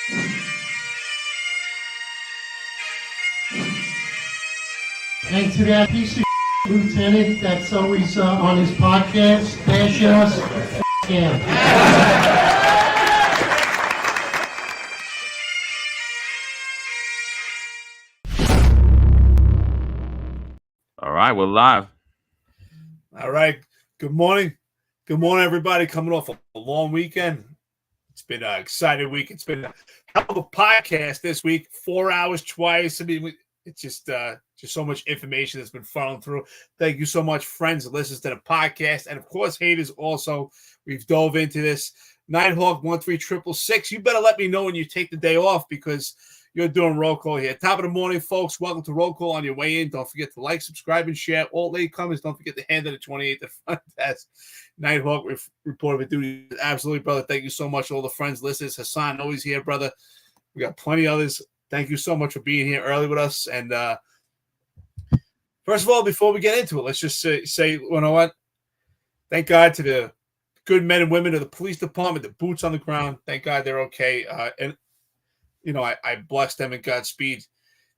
And to that piece of lieutenant that's always on his podcast, bashing us, him. All right, we're live. All right. Good morning. Good morning, everybody. Coming off a long weekend. It's been an exciting week. It's been a hell of a podcast this week. 4 hours twice. I mean, it's just so much information that's been funneling through. Thank you so much, friends that listen to the podcast. And, of course, haters also. We've dove into this. Nighthawk 13666. You better let me know when you take the day off because you're doing roll call here. Top of the morning, folks. Welcome to Roll Call on your way in. Don't forget to like, subscribe, and share. All latecomers, don't forget to hand in the 28 the front desk. Nighthawk report of duty. Absolutely, brother. Thank you so much, all the friends, listeners. Hassan, always here, brother. We got plenty of others. Thank you so much for being here early with us. And first of all, before we get into it, let's just say, you know what? Thank God to the good men and women of the police department, the boots on the ground. Thank God they're okay. And you know, I bless them and Godspeed.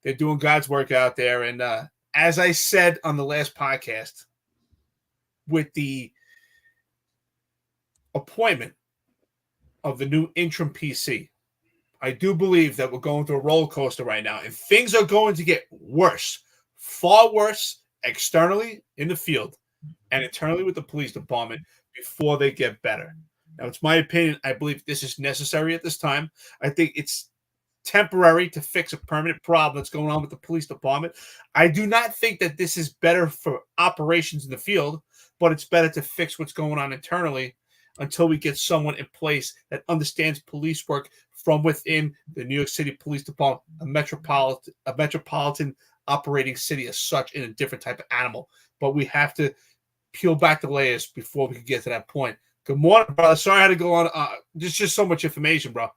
They're doing God's work out there. And as I said on the last podcast, with the appointment of the new interim PC, I do believe that we're going through a roller coaster right now. And things are going to get worse, far worse, externally in the field and internally with the police department before they get better. Now, it's my opinion. I believe this is necessary at this time. I think it's temporary to fix a permanent problem that's going on with the police department. I do not think that this is better for operations in the field, but it's better to fix what's going on internally until we get someone in place that understands police work from within the New York City Police Department, a metropolitan operating city as such, in a different type of animal. But we have to peel back the layers before we can get to that point. Good morning, brother. Sorry I had to go on. There's just so much information, bro.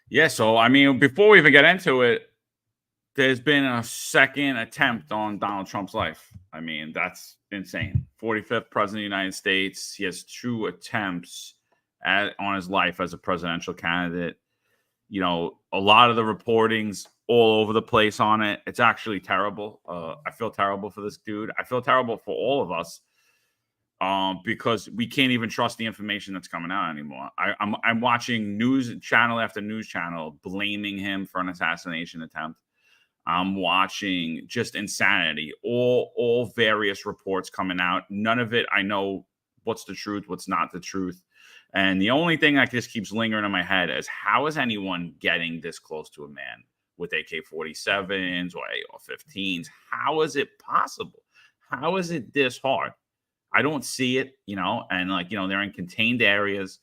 Yeah, so, I mean, before we even get into it, there's been a second attempt on Donald Trump's life. I mean, that's insane. 45th president of the United States. He has 2 attempts on his life as a presidential candidate. You know, a lot of the reporting's all over the place on it. It's actually terrible. I feel terrible for this dude. I feel terrible for all of us. Because we can't even trust the information that's coming out anymore. I'm watching news channel after news channel blaming him for an assassination attempt. I'm watching just insanity, all various reports coming out. None of it I know what's the truth, what's not the truth. And the only thing that just keeps lingering in my head is, how is anyone getting this close to a man with AK-47s or AR-15s? How is it possible? How is it this hard? I don't see it, you know, and like, you know, they're in contained areas.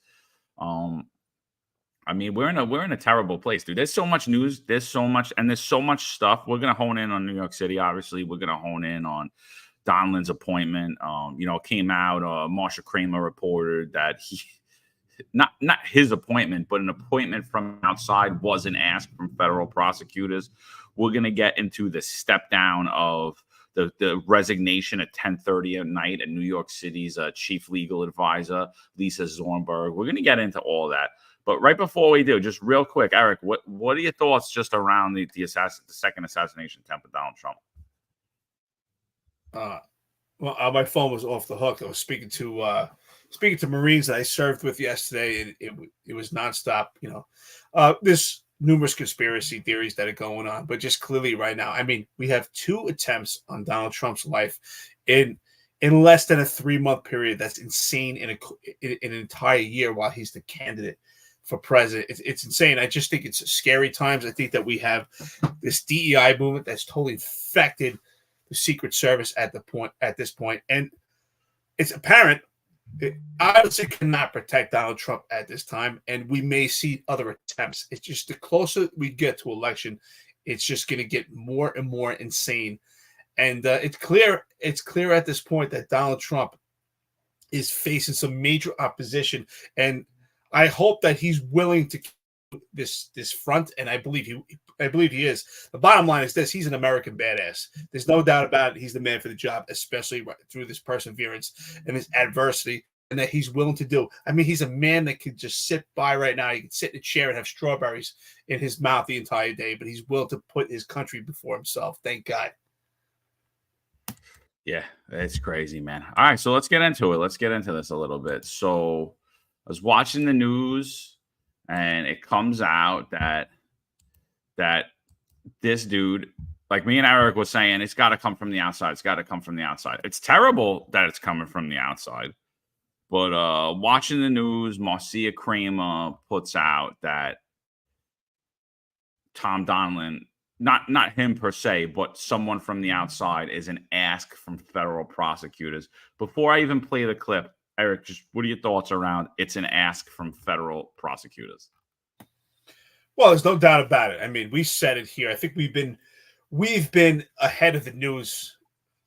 I mean, we're in a terrible place, dude. There's so much news, there's so much stuff. We're gonna hone in on New York City, obviously. We're gonna hone in on Donlon's appointment. You know, came out. Marsha Kramer reported that he, not his appointment, but an appointment from outside wasn't asked from federal prosecutors. We're gonna get into the step down of the resignation at 10:30 at night at New York City's chief legal advisor, Lisa Zornberg. We're going to get into all that. But right before we do, just real quick, Eric, what are your thoughts just around the second assassination attempt of Donald Trump? Well, my phone was off the hook. I was speaking to Marines that I served with yesterday, and it was nonstop. You know, there's numerous conspiracy theories that are going on, but just clearly right now, I mean, we have 2 attempts on Donald Trump's life in less than a 3-month period. That's insane in an entire year while he's the candidate for president. It's insane. I just think it's scary times. I think that we have this DEI movement that's totally infected the Secret Service at this point, and it's apparent. It obviously cannot protect Donald Trump at this time, and we may see other attempts. It's just the closer we get to election, it's just going to get more and more insane. And it's clear at this point that Donald Trump is facing some major opposition, and I hope that he's willing to keep this front, and I believe he is. The bottom line is this: he's an American badass. There's no doubt about it. He's the man for the job, especially through this perseverance and this adversity and that he's willing to do. I mean, he's a man that could just sit by right now. He could sit in a chair and have strawberries in his mouth the entire day, but he's willing to put his country before himself. Thank God. Yeah, it's crazy, man. All right, so let's get into it. Let's get into this a little bit. So I was watching the news, and it comes out that this dude, like me and Eric was saying, it's got to come from the outside. It's got to come from the outside. It's terrible that it's coming from the outside. But watching the news, Marcia Kramer puts out that Tom Donlon, not him per se, but someone from the outside, is an ask from federal prosecutors. Before I even play the clip, Eric, just what are your thoughts around it's an ask from federal prosecutors? Well, there's no doubt about it. I mean, we said it here. I think we've been ahead of the news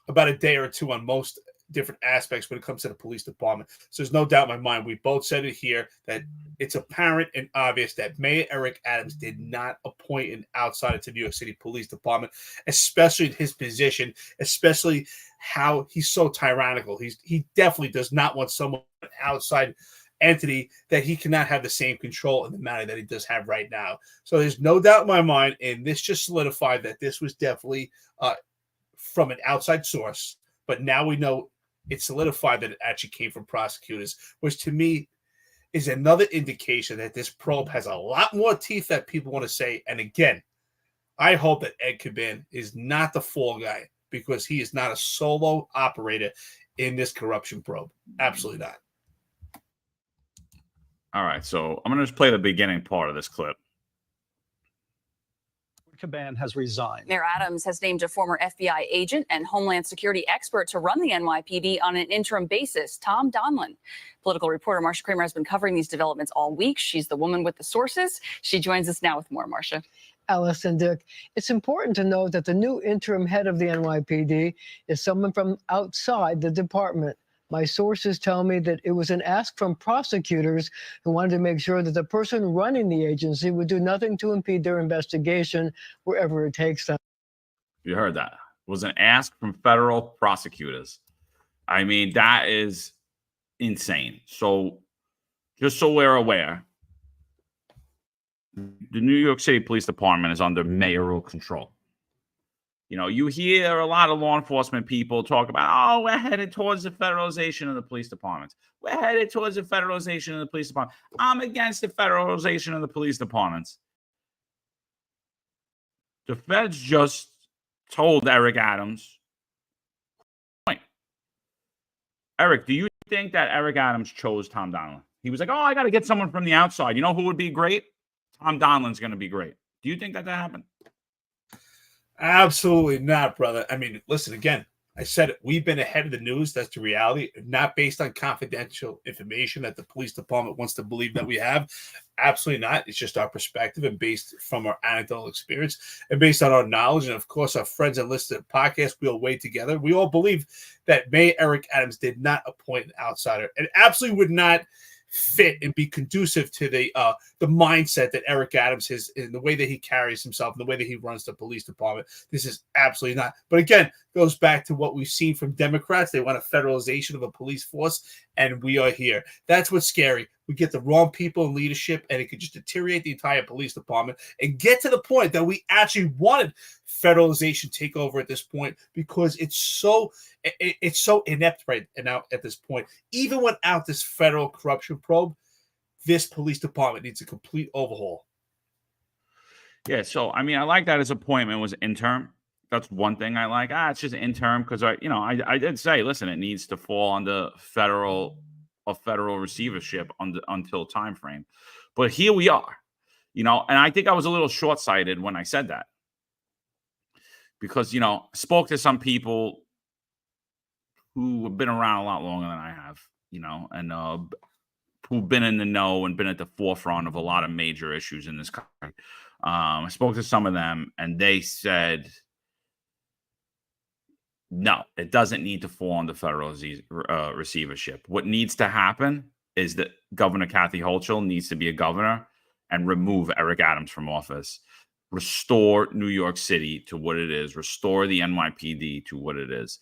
about a day or two on most different aspects when it comes to the police department. So there's no doubt in my mind. We both said it here that it's apparent and obvious that Mayor Eric Adams did not appoint an outsider to New York City Police Department, especially in his position, especially how he's so tyrannical. He definitely does not want someone outside entity that he cannot have the same control in the manner that he does have right now. So there's no doubt in my mind, and this just solidified that this was definitely from an outside source. But now we know it's solidified that it actually came from prosecutors, which to me is another indication that this probe has a lot more teeth that people want to say. And again, I hope that Ed Cabin is not the fall guy, because he is not a solo operator in this corruption probe. Absolutely not. All right, so I'm going to just play the beginning part of this clip. Caban has resigned. Mayor Adams has named a former FBI agent and Homeland Security expert to run the NYPD on an interim basis, Tom Donlon. Political reporter Marcia Kramer has been covering these developments all week. She's the woman with the sources. She joins us now with more. Marcia. Alice and Dick, it's important to note that the new interim head of the NYPD is someone from outside the department. My sources tell me that it was an ask from prosecutors who wanted to make sure that the person running the agency would do nothing to impede their investigation wherever it takes them. You heard that. It was an ask from federal prosecutors. I mean, that is insane. So just so we're aware, the New York City Police Department is under mayoral control. You know, you hear a lot of law enforcement people talk about, oh, we're headed towards the federalization of the police departments. We're headed towards the federalization of the police department. I'm against the federalization of the police departments. The feds just told Eric Adams. Eric, do you think that Eric Adams chose Tom Donlon? He was like, oh, I got to get someone from the outside. You know who would be great? Tom Donlon's going to be great. Do you think that happened? Absolutely not, brother. I mean, listen, again, I said it. We've been ahead of the news. That's the reality, not based on confidential information that the police department wants to believe that we have. Absolutely not. It's just our perspective and based from our anecdotal experience and based on our knowledge. And of course, our friends and listeners podcast, we all weigh together. We all believe that Mayor Eric Adams did not appoint an outsider and absolutely would not fit and be conducive to the mindset that Eric Adams has in the way that he carries himself and the way that he runs the police department. This is absolutely not. But again, goes back to what we've seen from Democrats. They want a federalization of a police force, and we are here. That's what's scary. We get the wrong people in leadership, and it could just deteriorate the entire police department and get to the point that we actually wanted federalization take over at this point, because it's so inept right now at this point. Even without this federal corruption probe, this police department needs a complete overhaul. Yeah, so I mean, I like that his appointment was interim. That's one thing I like. It's just interim because I did say, listen, it needs to fall under federal receivership until time frame. But here we are, and I think I was a little short-sighted when I said that, because I spoke to some people who have been around a lot longer than I have, and who've been in the know and been at the forefront of a lot of major issues in this country. I spoke to some of them, and they said, no, it doesn't need to fall under federal receivership. What needs to happen is that Governor Kathy Hochul needs to be a governor and remove Eric Adams from office. Restore New York City to what it is. Restore the NYPD to what it is.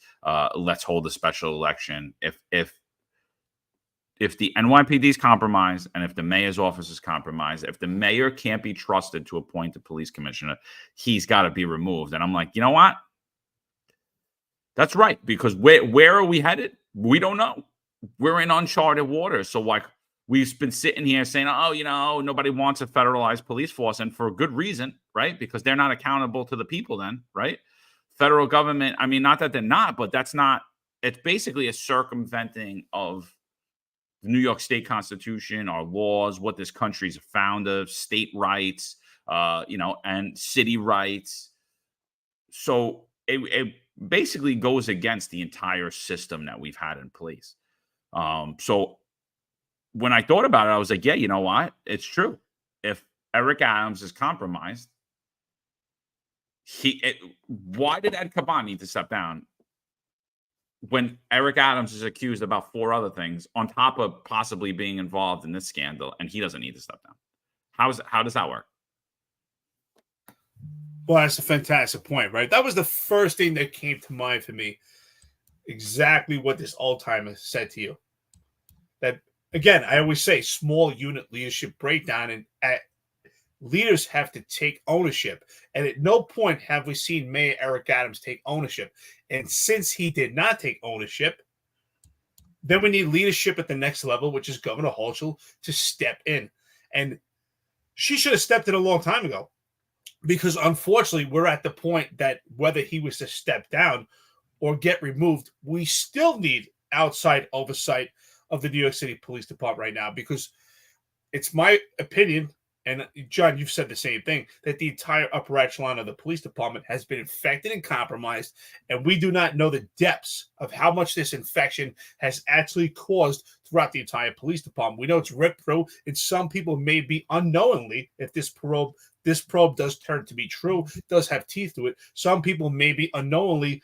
Let's hold a special election. If if the NYPD is compromised and if the mayor's office is compromised, if the mayor can't be trusted to appoint a police commissioner, he's got to be removed. And I'm like, you know what? That's right, because where are we headed? We don't know. We're in uncharted waters. So like we've been sitting here saying, oh, you know, nobody wants a federalized police force, and for a good reason, right? Because they're not accountable to the people then, right? Federal government, I mean, not that they're not, but that's not, it's basically a circumventing of the New York State Constitution, our laws, what this country's found of, state rights, you know, and city rights. So it basically goes against the entire system that we've had in place. So when I thought about it, I was like, yeah, you know what? It's true. If Eric Adams is compromised, why did Ed Caban need to step down when Eric Adams is accused about 4 other things on top of possibly being involved in this scandal, and he doesn't need to step down? How does that work? Well, that's a fantastic point, right? That was the first thing that came to mind for me. Exactly what this old-timer said to you. That, again, I always say small unit leadership breakdown, and leaders have to take ownership. And at no point have we seen Mayor Eric Adams take ownership. And since he did not take ownership, then we need leadership at the next level, which is Governor Hochul, to step in. And she should have stepped in a long time ago. Because unfortunately, we're at the point that whether he was to step down or get removed, we still need outside oversight of the New York City Police Department right now. Because it's my opinion, and John, you've said the same thing, that the entire upper echelon of the police department has been infected and compromised, and we do not know the depths of how much this infection has actually caused throughout the entire police department. We know it's ripped through, and some people may be unknowingly, if this probe does turn to be true, does have teeth to it, some people may be unknowingly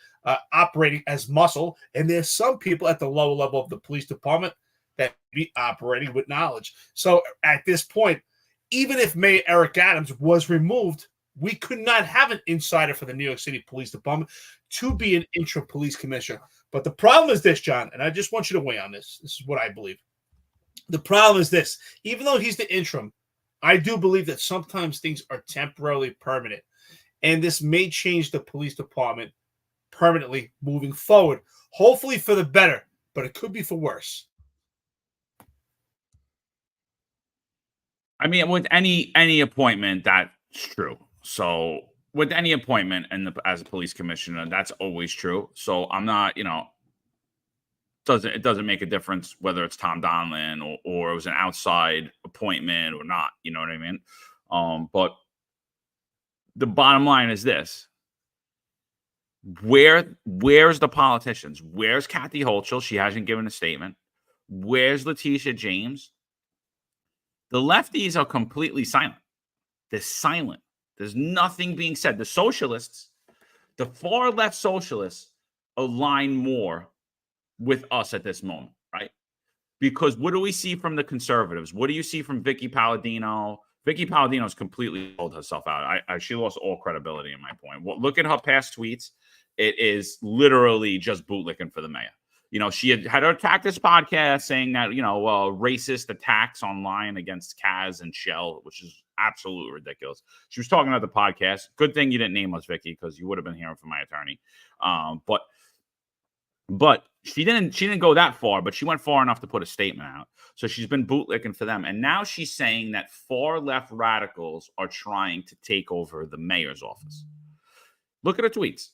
operating as muscle, and there's some people at the lower level of the police department that be operating with knowledge. So at this point, even if Mayor Eric Adams was removed, we could not have an insider for the New York City Police Department to be an interim police commissioner. But the problem is this, John, and I just want you to weigh on this. This is what I believe. The problem is this. Even though he's the interim, I do believe that sometimes things are temporarily permanent. And this may change the police department permanently moving forward. Hopefully for the better, but it could be for worse. I mean, with any appointment, that's true. So with any appointment as a police commissioner, that's always true. So I'm not, you know, it doesn't make a difference whether it's Tom Donlon or it was an outside appointment or not. You know what I mean? But the bottom line is this. Where's the politicians? Where's Kathy Hochul? She hasn't given a statement. Where's Letitia James? The lefties are completely silent. They're silent. There's nothing being said. The socialists, the far left socialists, align more with us at this moment, right? Because what do we see from the conservatives? What do you see from Vicky Palladino? Vicky Palladino's completely sold herself out. She lost all credibility in my point. Well, look at her past tweets. It is literally just bootlicking for the mayor. You know, she had attacked this podcast saying that, you know, racist attacks online against Kaz and Shell, which is absolutely ridiculous. She was talking about the podcast. Good thing you didn't name us, Vicky, because you would have been hearing from my attorney. But she didn't go that far, but she went far enough to put a statement out. So she's been bootlicking for them. And now she's saying that far left radicals are trying to take over the mayor's office. Look at her tweets.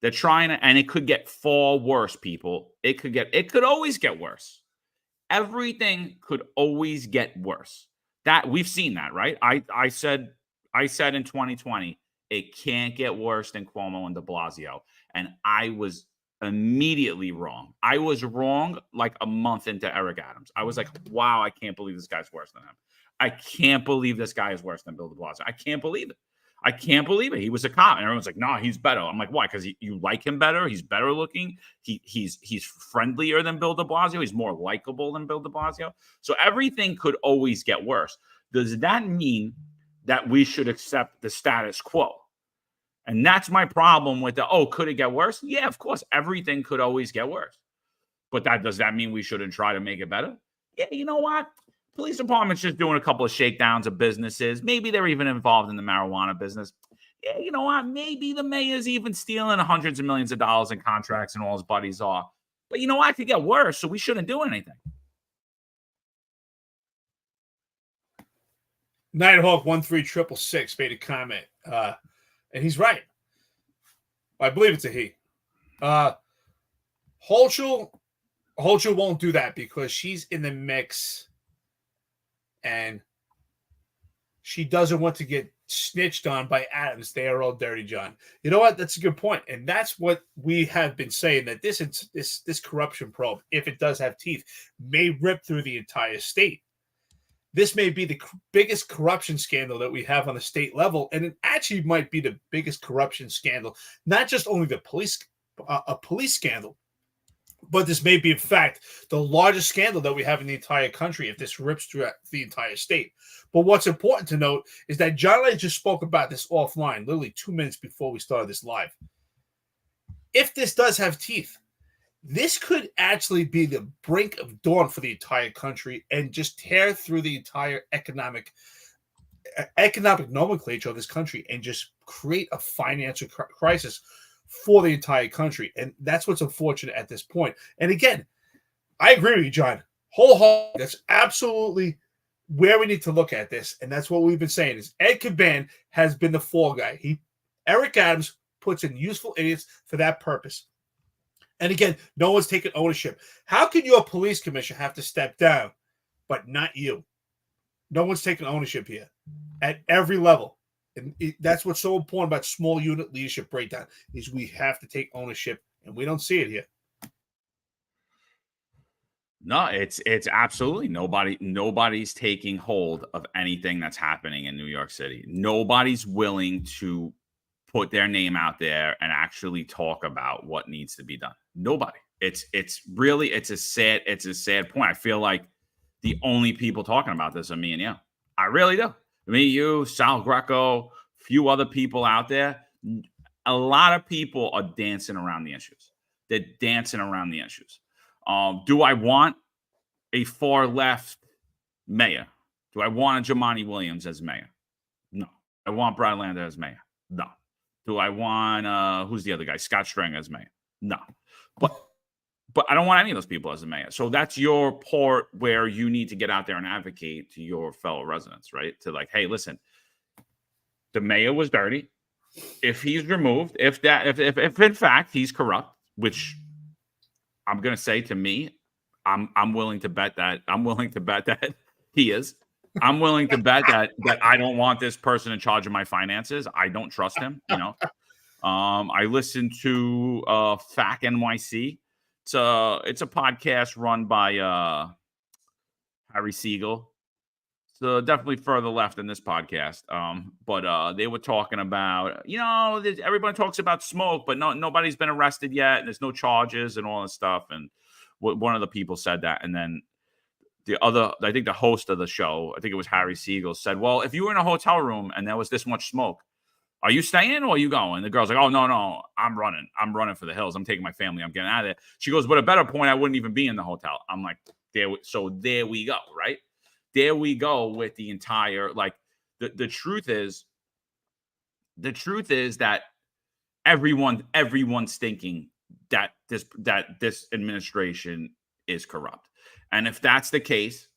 They're trying to, and it could get far worse, people. It could always get worse. Everything could always get worse. That we've seen that, right? I said in 2020, it can't get worse than Cuomo and de Blasio. And I was immediately wrong. I was wrong like a month into Eric Adams. I was like, wow, I can't believe this guy's worse than him. I can't believe this guy is worse than Bill de Blasio. I can't believe it. I can't believe it. He was a cop. And everyone's like, no, he's better. I'm like, why? Because you like him better? He's better looking. He's friendlier than Bill de Blasio. He's more likable than Bill de Blasio. So everything could always get worse. Does that mean that we should accept the status quo? And that's my problem with could it get worse? Yeah, of course. Everything could always get worse. But does that mean we shouldn't try to make it better? yeah, you know what? Police department's just doing a couple of shakedowns of businesses. Maybe they're even involved in the marijuana business. Yeah, you know what? Maybe the mayor's even stealing hundreds of millions of dollars in contracts and all his buddies are. But you know what? It could get worse, so we shouldn't do anything. Nighthawk 13666 made a comment, and he's right. I believe it's a he. Holchel won't do that because she's in the mix, and she doesn't want to get snitched on by Adams. They are all dirty, John. You know what? That's a good point, and that's what we have been saying, that this corruption probe, if it does have teeth, may rip through the entire state. This may be the biggest corruption scandal that we have on the state level, and it actually might be the biggest corruption scandal, not just only the police scandal, but this may be, in fact, the largest scandal that we have in the entire country if this rips through the entire state. But what's important to note is that John and I just spoke about this offline, literally 2 minutes before we started this live. If this does have teeth, this could actually be the brink of dawn for the entire country and just tear through the entire economic nomenclature of this country and just create a financial crisis for the entire country. And that's what's unfortunate at this point. And again, I agree with you, John. Wholeheartedly, that's absolutely where we need to look at this. And that's what we've been saying is Ed Caban has been the fall guy. Eric Adams puts in useful idiots for that purpose. And again, no one's taking ownership. How can your police commissioner have to step down, but not you? No one's taking ownership here at every level. And that's what's so important about small unit leadership breakdown is we have to take ownership, and we don't see it here. No, it's absolutely nobody's taking hold of anything that's happening in New York City. Nobody's willing to put their name out there and actually talk about what needs to be done. Nobody. It's a sad point. I feel like the only people talking about this are me and you. I really do. Me, you, Sal Greco, few other people out there. A lot of people are dancing around the issues. They're dancing around the issues. Do I want a far left mayor? Do I want a Jumaane Williams as mayor? No. I want Brad Lander as mayor? No. Do I want who's the other guy? Scott Stringer as mayor? No. But I don't want any of those people as a mayor. So that's your part where you need to get out there and advocate to your fellow residents, right? To like, hey, listen, the mayor was dirty. If he's removed, if in fact he's corrupt, which I'm gonna say, to me, I'm willing to bet that he is. I'm willing to bet that I don't want this person in charge of my finances. I don't trust him. You know, I listened to FAC NYC. It's a podcast run by Harry Siegel. So definitely further left in this podcast. But they were talking about, everybody talks about smoke, but nobody's been arrested yet, and there's no charges and all this stuff. And one of the people said that, and then I think the host of the show, I think it was Harry Siegel, said, well, if you were in a hotel room and there was this much smoke, are you staying or are you going? The girl's like, oh, no, I'm running. I'm running for the hills. I'm taking my family. I'm getting out of there. She goes, but at a better point, I wouldn't even be in the hotel. I'm like, there we go, right? There we go with the entire, like, the truth is that everyone's thinking that this administration is corrupt. And if that's the case,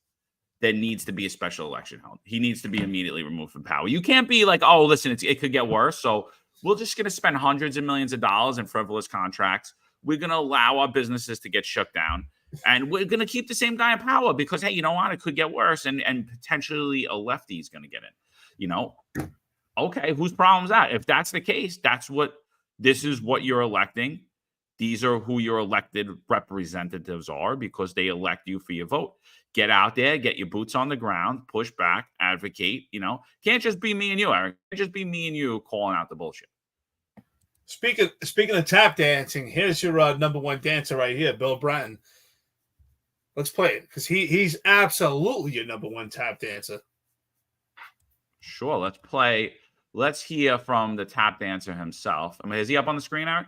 there needs to be a special election held. He needs to be immediately removed from power. You can't be like, oh, listen, it could get worse. So we're just going to spend hundreds of millions of dollars in frivolous contracts. We're going to allow our businesses to get shut down. And we're going to keep the same guy in power because, hey, you know what? It could get worse. And potentially a lefty is going to get in. Okay, whose problem is that? If that's the case, this is what you're electing. These are who your elected representatives are because they elect you for your vote. Get out there, get your boots on the ground, push back, advocate. Can't just be me and you, Eric. Can't just be me and you calling out the bullshit. Speaking of tap dancing, here's your number one dancer right here, Bill Bratton. Let's play it because he's absolutely your number one tap dancer. Sure, let's play. Let's hear from the tap dancer himself. I mean, is he up on the screen, Eric?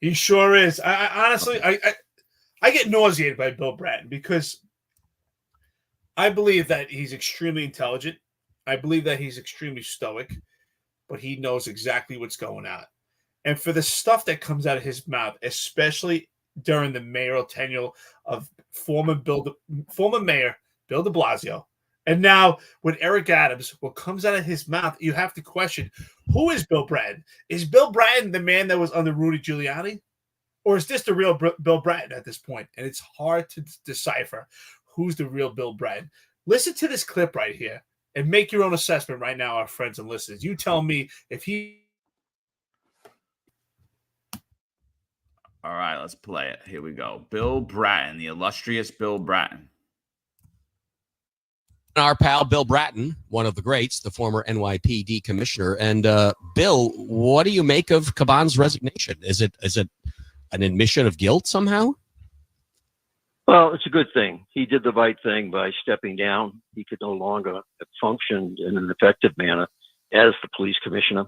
He sure is. I honestly, I get nauseated by Bill Bratton because I believe that he's extremely intelligent. I believe that he's extremely stoic, but he knows exactly what's going on. And for the stuff that comes out of his mouth, especially during the mayoral tenure of former mayor Bill de Blasio, and now with Eric Adams, what comes out of his mouth, you have to question, who is Bill Bratton? Is Bill Bratton the man that was under Rudy Giuliani? Or is this the real Bill Bratton at this point? And it's hard to decipher who's the real Bill Bratton. Listen to this clip right here and make your own assessment right now, our friends and listeners. You tell me if he... All right, let's play it. Here we go. Bill Bratton, the illustrious Bill Bratton. Our pal Bill Bratton, one of the greats, the former NYPD commissioner. And Bill, what do you make of Caban's resignation? Is it an admission of guilt somehow? Well, it's a good thing. He did the right thing by stepping down. He could no longer function in an effective manner as the police commissioner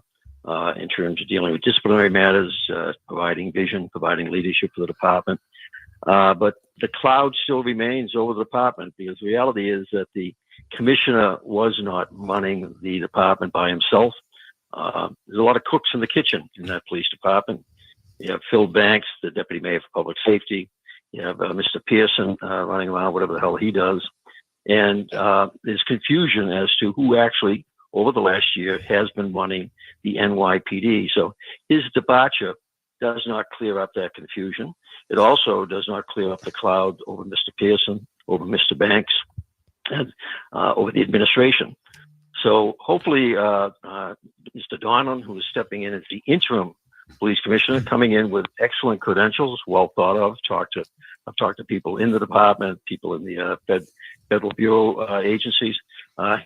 in terms of dealing with disciplinary matters, providing vision, providing leadership for the department. But the cloud still remains over the department because the reality is that the commissioner was not running the department by himself. There's a lot of cooks in the kitchen in that police department. You have Phil Banks, the deputy mayor for public safety. You have Mr. Pearson running around, whatever the hell he does. And there's confusion as to who actually, over the last year, has been running the NYPD. So his departure does not clear up that confusion. It also does not clear up the cloud over Mr. Pearson, over Mr. Banks, and over the administration. So hopefully Mr. Donlon, who is stepping in as the interim police commissioner, coming in with excellent credentials, well thought of. I've talked to people in the department, people in the federal bureau agencies.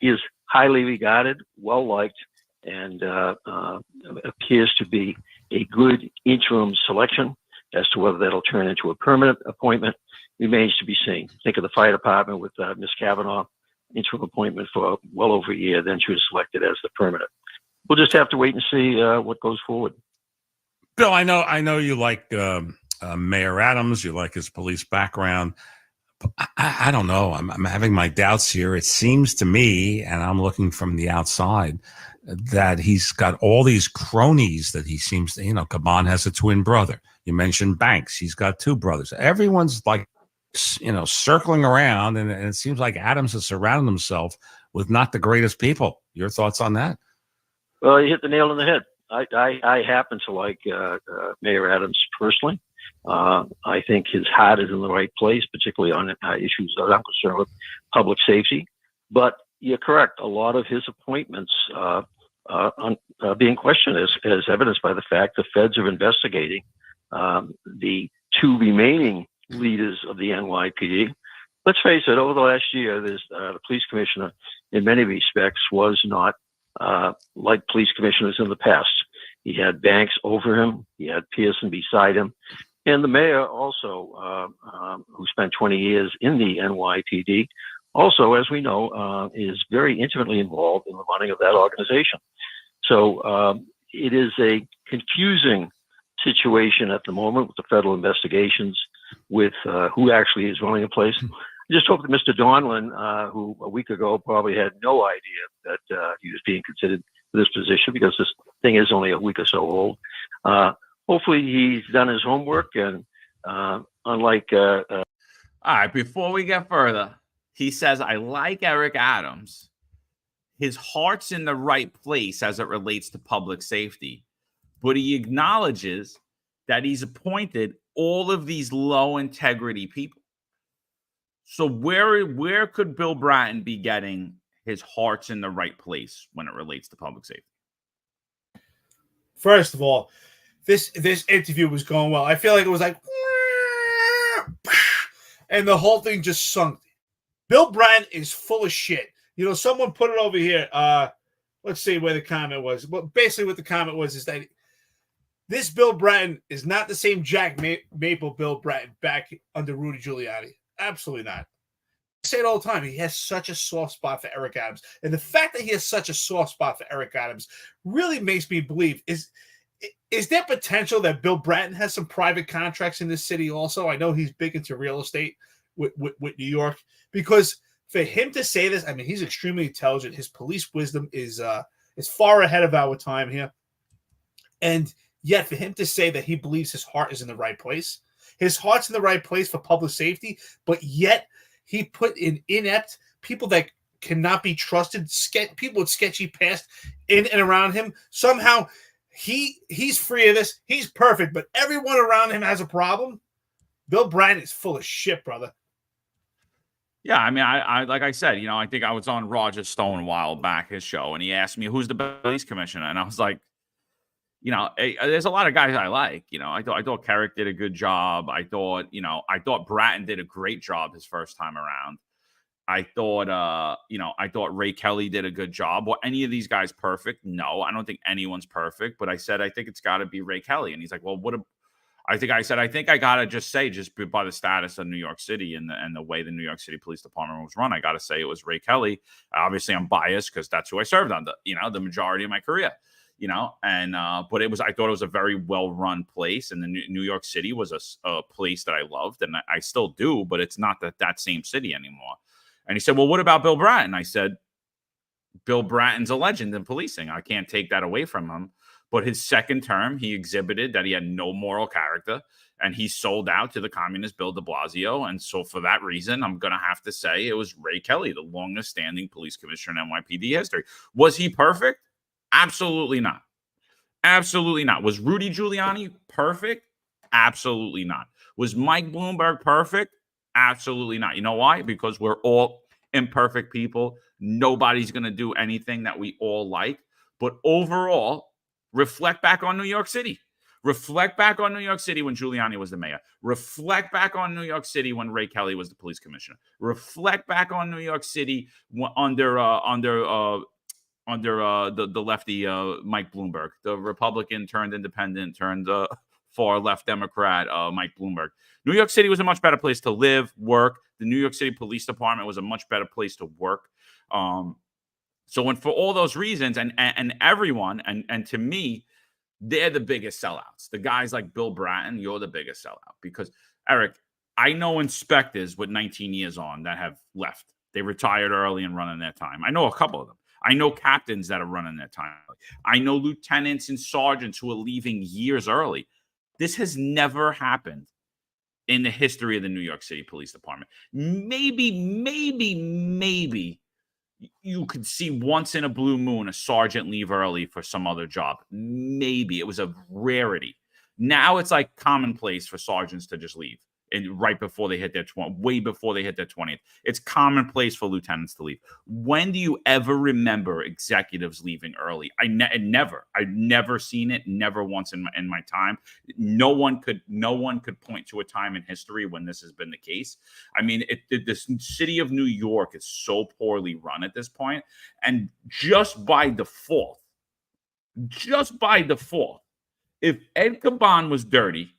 He is highly regarded, well liked, and appears to be a good interim selection. As to whether that'll turn into a permanent appointment remains to be seen. Think of the fire department with Ms. Kavanaugh, interim appointment for well over a year, then she was selected as the permanent. We'll just have to wait and see what goes forward. Bill, I know you like Mayor Adams. You like his police background. I don't know. I'm having my doubts here. It seems to me, and I'm looking from the outside, that he's got all these cronies that he seems to, Caban has a twin brother. You mentioned Banks. He's got two brothers. Everyone's like, circling around, and it seems like Adams has surrounded himself with not the greatest people. Your thoughts on that? Well, you hit the nail on the head. I happen to like Mayor Adams personally. I think his heart is in the right place, particularly on issues that I'm concerned with, public safety. But you're correct. A lot of his appointments are being questioned, as evidenced by the fact the feds are investigating the two remaining leaders of the NYPD. Let's face it, over the last year, the police commissioner, in many respects, was not like police commissioners in the past. He had Banks over him. He had Pearson beside him. And the mayor also, who spent 20 years in the NYPD, also, as we know, is very intimately involved in the running of that organization. So it is a confusing situation at the moment with the federal investigations, with who actually is running a place. I just hope that Mr. Donlon, who a week ago probably had no idea that he was being considered for this position, because this thing is only a week or so old, hopefully he's done his homework, and unlike... All right, before we get further, he says, I like Eric Adams. His heart's in the right place as it relates to public safety. But he acknowledges that he's appointed all of these low integrity people. So where could Bill Bratton be getting his heart's in the right place when it relates to public safety? First of all, this interview was going well. I feel like it was like, and the whole thing just sunk. Bill Bratton is full of shit. Someone put it over here. Let's see where the comment was. Well, basically what the comment was is that this Bill Bratton is not the same Jack Maple Bill Bratton back under Rudy Giuliani. Absolutely not. I say it all the time. He has such a soft spot for Eric Adams. And the fact that he has such a soft spot for Eric Adams really makes me believe, is there potential that Bill Bratton has some private contracts in this city also? I know he's big into real estate with New York, because for him to say this, I mean, he's extremely intelligent. His police wisdom is far ahead of our time here. And yet for him to say that he believes his heart is in the right place, his heart's in the right place for public safety, but yet he put in inept people that cannot be trusted, people with sketchy past in and around him. Somehow he's free of this. He's perfect, but everyone around him has a problem. Bill Bratton is full of shit, brother. Yeah, I mean, I like I said, I think I was on Roger Stone a while back, his show, and he asked me who's the police commissioner, and I was like, there's a lot of guys I like. I thought Carrick did a good job. I thought Bratton did a great job his first time around. I thought Ray Kelly did a good job. Were any of these guys perfect? No, I don't think anyone's perfect. But I said I think it's got to be Ray Kelly, and he's like, well, I think I gotta just say, just by the status of New York City and the way the New York City Police Department was run, I gotta say it was Ray Kelly. Obviously, I'm biased because that's who I served under, the majority of my career, but I thought it was a very well run place, and the New York City was a place that I loved, and I still do, but it's not that same city anymore. And he said, well, what about Bill Bratton? I said, Bill Bratton's a legend in policing. I can't take that away from him. But his second term, he exhibited that he had no moral character, and he sold out to the communist Bill de Blasio. And so for that reason, I'm going to have to say it was Ray Kelly, the longest standing police commissioner in NYPD history. Was he perfect? Absolutely not. Absolutely not. Was Rudy Giuliani perfect? Absolutely not. Was Mike Bloomberg perfect? Absolutely not. You know why? Because we're all imperfect people. Nobody's going to do anything that we all like. But overall, reflect back on New York City. Reflect back on New York City when Giuliani was the mayor. Reflect back on New York City when Ray Kelly was the police commissioner. Reflect back on New York City under the lefty Mike Bloomberg, the Republican turned independent turned far left Democrat Mike Bloomberg. New York City was a much better place to live, work. The New York City Police Department was a much better place to work. So, and for all those reasons, and everyone, and to me, they're the biggest sellouts. The guys like Bill Bratton, you're the biggest sellout. Because, Eric, I know inspectors with 19 years on that have left. They retired early and running their time. I know a couple of them. I know captains that are running their time. I know lieutenants and sergeants who are leaving years early. This has never happened in the history of the New York City Police Department. Maybe you could see once in a blue moon a sergeant leave early for some other job. Maybe it was a rarity. Now it's like commonplace for sergeants to just leave and right before they hit their way before they hit their 20th. It's commonplace for lieutenants to leave. When do you ever remember executives leaving early? I've never seen it. Never once in my time. No one could point to a time in history when this has been the case. I mean, the city of New York is so poorly run at this point, and just by default, if Ed Caban was dirty,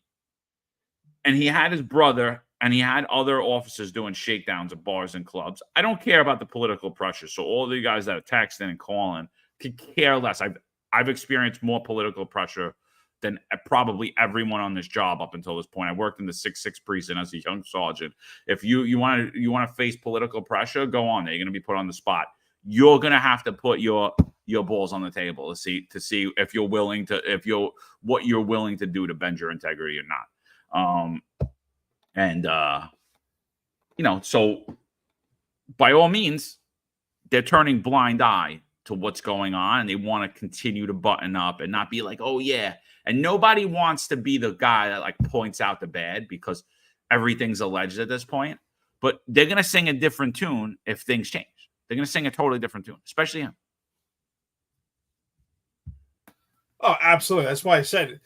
and he had his brother and he had other officers doing shakedowns at bars and clubs, I don't care about the political pressure. So all the guys that are texting and calling could care less. I've experienced more political pressure than probably everyone on this job up until this point. I worked in the 6-6 precinct as a young sergeant. If you want to face political pressure, go on. You're going to be put on the spot. You're going to have to put your balls on the table to see if you're willing to what you're willing to do to bend your integrity or not. So by all means, they're turning blind eye to what's going on, and they want to continue to button up and not be like, oh yeah. And nobody wants to be the guy that like points out the bad because everything's alleged at this point, but they're going to sing a different tune if things change. They're going to sing a totally different tune, especially him. Oh, absolutely. That's why I said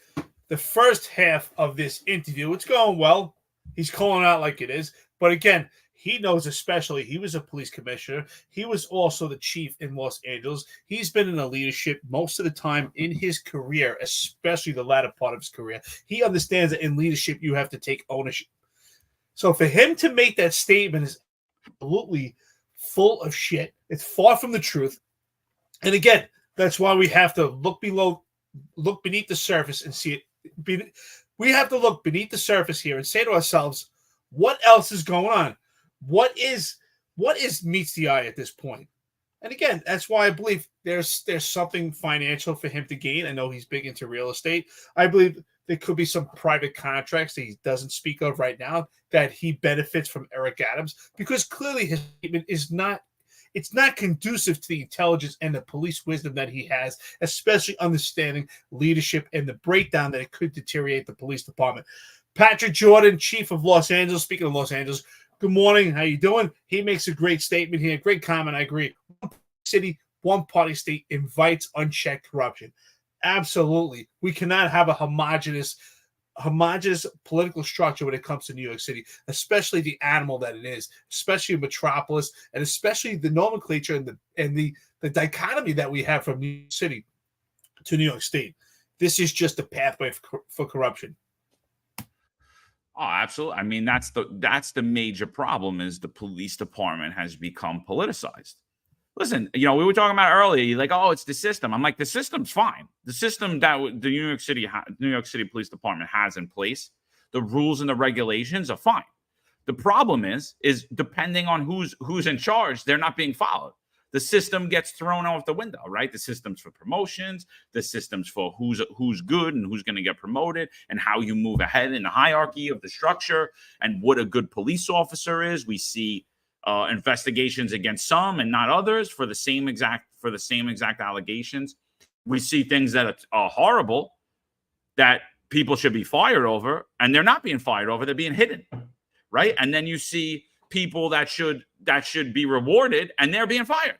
the first half of this interview, it's going well. He's calling out like it is. But again, he knows especially he was a police commissioner. He was also the chief in Los Angeles. He's been in a leadership most of the time in his career, especially the latter part of his career. He understands that in leadership, you have to take ownership. So for him to make that statement is absolutely full of shit. It's far from the truth. And again, that's why we have to look beneath the surface and see it. We have to look beneath the surface here and say to ourselves, what else is going on? What is what is meets the eye at this point? And again, that's why I believe there's something financial for him to gain. I know he's big into real estate. I believe there could be some private contracts that he doesn't speak of right now that he benefits from Eric Adams, because clearly his statement is not, it's not conducive to the intelligence and the police wisdom that he has, especially understanding leadership and the breakdown that it could deteriorate the police department. Patrick Jordan, chief of Los Angeles, speaking of Los Angeles, good morning. How you doing? He makes a great statement here. Great comment. I agree. One city, one party state invites unchecked corruption. Absolutely. We cannot have a homogenous political structure when it comes to New York City, especially the animal that it is, especially in Metropolis, and especially the nomenclature and the dichotomy that we have from New York City to New York State. This is just a pathway for corruption. Oh, absolutely. I mean, that's the major problem, is the police department has become politicized. Listen, we were talking about earlier, like, oh, it's the system. I'm like, the system's fine. The system that the New York City Police Department has in place, the rules and the regulations are fine. The problem is depending on who's in charge, they're not being followed. The system gets thrown out the window, right? The system's for promotions, the system's for who's good and who's going to get promoted, and how you move ahead in the hierarchy of the structure, and what a good police officer is. We see investigations against some and not others for the same exact allegations. We see things that are horrible that people should be fired over, and they're not being fired over; they're being hidden, right? And then you see people that should be rewarded, and they're being fired,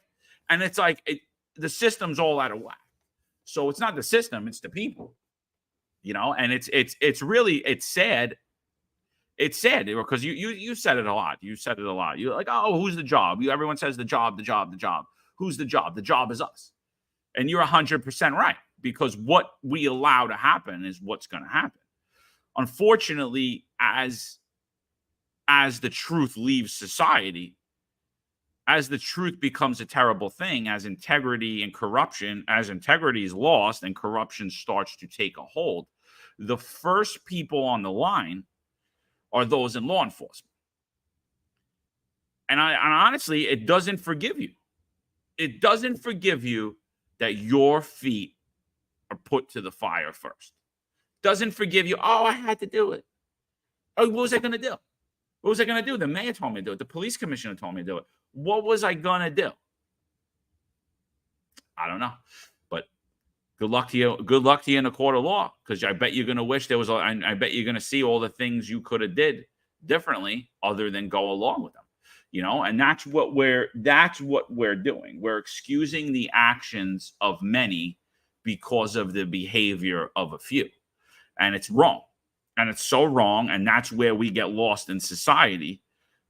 and it's like the system's all out of whack. So it's not the system; it's the people, And it's really sad. It's sad because you said it a lot. You said it a lot. You're like, oh, who's the job? Everyone says the job. Who's the job? The job is us. And you're 100% right, because what we allow to happen is what's going to happen. Unfortunately, as the truth leaves society, as the truth becomes a terrible thing, as integrity is lost and corruption starts to take a hold, the first people on the line are those in law enforcement. And honestly, it doesn't forgive you. It doesn't forgive you that your feet are put to the fire first. Doesn't forgive you, oh, I had to do it. Oh, what was I going to do? What was I going to do? The mayor told me to do it. The police commissioner told me to do it. What was I going to do? I don't know. But good luck to you. Good luck to you in the court of law, because I bet you're going to wish there was. I bet you're going to see all the things you could have did differently, other than go along with them. And that's what we're doing. We're excusing the actions of many because of the behavior of a few, and it's wrong, and it's so wrong, and that's where we get lost in society.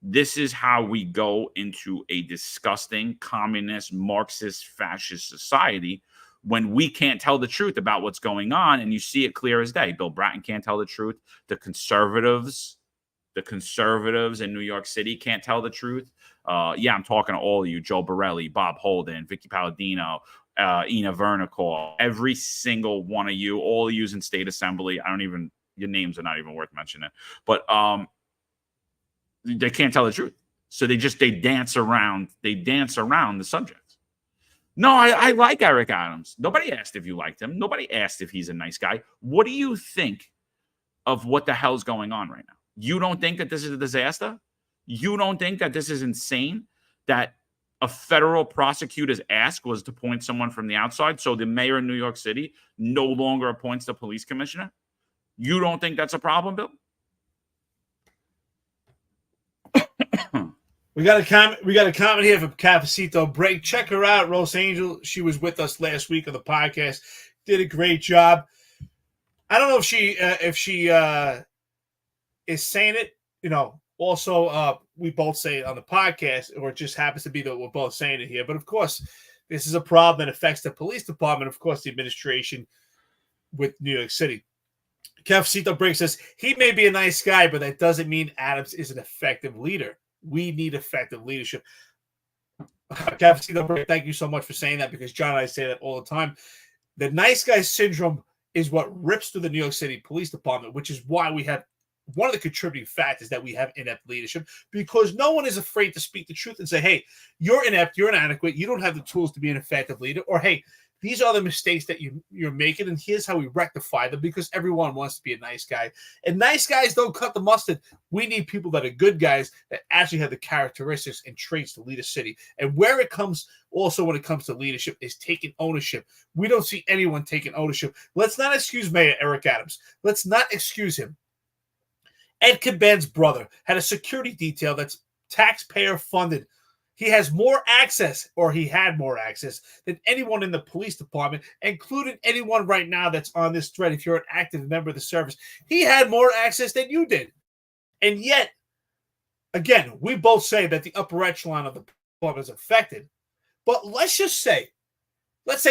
This is how we go into a disgusting communist, Marxist, fascist society, when we can't tell the truth about what's going on. And you see it clear as day. Bill Bratton can't tell the truth. The conservatives in New York City can't tell the truth. I'm talking to all of you: Joe Borelli, Bob Holden, Vicky Palladino, Ina Vernicourt, every single one of you, all of you in state assembly. Your names are not even worth mentioning, but they can't tell the truth. So they dance around the subject. No, I like Eric Adams. Nobody asked if you liked him. Nobody asked if he's a nice guy. What do you think of what the hell's going on right now? You don't think that this is a disaster? You don't think that this is insane? That a federal prosecutor's ask was to appoint someone from the outside, so the mayor of New York City no longer appoints the police commissioner? You don't think that's a problem, Bill? We got a comment here from Cafecito Break. Check her out, Rose Angel. She was with us last week on the podcast. Did a great job. I don't know if she is saying it. Also, we both say it on the podcast, or it just happens to be that we're both saying it here. But of course, this is a problem that affects the police department. Of course, the administration with New York City. Cafecito Break says he may be a nice guy, but that doesn't mean Adams is an effective leader. We need effective leadership. Cafecito Break, thank you so much for saying that, because John and I say that all the time. The nice guy syndrome is what rips through the New York City Police Department, which is why we have one of the contributing factors that we have inept leadership, because no one is afraid to speak the truth and say, hey, you're inept, you're inadequate, you don't have the tools to be an effective leader, or hey, these are the mistakes that you're making, and here's how we rectify them, because everyone wants to be a nice guy. And nice guys don't cut the mustard. We need people that are good guys that actually have the characteristics and traits to lead a city. And where it comes, also when it comes to leadership, is taking ownership. We don't see anyone taking ownership. Let's not excuse Mayor Eric Adams. Let's not excuse him. Ed Caban's brother had a security detail that's taxpayer funded. He has more access, or he had more access, than anyone in the police department, including anyone right now that's on this thread. If you're an active member of the service, he had more access than you did. And yet, again, we both say that the upper echelon of the department is affected. But let's say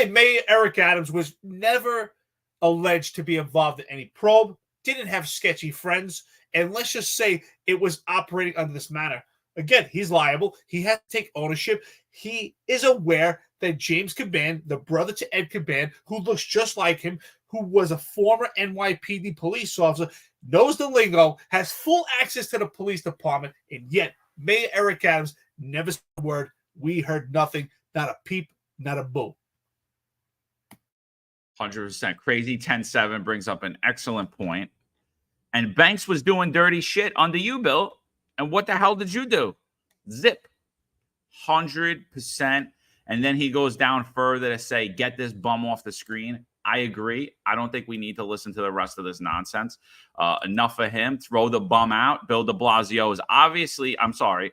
Mayor Eric Adams was never alleged to be involved in any probe, didn't have sketchy friends, and let's just say it was operating under this manner. Again, he's liable. He has to take ownership. He is aware that James Caban, the brother to Ed Caban, who looks just like him, who was a former NYPD police officer, knows the lingo, has full access to the police department, and yet Mayor Eric Adams never said a word. We heard nothing, not a peep, not a boo. 100%. Crazy 10-7 brings up an excellent point. And Banks was doing dirty shit under you, Bill. And what the hell did you do? Zip. 100%. And then he goes down further to say, get this bum off the screen. I agree. I don't think we need to listen to the rest of this nonsense. Enough of him. Throw the bum out. Bill de Blasio is obviously, I'm sorry,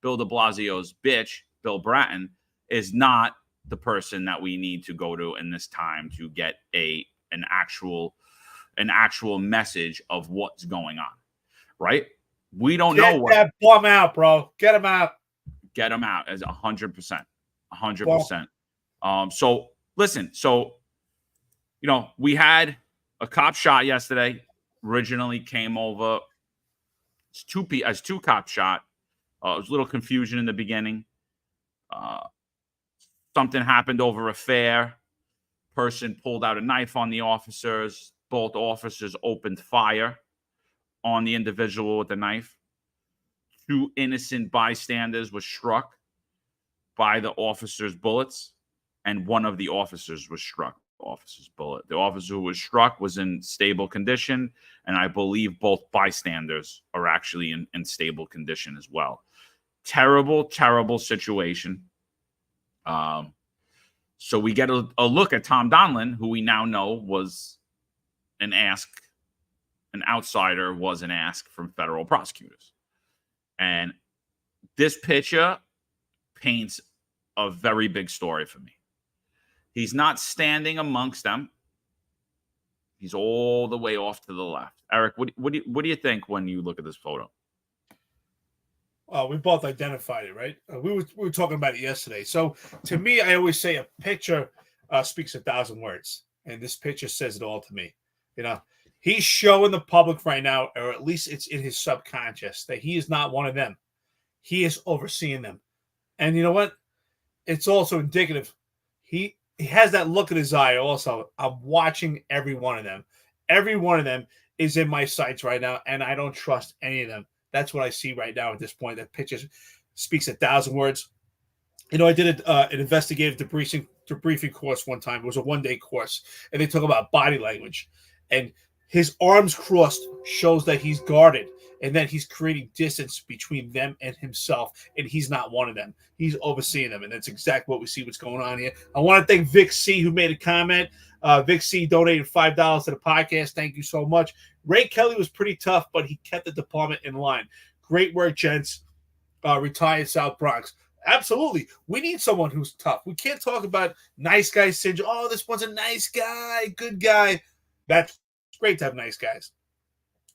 Bill de Blasio's bitch, Bill Bratton, is not the person that we need to go to in this time to get an actual message of what's going on, right? We don't know what. Get that bum out, bro. Get him out. Get him out as 100%. 100%. So listen, we had a cop shot yesterday. Originally came over as two cops shot. It was a little confusion in the beginning. Something happened over a fair. Person pulled out a knife on the officers. Both officers opened fire on the individual with the knife. 2 innocent bystanders were struck by the officer's bullets, and one of the officers was struck. Officer's bullet. The officer who was struck was in stable condition, and I believe both bystanders are actually in stable condition as well. Terrible, terrible situation. So we get a look at Tom Donlon, who we now know was an outsider was an ask from federal prosecutors. And this picture paints a very big story for me. He's not standing amongst them. He's all the way off to the left. Eric, what do you think when you look at this photo? We both identified it, right? We were talking about it yesterday. So to me, I always say a picture speaks 1,000 words, and this picture says it all to me. He's showing the public right now, or at least it's in his subconscious, that he is not one of them. He is overseeing them. And you know what? It's also indicative. He has that look in his eye also. I'm watching every one of them. Every one of them is in my sights right now, and I don't trust any of them. That's what I see right now at this point. That picture speaks 1,000 words. I did an investigative debriefing course one time. It was a 1-day course, and they talk about body language. And his arms crossed shows that he's guarded, and that he's creating distance between them and himself, and he's not one of them. He's overseeing them, and that's exactly what we see what's going on here. I want to thank Vic C, who made a comment. Vic C donated $5 to the podcast. Thank you so much. Ray Kelly was pretty tough, but he kept the department in line. Great work, gents. Retired South Bronx. Absolutely. We need someone who's tough. We can't talk about nice guy syndrome. Oh, this one's a nice guy, good guy. That's great to have nice guys.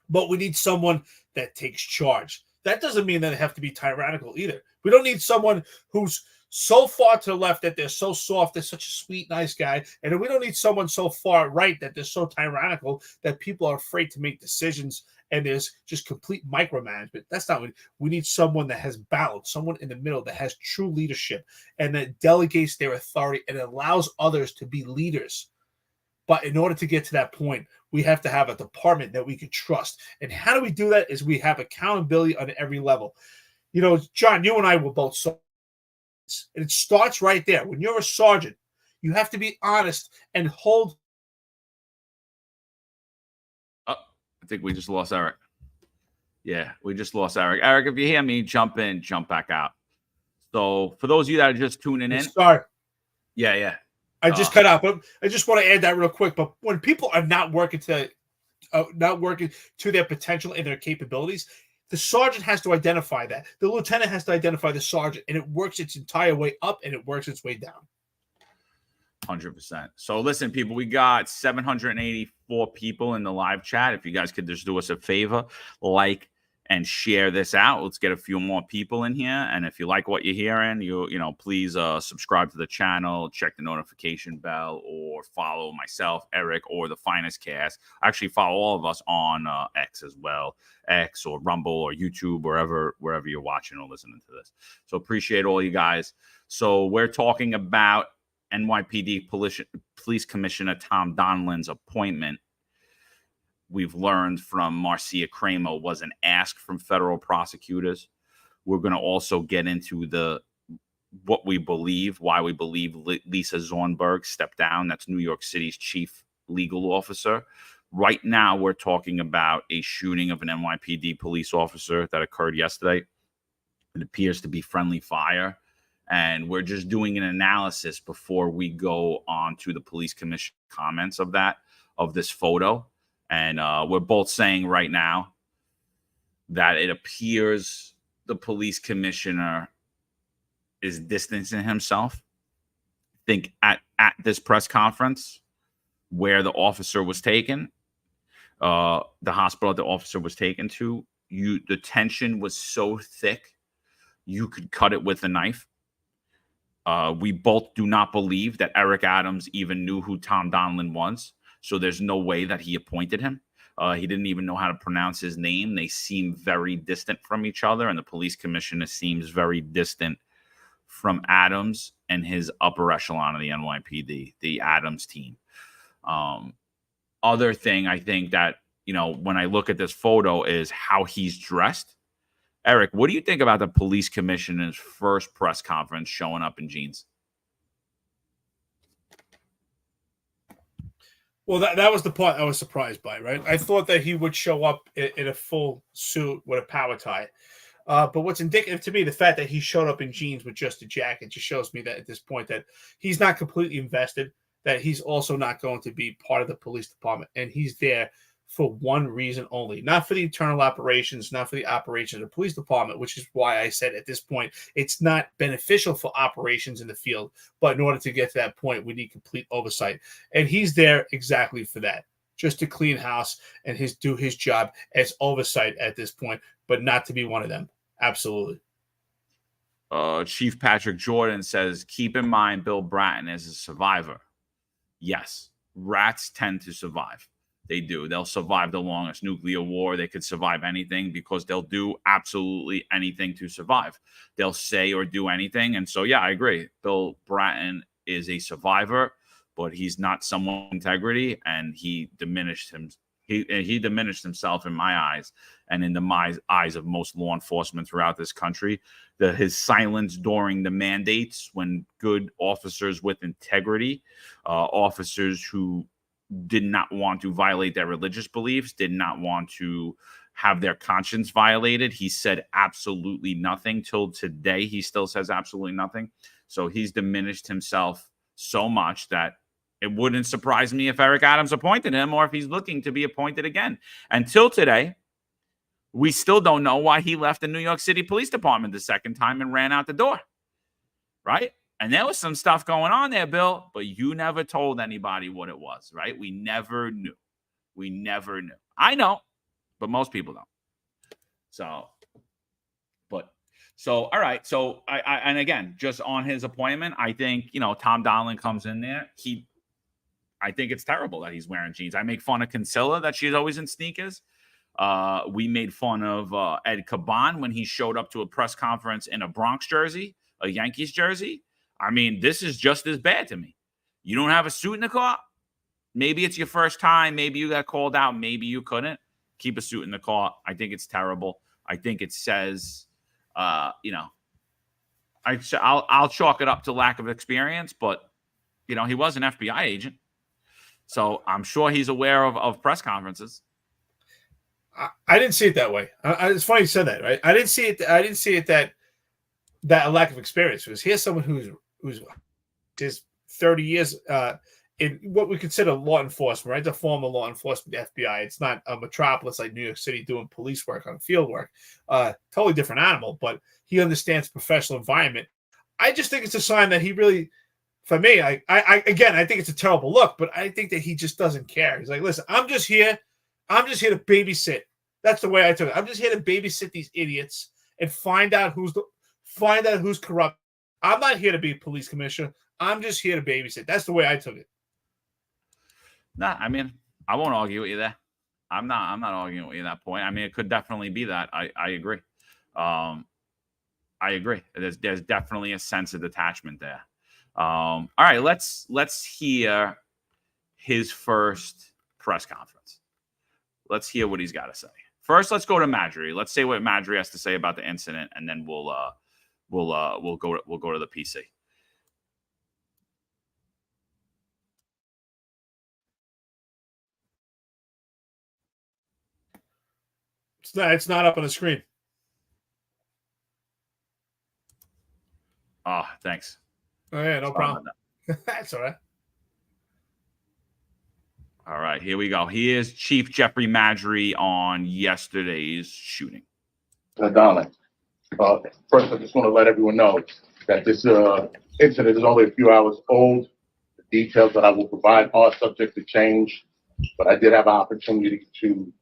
But we need someone that takes charge. That doesn't mean that they have to be tyrannical either. We don't need someone who's so far to the left that they're so soft, they're such a sweet, nice guy. And we don't need someone so far right that they're so tyrannical that people are afraid to make decisions and there's just complete micromanagement. That's not what we need. Someone that has balance, someone in the middle that has true leadership and that delegates their authority and allows others to be leaders. But in order to get to that point, We have to have a department that we could trust. And how do we do that? Is we have accountability on every level. You know, John, you and I were both sergeants, and it starts right there. When you're a sergeant, you have to be honest and hold. I think we just lost Eric. Yeah, we just lost Eric. Eric, if you hear me, jump in, jump back out. So for those of you that are just tuning in. Sorry. Yeah. I just cut out, but I just want to add that real quick. But when people are not working to their potential and their capabilities, the sergeant has to identify that. The lieutenant has to identify the sergeant, and it works its entire way up and it works its way down. 100%. So listen, people, we got 784 people in the live chat. If you guys could just do us a favor, like and share this out. Let's get a few more people in here. And if you like what you're hearing, you know, please subscribe to the channel, check the notification bell, or follow myself, Eric, or the Finest Cast. Actually, follow all of us on X as well, X or Rumble or YouTube, wherever you're watching or listening to this. So appreciate all you guys. So we're talking about NYPD Police Commissioner Tom Donlon's appointment. We've learned from Marcia Kramer was an ask from federal prosecutors. We're going to also get into what we believe, why we believe Lisa Zornberg stepped down. That's New York City's chief legal officer. Right now, we're talking about a shooting of an NYPD police officer that occurred yesterday. It appears to be friendly fire. And we're just doing an analysis before we go on to the police commission comments of this photo. And we're both saying right now that it appears the police commissioner is distancing himself. I think at this press conference where the officer was taken, the hospital that the officer was taken to, the tension was so thick you could cut it with a knife. We both do not believe that Eric Adams even knew who Tom Donlon was. So there's no way that he appointed him. He didn't even know how to pronounce his name. They seem very distant from each other, and the police commissioner seems very distant from Adams and his upper echelon of the NYPD, the Adams team. Other thing I think that, you know, when I look at this photo is how he's dressed. Eric, what do you think about the police commissioner's first press conference showing up in jeans? Well, that was the part I was surprised by, right? I thought that he would show up in a full suit with a power tie. But what's indicative to me, the fact that he showed up in jeans with just a jacket just shows me that at this point that he's not completely invested, that he's also not going to be part of the police department. And he's there for one reason only, not for the internal operations, not for the operations of the police department, which is why I said at this point, it's not beneficial for operations in the field. But in order to get to that point, we need complete oversight. And he's there exactly for that, just to clean house and do his job as oversight at this point, but not to be one of them. Absolutely. Chief Patrick Jordan says, keep in mind Bill Bratton is a survivor. Yes, rats tend to survive. They do. They'll survive the longest nuclear war. They could survive anything because they'll do absolutely anything to survive. They'll say or do anything. And so, yeah, I agree. Bill Bratton is a survivor, but he's not someone with integrity, and he diminished him. He diminished himself in my eyes and in the eyes of most law enforcement throughout this country. His silence during the mandates when good officers with integrity, officers who did not want to violate their religious beliefs, did not want to have their conscience violated. He said absolutely nothing till today. He still says absolutely nothing. So he's diminished himself so much that it wouldn't surprise me if Eric Adams appointed him or if he's looking to be appointed again. Until today, we still don't know why he left the New York City Police Department the second time and ran out the door, right? And there was some stuff going on there, Bill, but you never told anybody what it was, right? We never knew. We never knew. I know, but most people don't. So, all right. So, and again, just on his appointment, I think, you know, Tom Donlon comes in there. I think it's terrible that he's wearing jeans. I make fun of Kinsella that she's always in sneakers. We made fun of Ed Caban when he showed up to a press conference in a Bronx jersey, a Yankees jersey. I mean, this is just as bad to me. You don't have a suit in the car? Maybe it's your first time. Maybe you got called out. Maybe you couldn't. Keep a suit in the car. I think it's terrible. I think it says, you know, I'll chalk it up to lack of experience, but, you know, he was an FBI agent. So I'm sure he's aware of press conferences. I didn't see it that way. It's funny you said that, right? I didn't see it that a lack of experience. Because here's someone who's 30 years in what we consider law enforcement, right? The former law enforcement, the FBI. It's not a metropolis like New York City doing police work on field work. Totally different animal, but he understands professional environment. I just think it's a sign that he really, for me, I think it's a terrible look, but I think that he just doesn't care. He's like, listen, I'm just here to babysit. That's the way I took it. I'm just here to babysit these idiots and find out who's corrupt. I'm not here to be a police commissioner. I'm just here to babysit. That's the way I took it. Nah, I mean, I won't argue with you there. I'm not arguing with you at that point. I mean, it could definitely be that. I agree. I agree. There's definitely a sense of detachment there. All right, let's hear his first press conference. Let's hear what he's got to say. First, let's go to Madry. Let's say what Madry has to say about the incident, and then we'll go to the PC. It's not up on the screen. Oh, thanks. Oh yeah, no problem. That's all right. All right, here we go. Here's Chief Jeffrey Madry on yesterday's shooting. Donlon. First, I just want to let everyone know that this incident is only a few hours old. The details that I will provide are subject to change, but I did have an opportunity to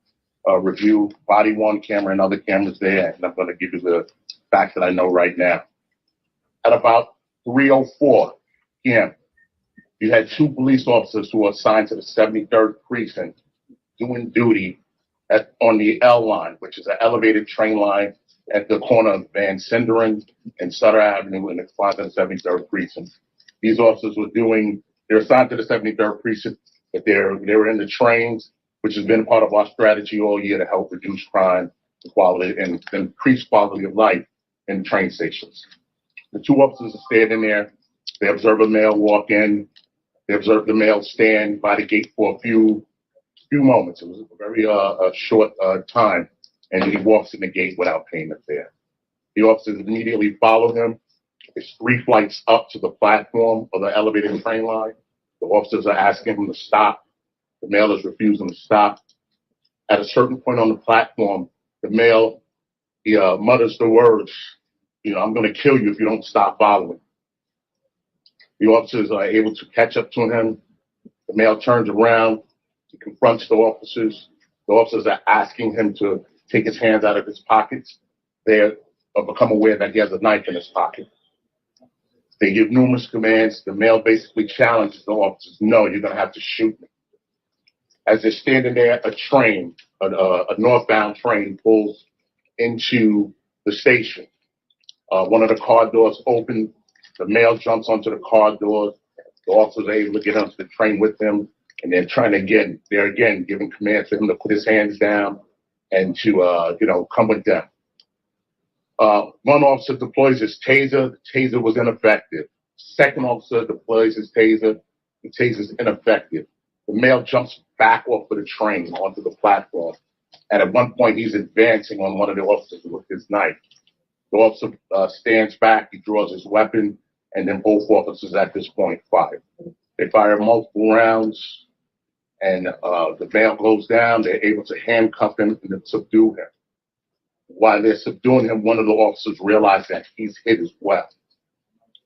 review body worn camera and other cameras there, and I'm going to give you the facts that I know right now. At about 3:04 p.m., you had two police officers who were assigned to the 73rd precinct doing duty on the L line, which is an elevated train line at the corner of Van Sinderen and Sutter Avenue in the 73rd precinct. These officers they're assigned to the 73rd precinct, but they were in the trains, which has been part of our strategy all year to help reduce crime, quality, and increase quality of life in train stations. The two officers are standing there. They observe a male walk in. They observe the male stand by the gate for a few moments. It was a very short time, and he walks in the gate without paying the fare. The officers immediately follow him. It's 3 flights up to the platform of the elevated train line. The officers are asking him to stop. The male is refusing to stop. At a certain point on the platform, the male mutters the words, I'm going to kill you if you don't stop following. The officers are able to catch up to him. The male turns around. He confronts the officers. The officers are asking him to take his hands out of his pockets. They become aware that he has a knife in his pocket. They give numerous commands. The male basically challenges the officers, no, you're going to have to shoot me. As they're standing there, a train, a northbound train pulls into the station. One of the car doors open. The male jumps onto the car doors. The officers are able to get onto the train with him, and they're giving commands for him to put his hands down and to come with them. One officer deploys his taser. The taser was ineffective. Second officer deploys his taser. The taser is ineffective. The male jumps back off of the train onto the platform, and at one point he's advancing on one of the officers with his knife. The officer stands back. He draws his weapon. And then both officers at this point fire. They fire multiple rounds, and the male goes down. They're able to handcuff him and then subdue him. While they're subduing him, one of the officers realized that he's hit as well.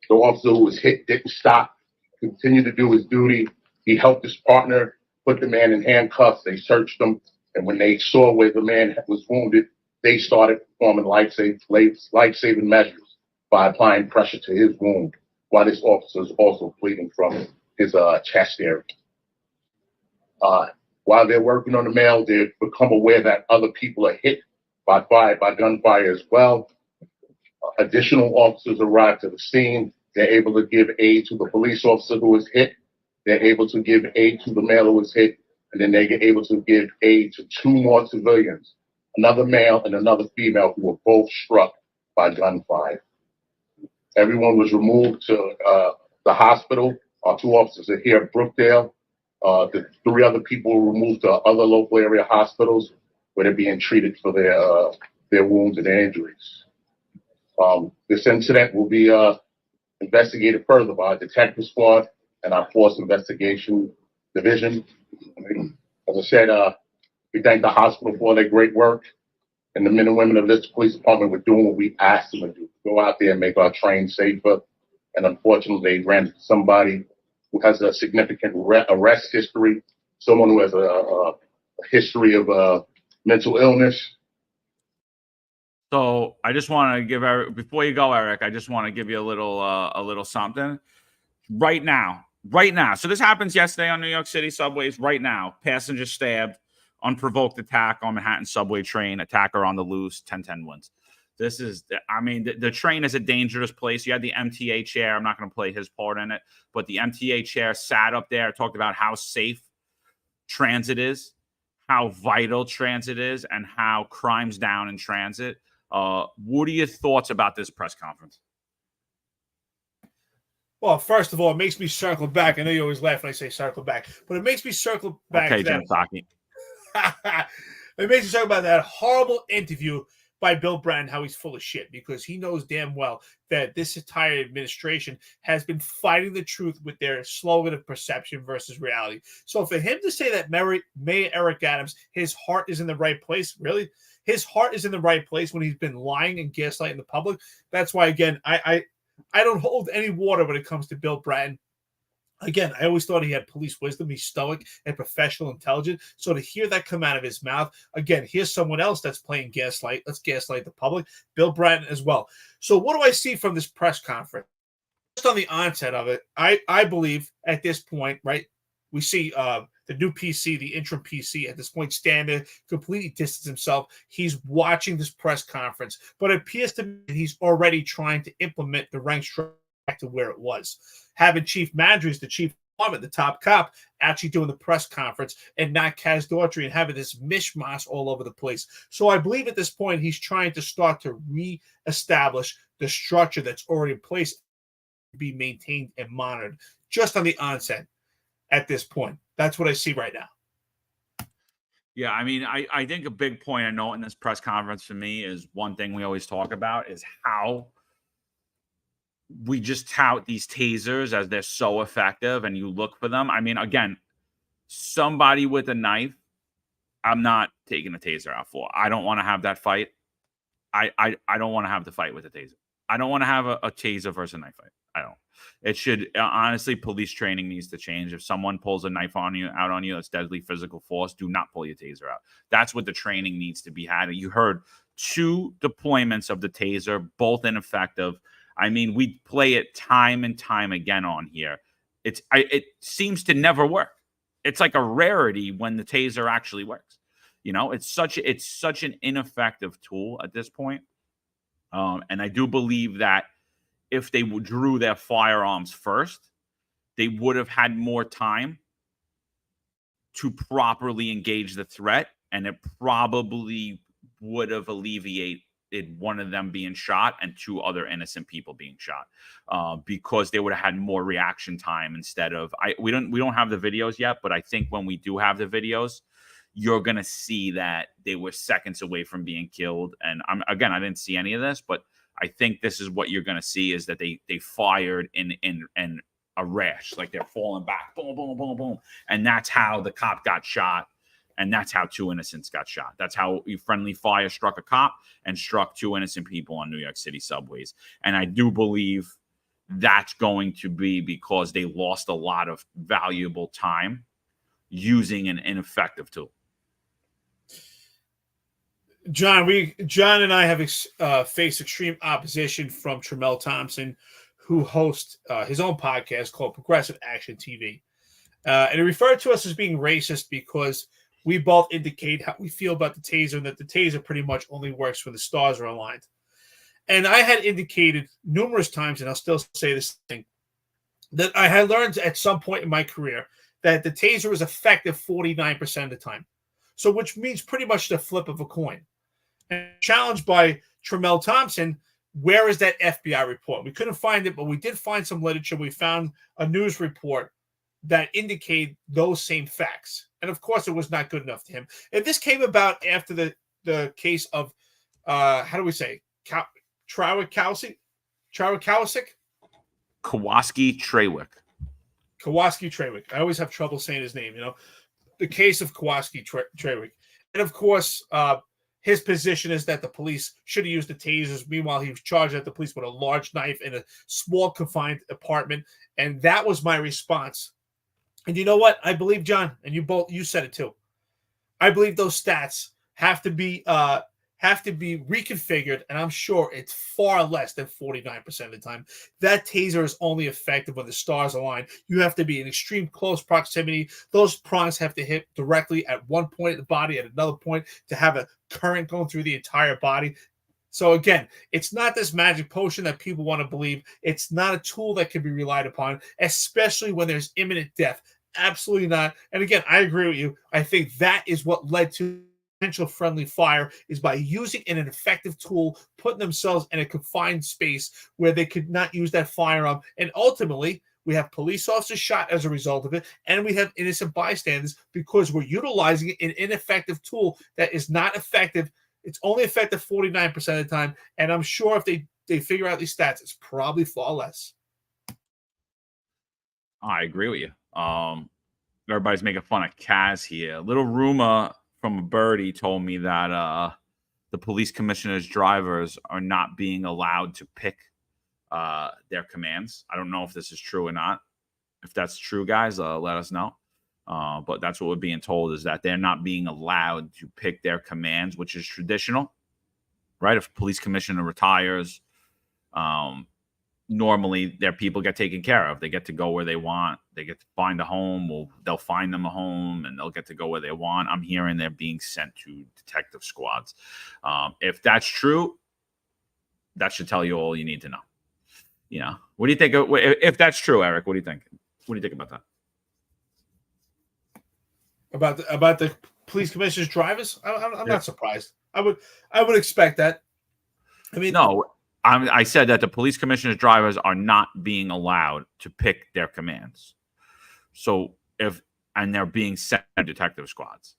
The officer who was hit didn't stop, continued to do his duty. He helped his partner, put the man in handcuffs. They searched him, and when they saw where the man was wounded, they started performing life-saving measures by applying pressure to his wound, while this officer is also bleeding from his chest area. While they're working on the male, they become aware that other people are hit by gunfire as well. Additional officers arrive to the scene. They're able to give aid to the police officer who was hit. they're able to give aid to the male who was hit, and then they get able to give aid to 2 more civilians, another male and another female, who were both struck by gunfire. Everyone was removed to the hospital. Our 2 officers are here at Brookdale. The 3 other people were removed to other local area hospitals where they're being treated for their wounds and their injuries. This incident will be investigated further by our detective squad and our force investigation division. As I said, we thank the hospital for their great work, and the men and women of this police department were doing what we asked them to do: go out there and make our trains safer. And unfortunately, they ran into somebody who has a significant arrest history, someone who has a history of mental illness. So I just want to give Eric, before you go, Eric, I just want to give you a little something right now. So this happens yesterday on New York City subways. Right now, passenger stabbed, unprovoked attack on Manhattan subway train, attacker on the loose, 10-10 wins. This is, I mean, the train is a dangerous place. You had the MTA chair. I'm not going to play his part in it, but the MTA chair sat up there, talked about how safe transit is, how vital transit is, and how crime's down in transit. What are your thoughts about this press conference? Well, first of all, it makes me circle back. I know you always laugh when I say circle back, but it makes me circle back. Okay, Jim Saki. It makes me talk about that horrible interview by Bill Bratton, how he's full of shit, because he knows damn well that this entire administration has been fighting the truth with their slogan of perception versus reality. So for him to say that Mayor Eric Adams, his heart is in the right place, really? His heart is in the right place when he's been lying and gaslighting the public. That's why, again, I don't hold any water when it comes to Bill Bratton. Again, I always thought he had police wisdom. He's stoic and professional, intelligent. So to hear that come out of his mouth, again, here's someone else that's playing gaslight. Let's gaslight the public. Bill Bratton as well. So what do I see from this press conference? Just on the onset of it, I believe at this point, right, we see the new PC, the interim PC, at this point stand there, completely distance himself. He's watching this press conference, but it appears to me that he's already trying to implement the rank structure back to where it was. Having Chief Madry, the chief department, the top cop, actually doing the press conference, and not Kaz Daughtry, and having this mishmash all over the place. So I believe at this point he's trying to start to reestablish the structure that's already in place, to be maintained and monitored just on the onset at this point. That's what I see right now. Yeah, I mean, I think a big point I know in this press conference for me is one thing we always talk about is how we just tout these tasers as they're so effective and you look for them. I mean, again, somebody with a knife, I'm not taking a taser out for. I don't want to have that fight. I don't want to have the fight with a taser. I don't want to have a taser versus a knife fight. I don't. It should, honestly, police training needs to change. If someone pulls a knife out on you, that's deadly physical force, do not pull your taser out. That's what the training needs to be had. You heard 2 deployments of the taser, both ineffective. I mean, we play it time and time again on here. It seems to never work. It's like a rarity when the taser actually works. You know, it's such an ineffective tool at this point. And I do believe that if they drew their firearms first, they would have had more time to properly engage the threat, and it probably would have alleviated one of them being shot and 2 other innocent people being shot, because they would have had more reaction time instead of we don't have the videos yet, but I think when we do have the videos, you're gonna see that they were seconds away from being killed. And I didn't see any of this, but I think this is what you're gonna see, is that they fired in a rash, like they're falling back, boom, boom, boom, boom, and that's how the cop got shot. And that's how 2 innocents got shot. That's how friendly fire struck a cop and struck 2 innocent people on New York City subways. And I do believe that's going to be because they lost a lot of valuable time using an ineffective tool. John and I have faced extreme opposition from Tremel Thompson, who hosts his own podcast called Progressive Action TV. And he referred to us as being racist because we both indicate how we feel about the taser, and that the taser pretty much only works when the stars are aligned. And I had indicated numerous times, and I'll still say this thing, that I had learned at some point in my career that the taser is effective 49% of the time. So, which means pretty much the flip of a coin. And challenged by Tremel Thompson, where is that FBI report? We couldn't find it, but we did find some literature. We found a news report that indicated those same facts. And of course, it was not good enough to him. And this came about after the case of, how do we say, Kowalski Treywick. Kowalski Treywick. I always have trouble saying his name, the case of Kowalski Treywick. And of course, his position is that the police should have used the tasers. Meanwhile, he was charged at the police with a large knife in a small confined apartment. And that was my response. And you know what? I believe, John, and you said it too. I believe those stats have to be reconfigured, and I'm sure it's far less than 49% of the time. That taser is only effective when the stars align. You have to be in extreme close proximity. Those prongs have to hit directly at one point of the body, at another point, to have a current going through the entire body. So again, it's not this magic potion that people want to believe. It's not a tool that can be relied upon, especially when there's imminent death. Absolutely not. And again, I agree with you. I think that is what led to potential friendly fire, is by using an effective tool, putting themselves in a confined space where they could not use that firearm. And ultimately, we have police officers shot as a result of it, and we have innocent bystanders because we're utilizing an ineffective tool that is not effective. It's only effective 49% of the time. And I'm sure if they figure out these stats, it's probably far less. I agree with you. Everybody's making fun of Kaz here. Little rumor from a birdie told me that the police commissioner's drivers are not being allowed to pick their commands. I don't know if this is true or not. If that's true, guys, let us know. But that's what we're being told, is that they're not being allowed to pick their commands, which is traditional, right? If a police commissioner retires, normally their people get taken care of. They get to go where they want. They get to find a home, or they'll find them a home, and they'll get to go where they want. I'm hearing they're being sent to detective squads. If that's true, that should tell you all you need to know. What do you think? If that's true, Eric, what do you think? What do you think about that? About the police commissioner's drivers? I'm not surprised. I would expect that. I mean, no. I said that the police commissioner's drivers are not being allowed to pick their commands. So and they're being sent to detective squads.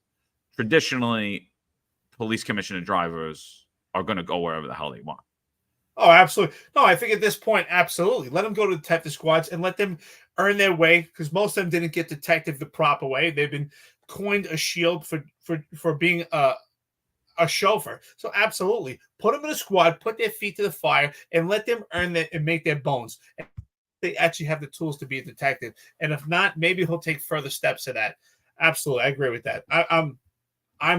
Traditionally, police commissioner drivers are going to go wherever the hell they want. Oh, absolutely. No, I think at this point, absolutely. Let them go to detective squads and let them earn their way, because most of them didn't get detective the proper way. They've been coined a shield for being a chauffeur. So absolutely, put them in a squad, put their feet to the fire, and let them earn that and make their bones. And they actually have the tools to be a detective. And if not, maybe he'll take further steps to that. Absolutely, I agree with that. I'm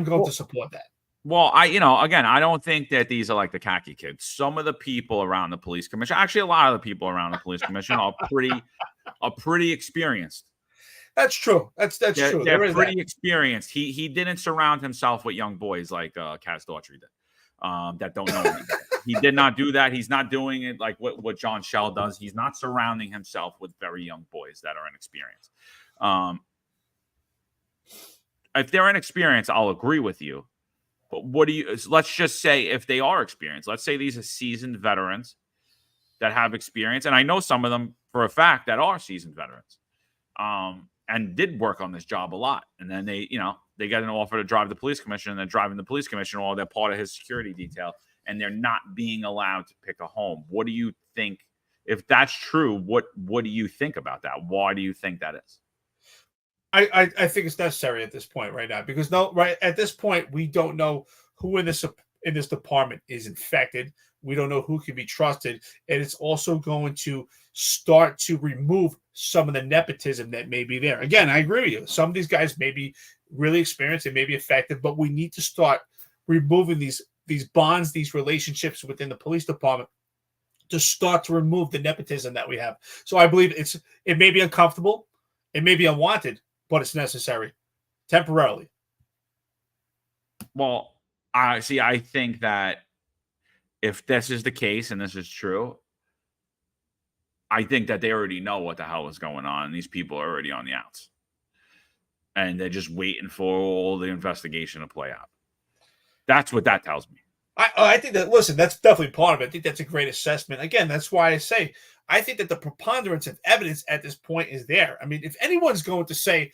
going to support that. Well, again, I don't think that these are like the khaki kids. Some of the people around the police commission, actually, a lot of the people around the police commission are pretty experienced. That's true. That's true. They're pretty experienced. He didn't surround himself with young boys like Kaz Daughtry did, that don't know anything. He did not do that. He's not doing it like what John Shell does. He's not surrounding himself with very young boys that are inexperienced. If they're inexperienced, I'll agree with you. But let's just say if they are experienced, let's say these are seasoned veterans that have experience. And I know some of them for a fact that are seasoned veterans. And did work on this job a lot. And then they get an offer to drive the police commissioner, and they're driving the police commissioner while they're part of his security detail, and they're not being allowed to pick a home. What do you think? If that's true, what do you think about that? Why do you think that is? I think it's necessary at this point right now, because at this point, we don't know who in this department is infected. We don't know who can be trusted. And it's also going to start to remove some of the nepotism that may be there. Again, I agree with you. Some of these guys may be really experienced and may be effective, but we need to start removing these bonds, these relationships within the police department, to start to remove the nepotism that we have. So I believe it may be uncomfortable, it may be unwanted, but it's necessary temporarily. Well, I think that if this is the case and this is true, I think that they already know what the hell is going on. These people are already on the outs. And they're just waiting for all the investigation to play out. That's what that tells me. I think that, listen, that's definitely part of it. I think that's a great assessment. Again, that's why I say I think that the preponderance of evidence at this point is there. I mean, if anyone's going to say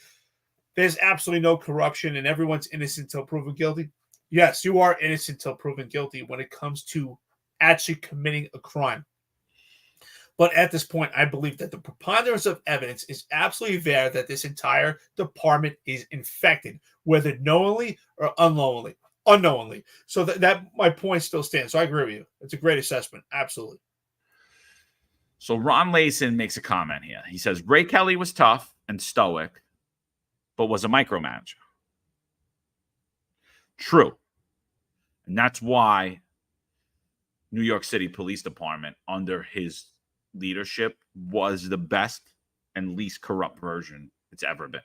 there's absolutely no corruption and everyone's innocent until proven guilty, yes, you are innocent until proven guilty when it comes to actually committing a crime. But at this point, I believe that the preponderance of evidence is absolutely there that this entire department is infected, whether knowingly or unknowingly. So that my point still stands. So I agree with you. It's a great assessment. Absolutely. So Ron Layson makes a comment here. He says, Ray Kelly was tough and stoic, but was a micromanager. True. And that's why New York City Police Department, under his leadership, was the best and least corrupt version it's ever been.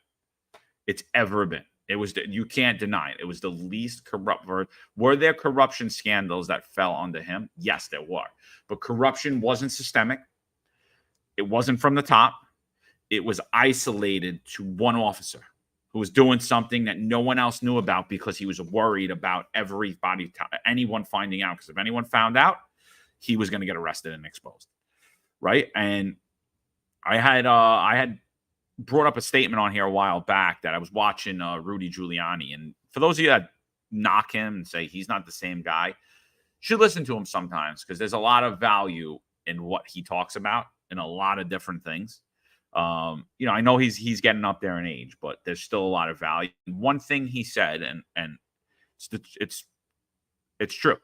It's ever been. It was, you can't deny it. It was the least corrupt version. Were there corruption scandals that fell under him? Yes, there were. But corruption wasn't systemic. It wasn't from the top. It was isolated to one officer who was doing something that no one else knew about because he was worried about anyone finding out. Because if anyone found out, he was going to get arrested and exposed. Right? And I had brought up a statement on here a while back that I was watching Rudy Giuliani. And for those of you that knock him and say he's not the same guy, you should listen to him sometimes, because there's a lot of value in what he talks about in a lot of different things. I know he's getting up there in age, but there's still a lot of value. One thing he said, and it's true.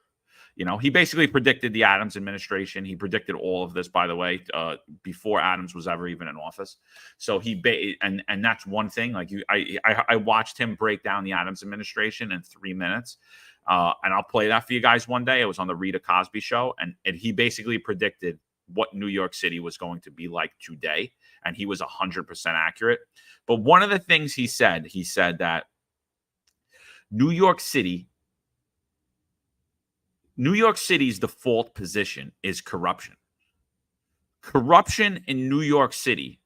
He basically predicted the Adams administration. He predicted all of this, by the way, before Adams was ever even in office. So and that's one thing. Like I watched him break down the Adams administration in 3 minutes, and I'll play that for you guys one day. It was on the Rita Cosby show, and he basically predicted what New York City was going to be like today, and he was 100% accurate. But one of the things he said that New York City's default position is corruption. Corruption in New York City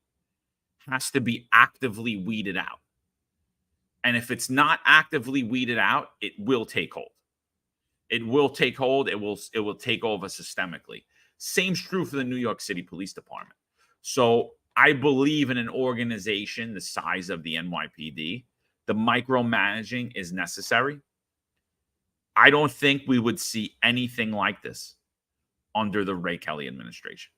has to be actively weeded out. And if it's not actively weeded out, it will take hold. It will take hold. It will take over systemically. Same's true for the New York City Police Department. So I believe in an organization the size of the NYPD. The micromanaging is necessary. I don't think we would see anything like this under the Ray Kelly administration.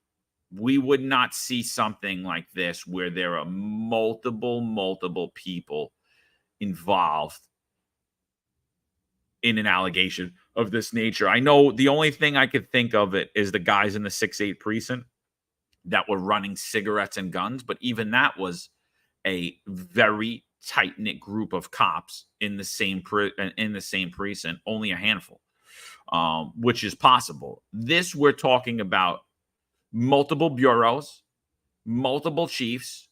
We would not see something like this where there are multiple people involved in an allegation of this nature. I know the only thing I could think of it is the guys in the 6-8 precinct that were running cigarettes and guns, but even that was a very tight-knit group of cops in the same precinct, only a handful, which is possible. This, we're talking about multiple bureaus, multiple chiefs,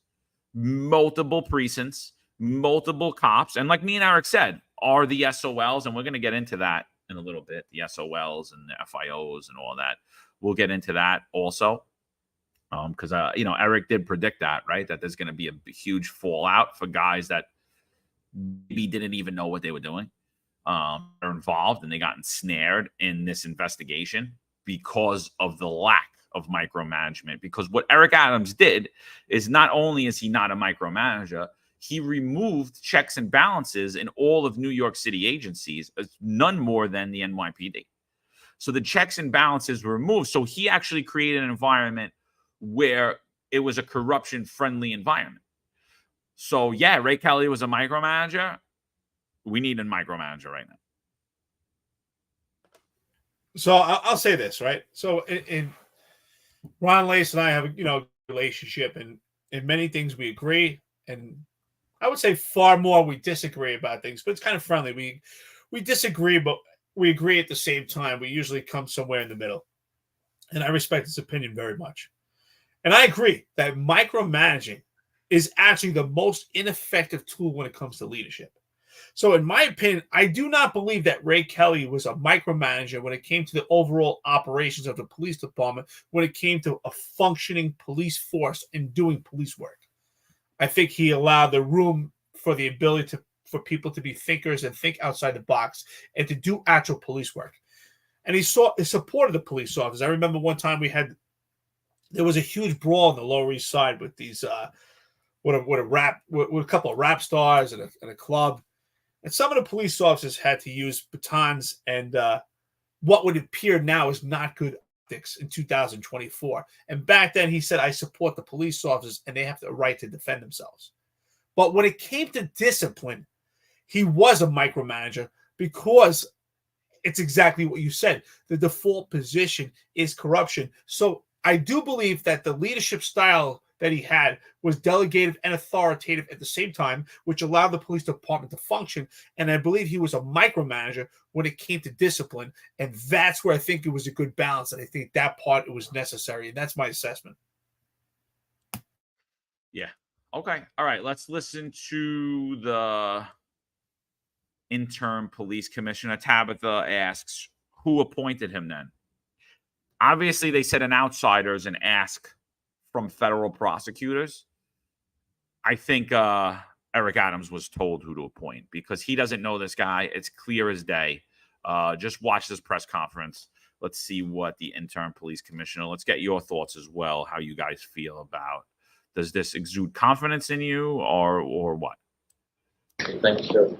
multiple precincts, multiple cops, and like me and Eric said, are the SOLs, and we're going to get into that in a little bit, the SOLs and the FIOs and all that. We'll get into that also. Because Eric did predict that, right? That there's going to be a huge fallout for guys that maybe didn't even know what they were doing, are involved, and they got ensnared in this investigation because of the lack of micromanagement. Because what Eric Adams did is, not only is he not a micromanager, he removed checks and balances in all of New York City agencies, none more than the NYPD. So the checks and balances were removed. So he actually created an environment where it was a corruption-friendly environment. So, yeah, Ray Kelly was a micromanager. We need a micromanager right now. So I'll say this, right? So in Ron Lace and I have a relationship, and in many things we agree, and I would say far more we disagree about things, but it's kind of friendly. We disagree, but we agree at the same time. We usually come somewhere in the middle, and I respect his opinion very much. And I agree that micromanaging is actually the most ineffective tool when it comes to leadership. So in my opinion, I do not believe that Ray Kelly was a micromanager when it came to the overall operations of the police department, when it came to a functioning police force and doing police work. I think he allowed the room for the ability for people to be thinkers and think outside the box and to do actual police work. And he supported the police officers. I remember one time there was a huge brawl on the Lower East Side with these with a couple of rap stars and a club. And some of the police officers had to use batons and what would appear now is not good optics in 2024. And back then he said, I support the police officers and they have the right to defend themselves. But when it came to discipline, he was a micromanager because it's exactly what you said. The default position is corruption. So I do believe that the leadership style that he had was delegative and authoritative at the same time, which allowed the police department to function. And I believe he was a micromanager when it came to discipline. And that's where I think it was a good balance. And I think that part, it was necessary. And that's my assessment. Yeah. Okay. All right. Let's listen to the interim police commissioner. Tabitha asks, who appointed him then? Obviously, they said an outsider's an ask from federal prosecutors. I think Eric Adams was told who to appoint because he doesn't know this guy. It's clear as day. Just watch this press conference. Let's see what the interim police commissioner, let's get your thoughts as well, how you guys feel about. Does this exude confidence in you or what? Thank you, sir.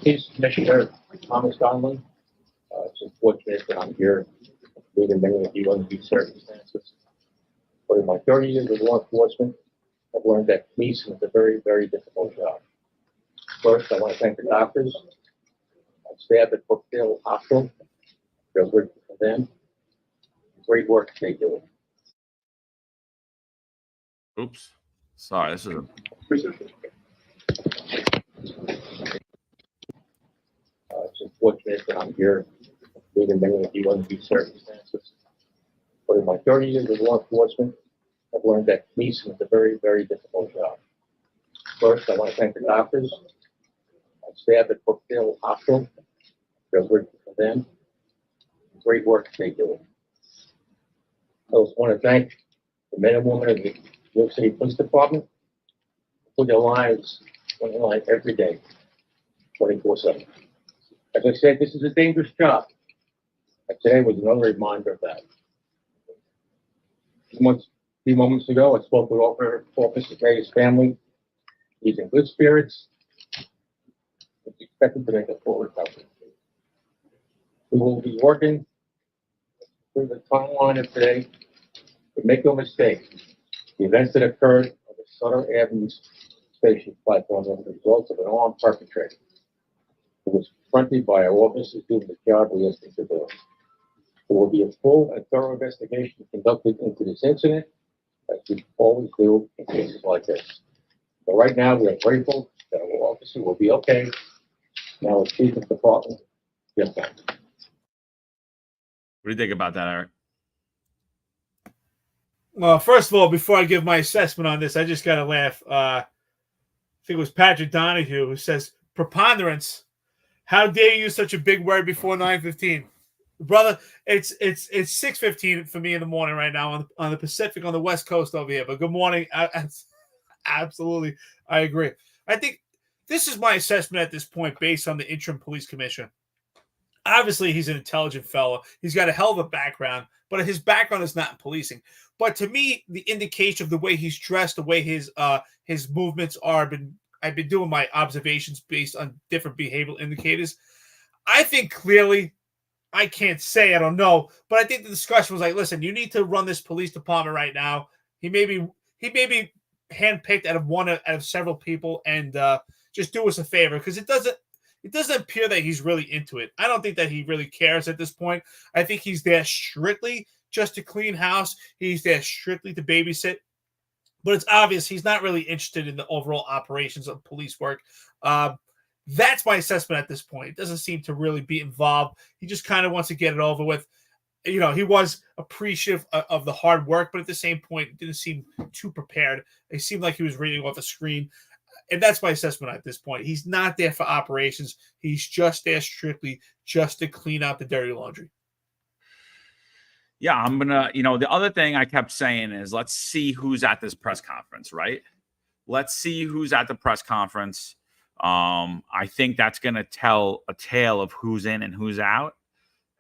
Police Commissioner Thomas Donlon. It's unfortunate that I'm here meeting many of you under these circumstances. But in my 30 years of law enforcement, I've learned that policing is a very, very difficult job. First, I want to thank the doctors, my staff at Brookdale Hospital. They're good for them. Great work they do. Oops. Sorry, this is a... It's unfortunate that I'm here meeting many of you under these circumstances. But in my 30 years of law enforcement, I've learned that policing is a very, very difficult job. First, I want to thank the doctors, my staff at Brookdale Hospital. They're good for them. Great work they do. I also want to thank the men and women of the New York City Police Department who put their lives on the line every day, 24/7. As I said, this is a dangerous job. And today was another reminder of that. A few moments ago, I spoke with Officer Gray's family. He's in good spirits. He's expected to make a full recovery. We will be working through the timeline of today. But make no mistake, the events that occurred on the Sutter Avenue station platform were the results of an armed perpetrator who was confronted by our officers doing the job we asked him to do. There will be a full and thorough investigation conducted into this incident, as we always do in cases like this. But right now, we are grateful that our officer will be okay. Now, the Chief of Department, get back. What do you think about that, Eric? Well, first of all, before I give my assessment on this, I just got to laugh. I think it was Patrick Donahue who says, preponderance. How dare you use such a big word before 9:15? Brother, it's 6:15 for me in the morning right now on the Pacific, on the West Coast over here. But good morning. Absolutely, I agree. I think this is my assessment at this point based on the interim police commissioner. Obviously, he's an intelligent fellow. He's got a hell of a background, but his background is not in policing. But to me, the indication of the way he's dressed, the way his movements are, I've been doing my observations based on different behavioral indicators. I think clearly, I can't say, I don't know, but I think the discussion was like, listen, you need to run this police department right now. He may be handpicked out of several people, and just do us a favor, because it doesn't appear that he's really into it. I don't think that he really cares at this point. I think he's there strictly just to clean house. He's there strictly to babysit. But it's obvious he's not really interested in the overall operations of police work. That's my assessment at this point. It doesn't seem to really be involved. He just kind of wants to get it over with. You know, he was appreciative of the hard work, but at the same point, it didn't seem too prepared. It seemed like he was reading off the screen. And that's my assessment at this point. He's not there for operations. He's just there strictly just to clean out the dirty laundry. Yeah, I'm gonna, the other thing I kept saying is let's see who's at this press conference, right? Let's see who's at the press conference. I think that's gonna tell a tale of who's in and who's out.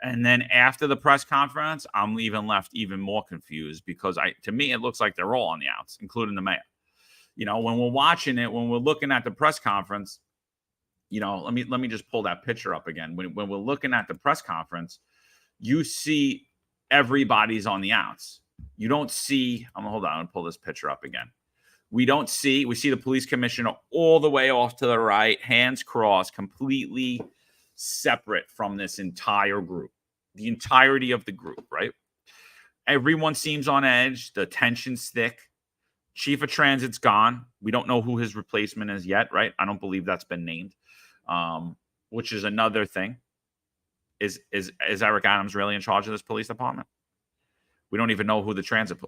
And then after the press conference, I'm even left even more confused because to me, it looks like they're all on the outs, including the mayor. When we're watching it, when we're looking at the press conference, let me just pull that picture up again. When we're looking at the press conference, you see everybody's on the outs. You don't see, hold on, I'm gonna pull this picture up again. We see the police commissioner all the way off to the right, hands crossed, completely separate from this entire group, the entirety of the group, right? Everyone seems on edge. The tension's thick. Chief of Transit's gone. We don't know who his replacement is yet, right? I don't believe that's been named, which is another thing. Is Eric Adams really in charge of this police department? We don't even know who the transit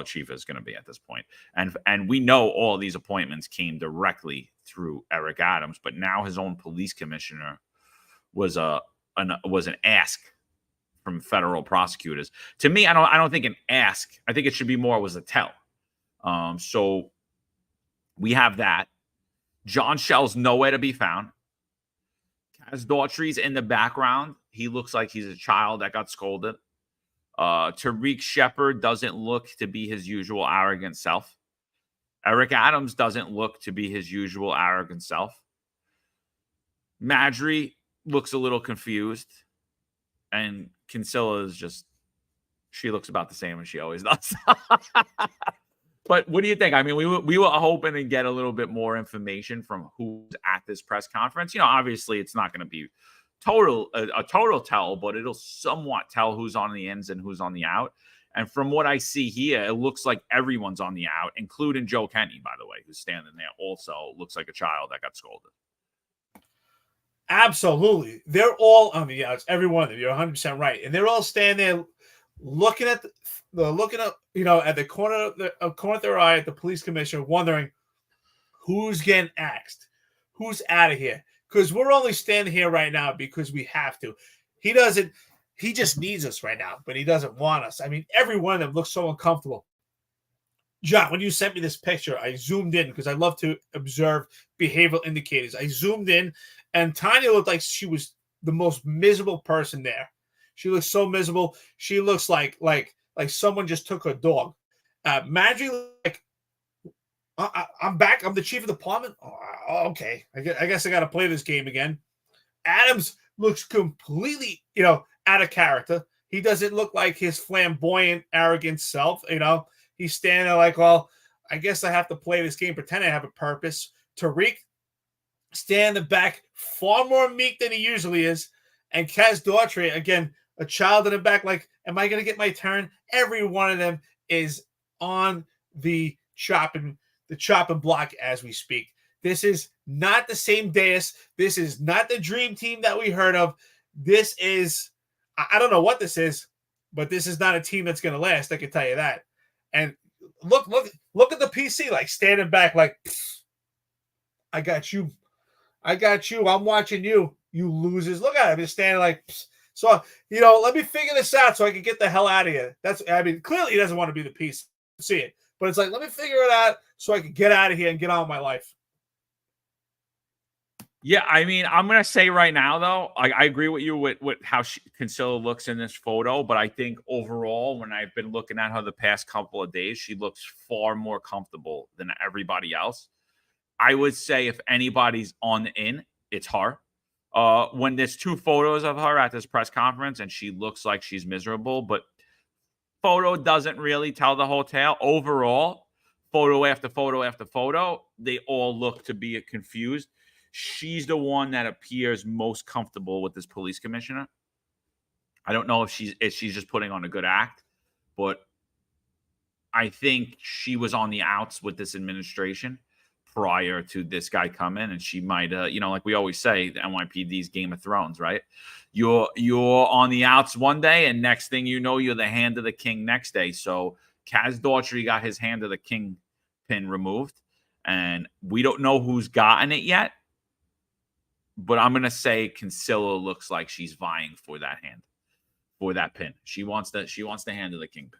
chief is going to be at this point. And we know all these appointments came directly through Eric Adams, but now his own police commissioner was an ask from federal prosecutors. To me, I don't think an ask. I think it should be more was a tell. So we have that. John Shell's nowhere to be found. Kaz Daughtry's in the background. He looks like he's a child that got scolded. Tariq Shepard doesn't look to be his usual arrogant self. Eric Adams doesn't look to be his usual arrogant self. Madry looks a little confused. And Kinsella is she looks about the same as she always does. But what do you think? I mean, we were hoping to get a little bit more information from who's at this press conference. Obviously it's not going to be a total tell, but it'll somewhat tell who's on the ins and who's on the out. And from what I see here, it looks like everyone's on the out, including Joe Kenny, by the way, who's standing there. Also looks like a child that got scolded. Absolutely. They're all on the outs. Every one of them. You're 100% right. And they're all standing there looking at at the corner of their eye at the police commissioner, wondering who's getting axed, who's out of here. Because we're only standing here right now because we have to. He just needs us right now, but he doesn't want us. I mean, every one of them looks so uncomfortable. John, when you sent me this picture, I zoomed in because I love to observe behavioral indicators. I zoomed in, and Tanya looked like she was the most miserable person there. She looks so miserable. She looks like someone just took her dog. Madry, I'm back. I'm the chief of the department. Oh, okay. I guess I got to play this game again. Adams looks completely, out of character. He doesn't look like his flamboyant, arrogant self. He's standing there like, well, I guess I have to play this game, pretend I have a purpose. Tariq, stand in the back, far more meek than he usually is. And Kaz Daughtry, again, a child in the back, like, am I going to get my turn? Every one of them is on the chopping block as we speak. This is not the same dais. This is not the dream team that we heard of. This is, I don't know what this is, but this is not a team that's going to last. I can tell you that. And look at the PC, like standing back, like, I got you. I'm watching you, you losers. Look at him, he's standing like, pfft. So, let me figure this out so I can get the hell out of here. Clearly he doesn't want to be the PC. See it. But it's like, let me figure it out so I can get out of here and get on with my life. Yeah, I mean, I'm going to say right now, though, I agree with you with how Kinsella looks in this photo. But I think overall, when I've been looking at her the past couple of days, she looks far more comfortable than everybody else. I would say if anybody's on the in, it's her. When there's two photos of her at this press conference and she looks like she's miserable, but photo doesn't really tell the whole tale. Overall, photo after photo after photo, they all look to be confused. She's the one that appears most comfortable with this police commissioner. I don't know if she's just putting on a good act, but I think she was on the outs with this administration prior to this guy coming, and she might, like we always say, the NYPD's Game of Thrones, right? You're on the outs one day, and next thing you know, you're the hand of the king next day. So Kaz Daughtry got his hand of the king pin removed, and we don't know who's gotten it yet. But I'm gonna say Kinsella looks like she's vying for that hand, for that pin. She wants the hand of the kingpin.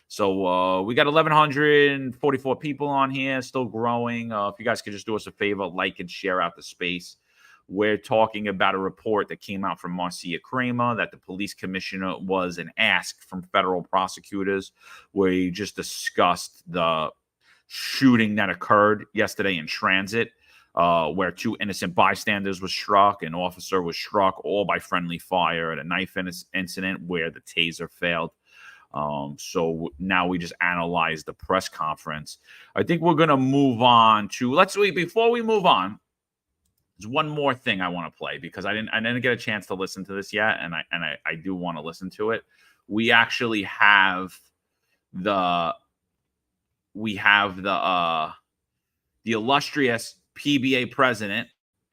So we got 1,144 people on here, still growing. If you guys could just do us a favor, like and share out the space. We're talking about a report that came out from Marcia Kramer that the police commissioner was an ask from federal prosecutors, where he just discussed the shooting that occurred yesterday in transit, where 2 innocent bystanders were struck. An officer was struck, all by friendly fire, at a knife incident where the taser failed. So now we just analyze the press conference. I think we're going to move on to, before we move on, there's one more thing I want to play, because I didn't get a chance to listen to this yet, and I do want to listen to it. We actually have the illustrious PBA president.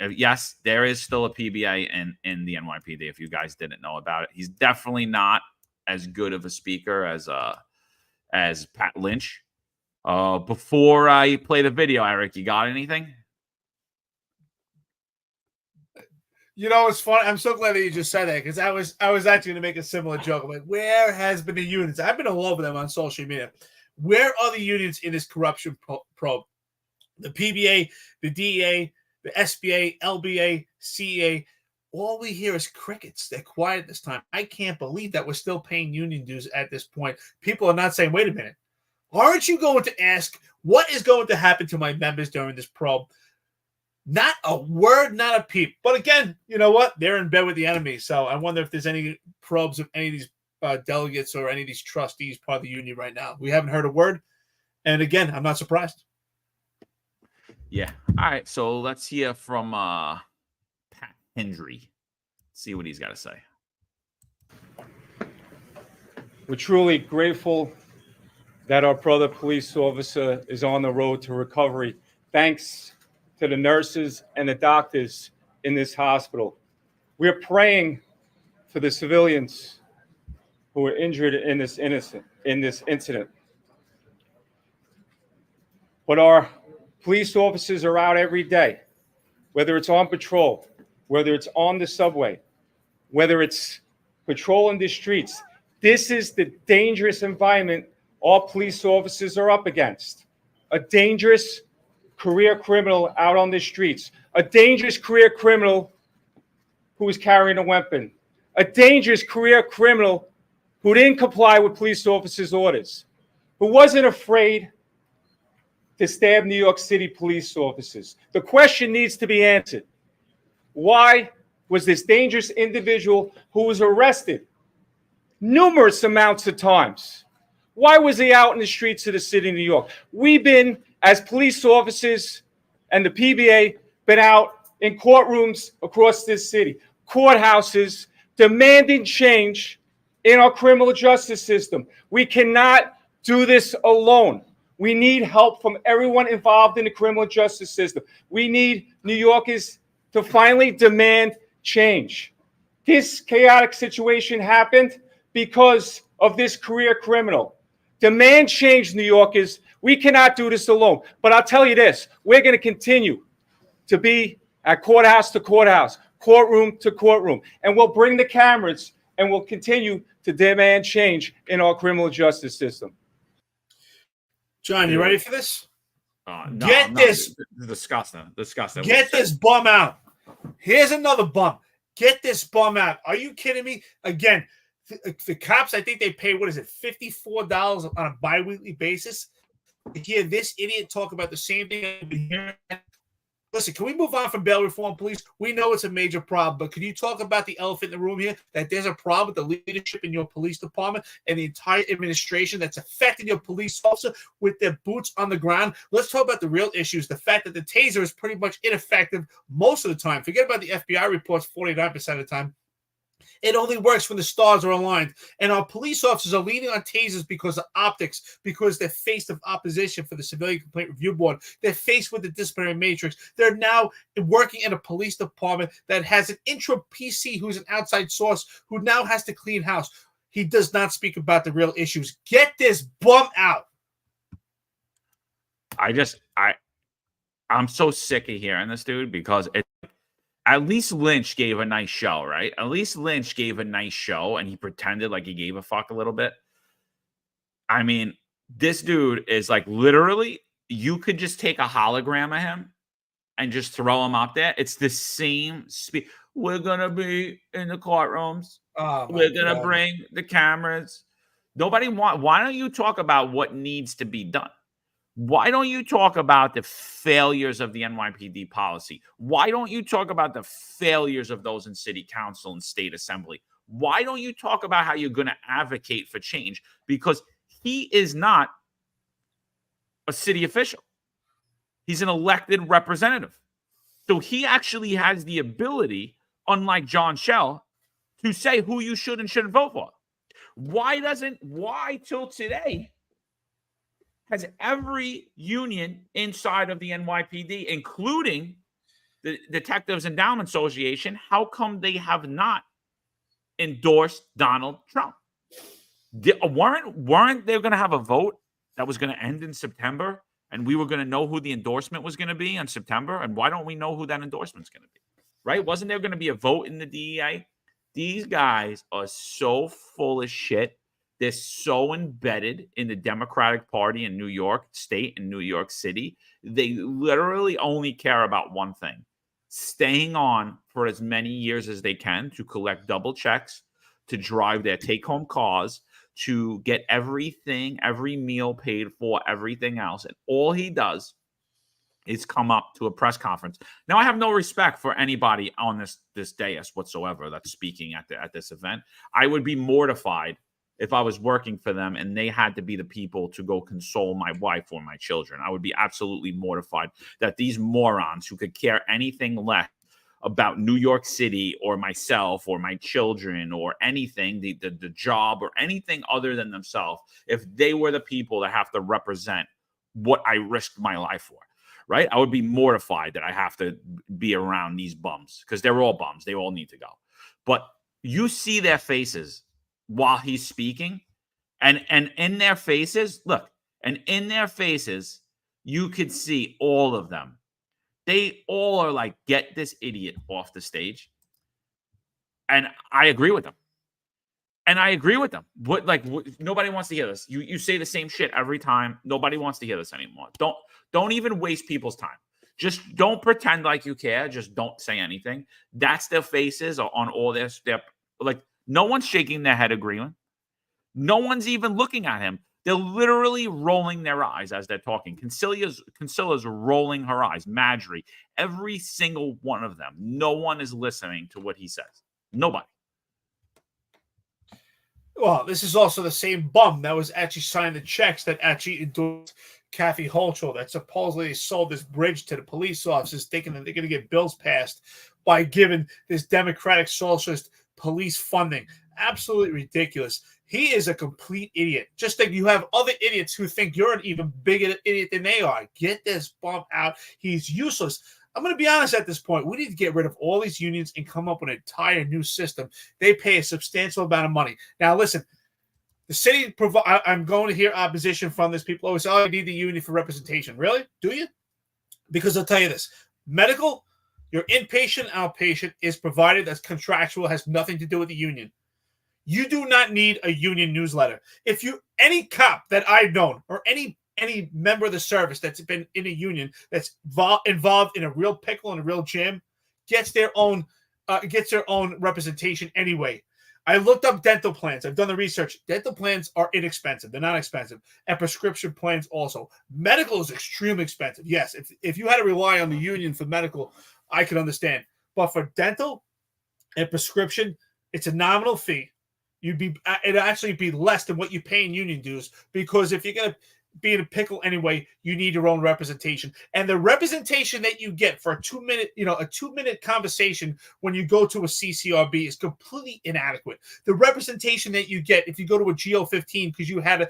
Yes, there is still a PBA in the NYPD, if you guys didn't know about it. He's definitely not as good of a speaker as Pat Lynch. Before I play the video, Eric, you got anything? You know, it's funny. I'm so glad that you just said that, because I was actually going to make a similar joke. I'm like, where has been the unions? I've been all over them on social media. Where are the unions in this corruption probe? The PBA, the DEA, the SBA, LBA, CEA. All we hear is crickets. They're quiet this time. I can't believe that we're still paying union dues at this point. People are not saying, wait a minute, aren't you going to ask what is going to happen to my members during this probe? Not a word, not a peep. But again, you know what? They're in bed with the enemy. So I wonder if there's any probes of any of these delegates or any of these trustees part of the union right now. We haven't heard a word. And again, I'm not surprised. Yeah. All right. So let's hear from Pat Hendry. See what he's got to say. We're truly grateful that our brother police officer is on the road to recovery. Thanks to the nurses and the doctors in this hospital. We're praying for the civilians who were injured in this incident. But our police officers are out every day, whether it's on patrol, whether it's on the subway, whether it's patrolling the streets. This is the dangerous environment all police officers are up against. A dangerous career criminal out on the streets, a dangerous career criminal who was carrying a weapon, a dangerous career criminal who didn't comply with police officers' orders, who wasn't afraid to stab New York City police officers. The question needs to be answered. Why was this dangerous individual who was arrested numerous amounts of times, why was he out in the streets of the city of New York? We've been, as police officers and the PBA, been out in courtrooms across this city, courthouses, demanding change in our criminal justice system. We cannot do this alone. We need help from everyone involved in the criminal justice system. We need New Yorkers to finally demand change. This chaotic situation happened because of this career criminal. Demand change, New Yorkers. We cannot do this alone. But I'll tell you this, we're going to continue to be at courthouse to courthouse, courtroom to courtroom, and we'll bring the cameras and we'll continue to demand change in our criminal justice system. John, you ready for this? No, This. Disgusting. Get this bum out. Here's another bum. Get this bum out. Are you kidding me? Again, the cops, I think they pay, what is it, $54 on a bi-weekly basis to hear this idiot talk about the same thing I've been hearing. Listen, can we move on from bail reform, please? We know it's a major problem, but can you talk about the elephant in the room here, that there's a problem with the leadership in your police department and the entire administration that's affecting your police officer with their boots on the ground? Let's talk about the real issues, the fact that the taser is pretty much ineffective most of the time. Forget about the FBI reports 49% of the time. It only works when the stars are aligned. And our police officers are leaning on tasers because of optics, because they're faced with opposition for the Civilian Complaint Review Board. They're faced with the disciplinary matrix. They're now working in a police department that has an interim PC who's an outside source who now has to clean house. He does not speak about the real issues. Get this bum out. I'm so sick of hearing this, dude, because at least Lynch gave a nice show, right? At least Lynch gave a nice show, and he pretended like he gave a fuck a little bit. I mean, this dude is like literally, you could just take a hologram of him and just throw him up there. It's the same speed. We're gonna be in the courtrooms. We're gonna bring the cameras. Why don't you talk about what needs to be done? Why don't you talk about the failures of the NYPD policy? Why don't you talk about the failures of those in city council and state assembly? Why don't you talk about how you're going to advocate for change? Because he is not a city official. He's an elected representative. So he actually has the ability, unlike John Schell, to say who you should and shouldn't vote for. Why till today has every union inside of the NYPD, including the Detectives Endowment Association, how come they have not endorsed Donald Trump? Weren't they going to have a vote that was going to end in September, and we were going to know who the endorsement was going to be in September? And why don't we know who that endorsement's going to be? Right? Wasn't there going to be a vote in the DEA? These guys are so full of shit. They're so embedded in the Democratic Party in New York State and New York City. They literally only care about one thing: staying on for as many years as they can to collect double checks, to drive their take-home cars, to get everything, every meal paid for, everything else. And all he does is come up to a press conference. Now, I have no respect for anybody on this dais whatsoever that's speaking at this event. I would be mortified if I was working for them and they had to be the people to go console my wife or my children. I would be absolutely mortified that these morons who could care anything less about New York City or myself or my children or anything, the job or anything other than themselves, if they were the people that have to represent what I risked my life for, right? I would be mortified that I have to be around these bums, because they're all bums. They all need to go. But you see their faces while he's speaking, and in their faces, look, and in their faces, you could see all of them. They all are like, get this idiot off the stage. And I agree with them. Nobody wants to hear this. You say the same shit every time. Nobody wants to hear this anymore. Don't even waste people's time. Just don't pretend like you care. Just don't say anything. That's their faces on all their like. No one's shaking their head agreeing. No one's even looking at him. They're literally rolling their eyes as they're talking. Consilla's rolling her eyes. Marjorie, every single one of them. No one is listening to what he says. Nobody. Well, this is also the same bum that was actually signing the checks that actually endorsed Kathy Hochul, that supposedly sold this bridge to the police officers, thinking that they're going to get bills passed by giving this Democratic Socialist police funding. Absolutely ridiculous. He is a complete idiot. Just like you have other idiots who think you're an even bigger idiot than they are. Get this bum out. He's useless. I'm going to be honest at this point. We need to get rid of all these unions and come up with an entire new system. They pay a substantial amount of money. Now, listen, the city I'm going to hear opposition from this. People always say, oh, you need the union for representation. Really? Do you? Because I'll tell you this. Medical, your inpatient, outpatient is provided. That's contractual, has nothing to do with the union. You do not need a union newsletter. Any cop that I've known or any member of the service that's been in a union that's involved in a real pickle and a real jam gets their own representation anyway. I looked up dental plans. I've done the research. Dental plans are inexpensive. They're not expensive. And prescription plans also. Medical is extremely expensive. Yes, if you had to rely on the union for medical, I could understand. But for dental and prescription, it's a nominal fee. It'd actually be less than what you pay in union dues, because if you're going to be in a pickle anyway, you need your own representation. And the representation that you get for a 2-minute conversation when you go to a CCRB is completely inadequate. The representation that you get if you go to a GO15 because you had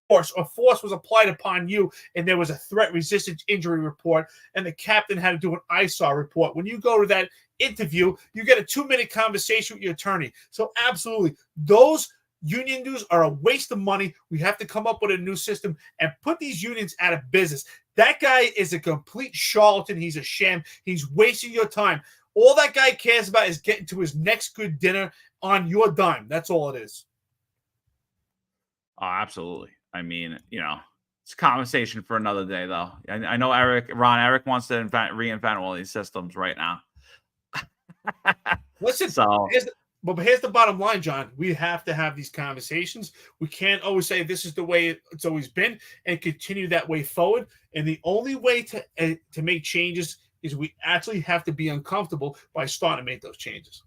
force was applied upon you and there was a threat resistance injury report and the captain had to do an ISAR report. When you go to that interview, you get a 2-minute conversation with your attorney. So absolutely, those Union dues are a waste of money. We have to come up with a new system and put these unions out of business. That guy is a complete charlatan. He's a sham. He's wasting your time. All that guy cares about is getting to his next good dinner on your dime. That's all it is. Oh, absolutely. I mean, it's a conversation for another day, though. I know Eric wants to reinvent all these systems right now. Listen, but here's the bottom line, John. We have to have these conversations. We can't always say this is the way it's always been and continue that way forward. And the only way to make changes is we actually have to be uncomfortable by starting to make those changes.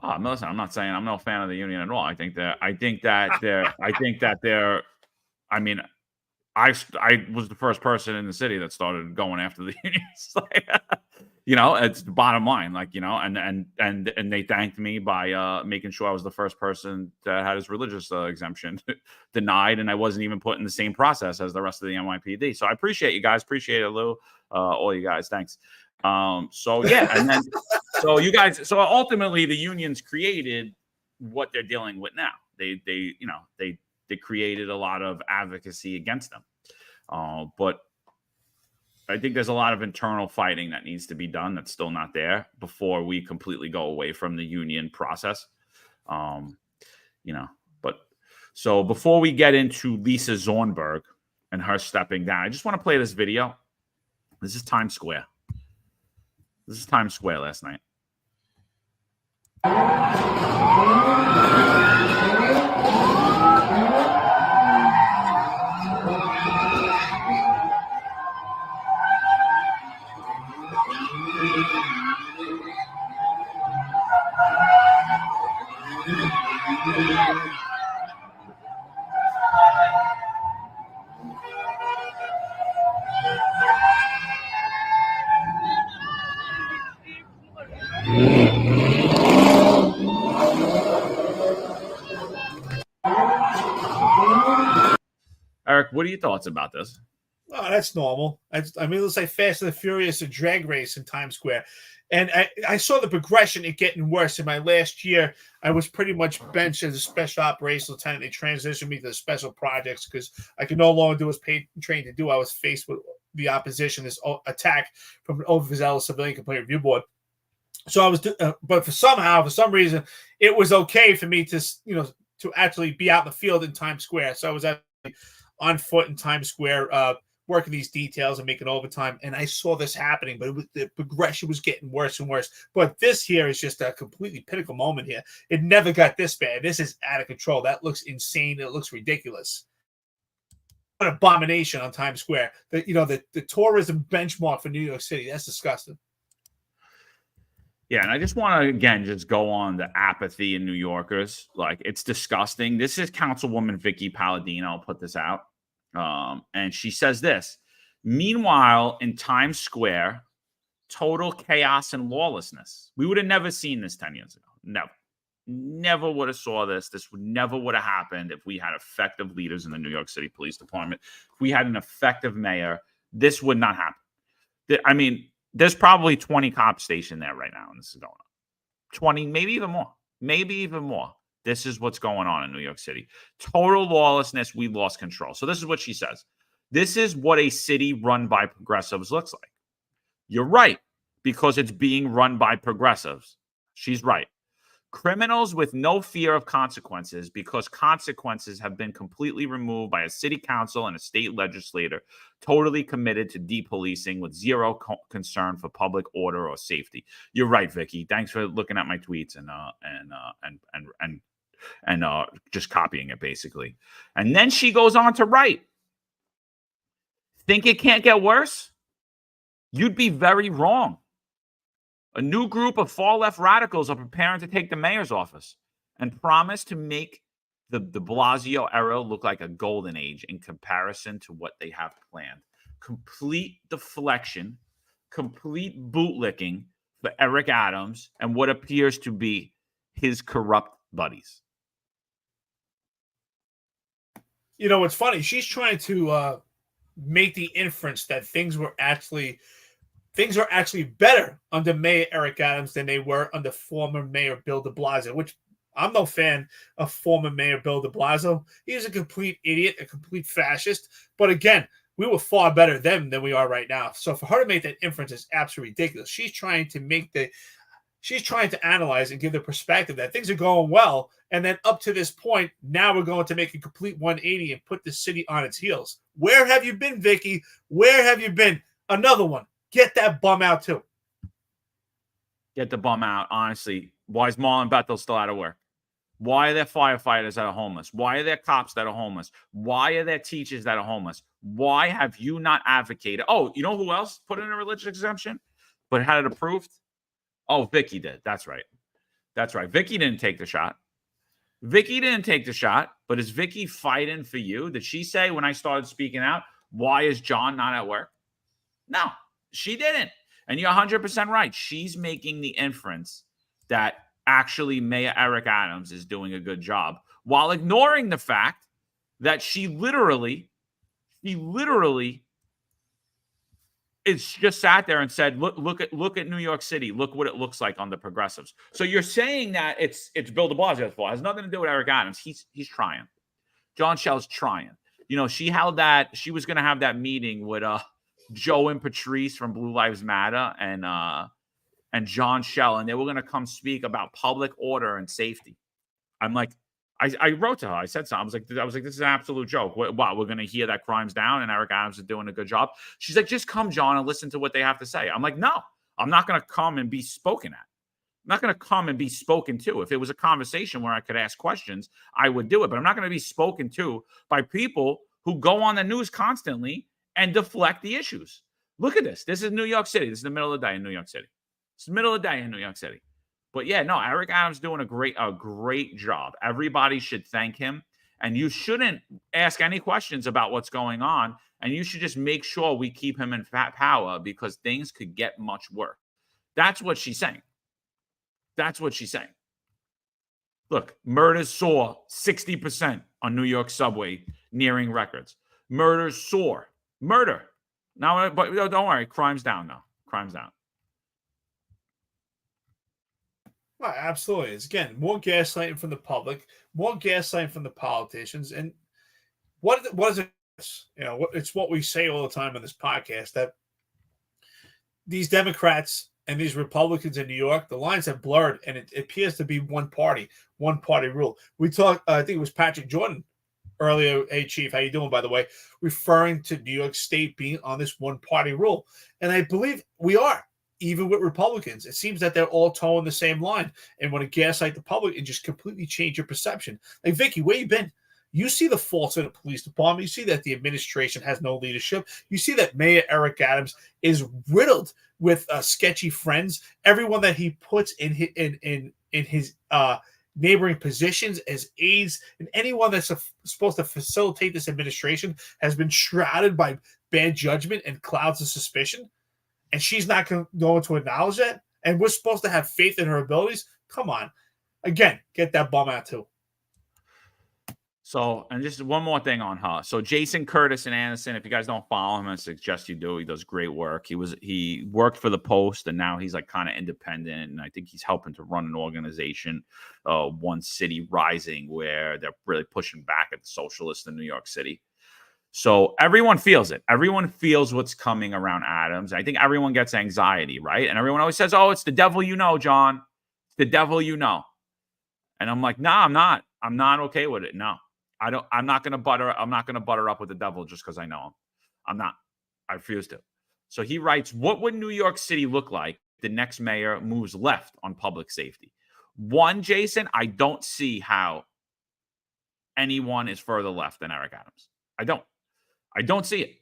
Oh, listen, I'm not saying I'm no fan of the union at all. I was the first person in the city that started going after the unions. It's the bottom line, and they thanked me by making sure I was the first person that had his religious exemption denied, and I wasn't even put in the same process as the rest of the NYPD. So I appreciate you guys. Appreciate it, Lou. All you guys. Thanks. So ultimately the unions created what they're dealing with now. They created a lot of advocacy against them. But I think there's a lot of internal fighting that needs to be done that's still not there before we completely go away from the union process. But so before we get into Lisa Zornberg and her stepping down, I just want to play this video. This is Times Square. This is Times Square last night. Eric, what are your thoughts about this? Oh, that's normal. I mean, it's like Fast and the Furious, a drag race in Times Square. And I saw the progression, it getting worse. In my last year, I was pretty much benched as a special operations lieutenant. They transitioned me to the special projects because I could no longer do what I was paid and trained to do. I was faced with the opposition, this attack from an overzealous civilian complaint review board. So I was, but for some reason, it was okay for me to actually be out in the field in Times Square. So I was actually on foot in Times Square, working these details and making overtime. And I saw this happening, but the progression was getting worse and worse. But this here is just a completely pinnacle moment here. It never got this bad. This is out of control. That looks insane. It looks ridiculous. An abomination on Times Square. The tourism benchmark for New York City. That's disgusting. Yeah, and I just want to, again, just go on the apathy in New Yorkers. Like, it's disgusting. This is Councilwoman Vicky Palladino. I'll put this out. And she says this: meanwhile, in Times Square, total chaos and lawlessness. We would have never seen this 10 years ago. Never would have saw this. This never would have happened if we had effective leaders in the New York City Police Department. If we had an effective mayor, this would not happen. I mean, there's probably 20 cops stationed there right now, and this is going on. 20, maybe even more. Maybe even more. This is what's going on in New York City. Total lawlessness. We lost control. So this is what she says. This is what a city run by progressives looks like. You're right, because it's being run by progressives. She's right. Criminals with no fear of consequences, because consequences have been completely removed by a city council and a state legislator, totally committed to depolicing with zero concern for public order or safety. You're right, Vicky. Thanks for looking at my tweets and just copying it, basically. And then she goes on to write, think it can't get worse? You'd be very wrong. A new group of far-left radicals are preparing to take the mayor's office and promise to make the de Blasio era look like a golden age in comparison to what they have planned. Complete deflection, complete bootlicking for Eric Adams and what appears to be his corrupt buddies. You know, it's funny. She's trying to make the inference that things are actually better under Mayor Eric Adams than they were under former Mayor Bill de Blasio, which I'm no fan of former Mayor Bill de Blasio. He's a complete idiot, a complete fascist. But again, we were far better then than we are right now. So for her to make that inference is absolutely ridiculous. She's trying to analyze and give the perspective that things are going well. And then up to this point, now we're going to make a complete 180 and put the city on its heels. Where have you been, Vicky? Where have you been? Another one. Get that bum out too. Get the bum out. Honestly, why is Marlon Bethel still out of work? Why are there firefighters that are homeless? Why are there cops that are homeless? Why are there teachers that are homeless? Why have you not advocated? Oh, you know who else put in a religious exemption but had it approved? Oh, Vicky did. That's right. That's right. Vicky didn't take the shot. Vicky didn't take the shot, but is Vicky fighting for you? Did she say when I started speaking out, why is John not at work? No, she didn't. And you're 100% right. She's making the inference that actually Mayor Eric Adams is doing a good job while ignoring the fact that she literally it's just sat there and said, look at New York City. Look what it looks like on the progressives. So you're saying that it's Bill de Blasio's fault. It has nothing to do with Eric Adams. He's trying. John Schell's trying. You know, she was going to have that meeting with Joe and Patrice from Blue Lives Matter and John Schell, and they were going to come speak about public order and safety. I'm like, I wrote to her. I said something. I was like, this is an absolute joke. What, we're going to hear that crime's down and Eric Adams is doing a good job? She's like, just come, John, and listen to what they have to say. I'm like, no, I'm not going to come and be spoken at. I'm not going to come and be spoken to. If it was a conversation where I could ask questions, I would do it. But I'm not going to be spoken to by people who go on the news constantly and deflect the issues. Look at this. This is New York City. This is the middle of the day in New York City. It's the middle of the day in New York City. But yeah, no, Eric Adams doing a great job. Everybody should thank him. And you shouldn't ask any questions about what's going on. And you should just make sure we keep him in power because things could get much worse. That's what she's saying. That's what she's saying. Look, murders soar 60% on New York subway, nearing records. Murders soar. Murder. Now, but don't worry, crime's down now. Crime's down. Well, absolutely. It's, again, more gaslighting from the public, more gaslighting from the politicians. And what is it? You know, it's what we say all the time on this podcast, that these Democrats and these Republicans in New York, the lines have blurred, and it appears to be one party rule. We talked, I think it was Patrick Jordan earlier. Hey, Chief, how you doing, by the way? Referring to New York State being on this one party rule. And I believe we are. Even with Republicans, it seems that they're all towing the same line and want to gaslight the public and just completely change your perception. Like, Vicky, where you been? You see the faults in the police department. You see that the administration has no leadership. You see that Mayor Eric Adams is riddled with sketchy friends. Everyone that he puts in his neighboring positions as aides, and anyone that's supposed to facilitate this administration has been shrouded by bad judgment and clouds of suspicion. And she's not going to acknowledge that. And we're supposed to have faith in her abilities. Come on. Again, get that bum out too. So, and just one more thing on her. So Jason Curtis and Anderson, if you guys don't follow him, I suggest you do. He does great work. He worked for the Post, and now he's like kind of independent. And I think he's helping to run an organization, One City Rising, where they're really pushing back at the socialists in New York City. So everyone feels it. Everyone feels what's coming around Adams. I think everyone gets anxiety, right? And everyone always says, oh, it's the devil you know, John. It's the devil you know. And I'm like, nah, I'm not. I'm not okay with it. No. I'm not gonna butter up with the devil just because I know him. I'm not. I refuse to. So he writes, what would New York City look like if the next mayor moves left on public safety? One, Jason, I don't see how anyone is further left than Eric Adams. I don't see it.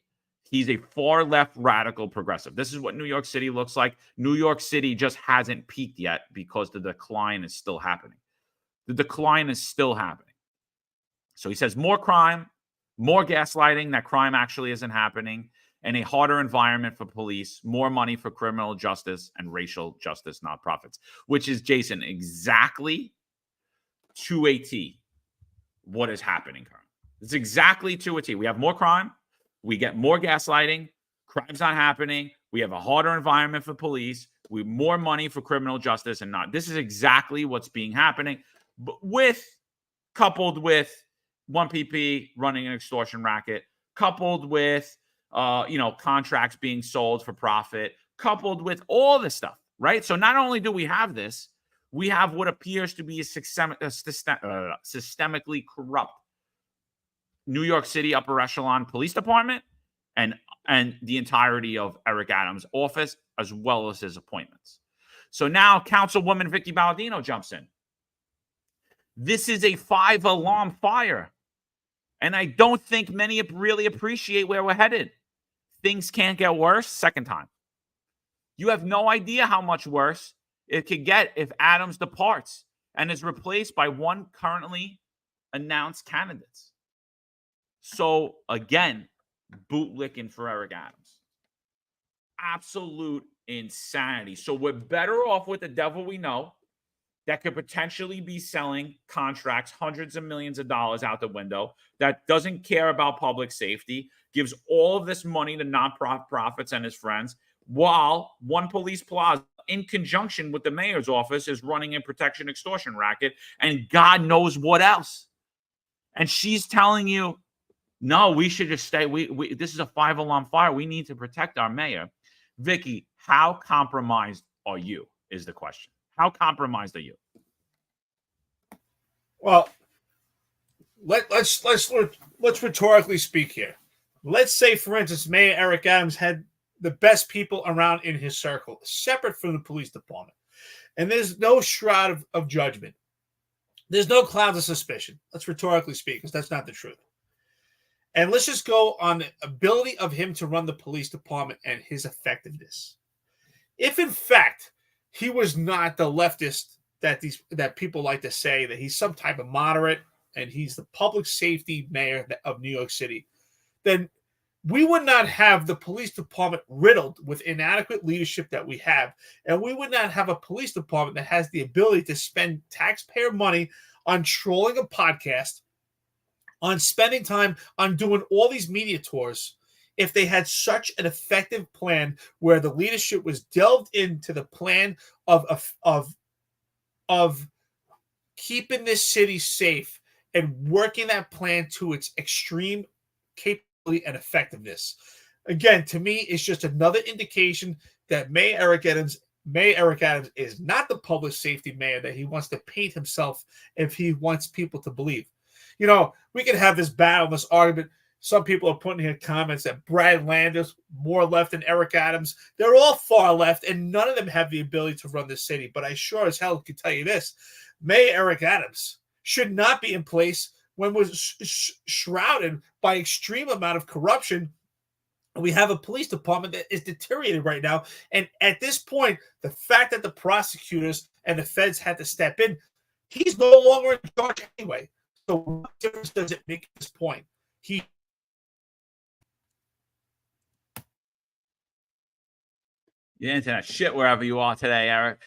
He's a far left radical progressive. This is what New York City looks like. New York City just hasn't peaked yet because the decline is still happening. The decline is still happening. So he says more crime, more gaslighting, that crime actually isn't happening, and a harder environment for police, more money for criminal justice and racial justice nonprofits, which is, Jason, exactly to a T what is happening currently. It's exactly to a T. We have more crime. We get more gaslighting. Crime's not happening. We have a harder environment for police. We have more money for criminal justice and not. This is exactly what's being happening. coupled with 1PP running an extortion racket, coupled with contracts being sold for profit, coupled with all this stuff, right? So not only do we have this, we have what appears to be a systemically corrupt New York City upper echelon police department and the entirety of Eric Adams' office, as well as his appointments. So now Councilwoman Vicky Balladino jumps in. This is a 5-alarm fire. And I don't think many really appreciate where we're headed. Things can't get worse. Second time. You have no idea how much worse it could get if Adams departs and is replaced by one currently announced candidate. So again, bootlicking for Eric Adams. Absolute insanity. So we're better off with the devil we know that could potentially be selling contracts, hundreds of millions of dollars out the window, that doesn't care about public safety, gives all of this money to nonprofits and his friends, while One Police Plaza, in conjunction with the mayor's office, is running a protection extortion racket and God knows what else. And she's telling you, no, we should just stay. This is a 5-alarm fire. We need to protect our mayor. Vicky, how compromised are you is the question. How compromised are you? Well, let's rhetorically speak here. Let's say, for instance, Mayor Eric Adams had the best people around in his circle, separate from the police department, and there's no shroud of judgment. There's no clouds of suspicion. Let's rhetorically speak, because that's not the truth. And let's just go on the ability of him to run the police department and his effectiveness. If, in fact, he was not the leftist that people like to say, that he's some type of moderate and he's the public safety mayor of New York City, then we would not have the police department riddled with inadequate leadership that we have. And we would not have a police department that has the ability to spend taxpayer money on trolling a podcast, on spending time on doing all these media tours, if they had such an effective plan where the leadership was delved into the plan of keeping this city safe and working that plan to its extreme capability and effectiveness. Again, to me, it's just another indication that Mayor Eric Adams is not the public safety mayor that he wants to paint himself if he wants people to believe. You know, we can have this battle, this argument. Some people are putting in comments that Brad Landis more left than Eric Adams. They're all far left, and none of them have the ability to run this city. But I sure as hell can tell you this. Mayor Eric Adams should not be in place when was shrouded by extreme amount of corruption. We have a police department that is deteriorated right now. And at this point, the fact that the prosecutors and the feds had to step in, he's no longer in charge anyway. So what difference does it make at this point? You're into that shit wherever you are today, Eric.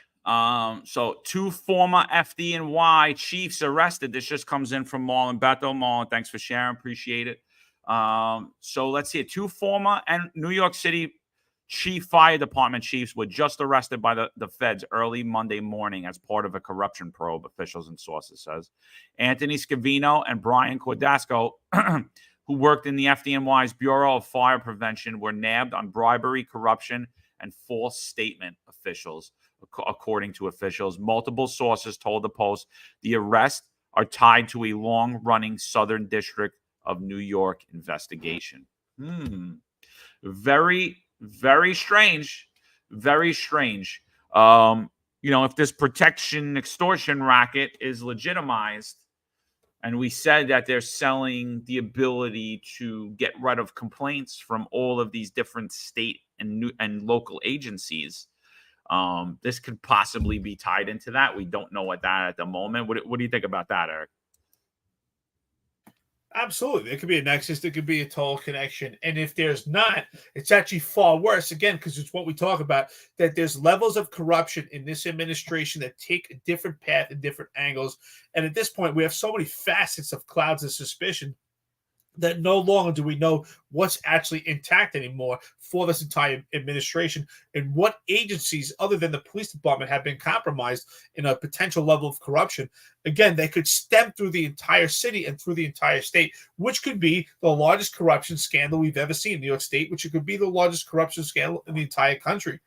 So 2 former FDNY chiefs arrested. This just comes in from Marlon Beto. Marlon, thanks for sharing. Appreciate it. So let's see. 2 former and New York City chief fire department chiefs were just arrested by the feds early Monday morning as part of a corruption probe, officials and sources says. Anthony Scavino and Brian Cordasco, who worked in the FDNY's Bureau of Fire Prevention, were nabbed on bribery, corruption, and false statement, officials. According to officials, multiple sources told the Post the arrests are tied to a long-running Southern District of New York investigation. Very, very strange. Very strange. If this protection extortion racket is legitimized, and we said that they're selling the ability to get rid of complaints from all of these different state and local agencies, this could possibly be tied into that. We don't know what that at the moment. What do you think about that, Eric? Absolutely. There could be a nexus. There could be a total connection. And if there's not, it's actually far worse, again, because it's what we talk about, that there's levels of corruption in this administration that take a different path and different angles. And at this point, we have so many facets of clouds of suspicion that no longer do we know what's actually intact anymore for this entire administration and what agencies other than the police department have been compromised in a potential level of corruption. Again, they could stem through the entire city and through the entire state, which could be the largest corruption scandal we've ever seen in New York State, which could be the largest corruption scandal in the entire country.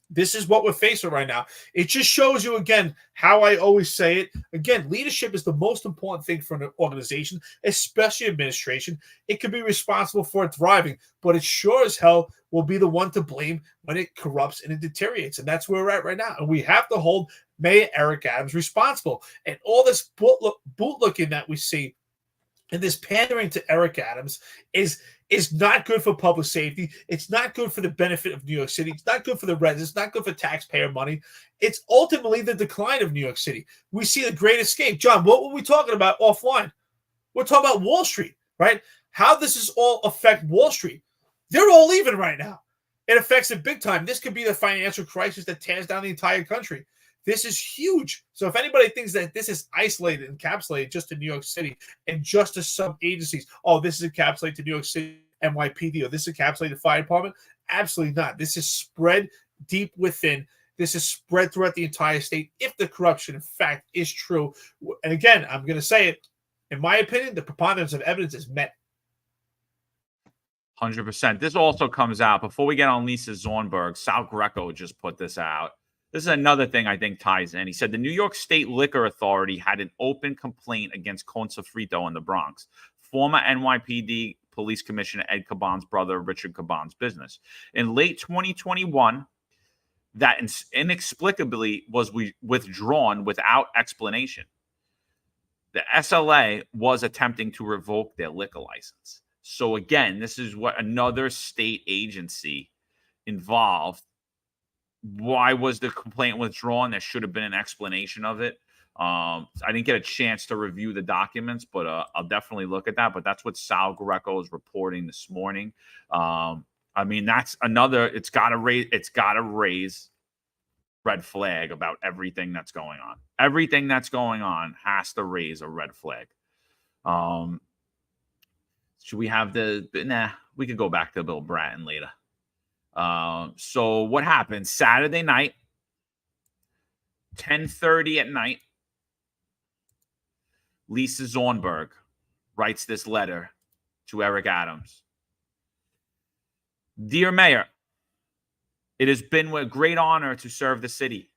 This is what we're facing right now. It just shows you, again, how I always say it. Again, leadership is the most important thing for an organization, especially administration. It can be responsible for it thriving, but it sure as hell will be the one to blame when it corrupts and it deteriorates. And that's where we're at right now. And we have to hold Mayor Eric Adams responsible. And all this bootlicking that we see and this pandering to Eric Adams is not good for public safety. It's not good for the benefit of New York City. It's not good for the residents. It's not good for taxpayer money. It's ultimately the decline of New York City. We see the Great Escape. John, what were we talking about offline? We're talking about Wall Street, right? How does this all affect Wall Street? They're all leaving right now. It affects it big time. This could be the financial crisis that tears down the entire country. This is huge. So if anybody thinks that this is isolated, encapsulated just to New York City and just to some agencies, oh, this is encapsulated to New York City, NYPD, or this is encapsulated to fire department, absolutely not. This is spread deep within. This is spread throughout the entire state if the corruption, in fact, is true. And again, I'm going to say it. In my opinion, the preponderance of evidence is met. 100%. This also comes out, before we get on Lisa Zornberg, Sal Greco just put this out. This is another thing I think ties in. He said the New York State Liquor Authority had an open complaint against Consofrito in the Bronx, former NYPD Police Commissioner Ed Caban's brother, Richard Caban's business. In late 2021, that inexplicably was withdrawn without explanation. The SLA was attempting to revoke their liquor license. So again, this is what another state agency involved. Why was the complaint withdrawn? There should have been an explanation of it. I didn't get a chance to review the documents, but I'll definitely look at that. But that's what Sal Greco is reporting this morning. I mean, that's another. It's got to raise red flag about everything that's going on. Everything that's going on has to raise a red flag. Should we have we could go back to Bill Bratton later. So what happened Saturday night, 10:30 at night, Lisa Zornberg writes this letter to Eric Adams. Dear Mayor, it has been a great honor to serve the city.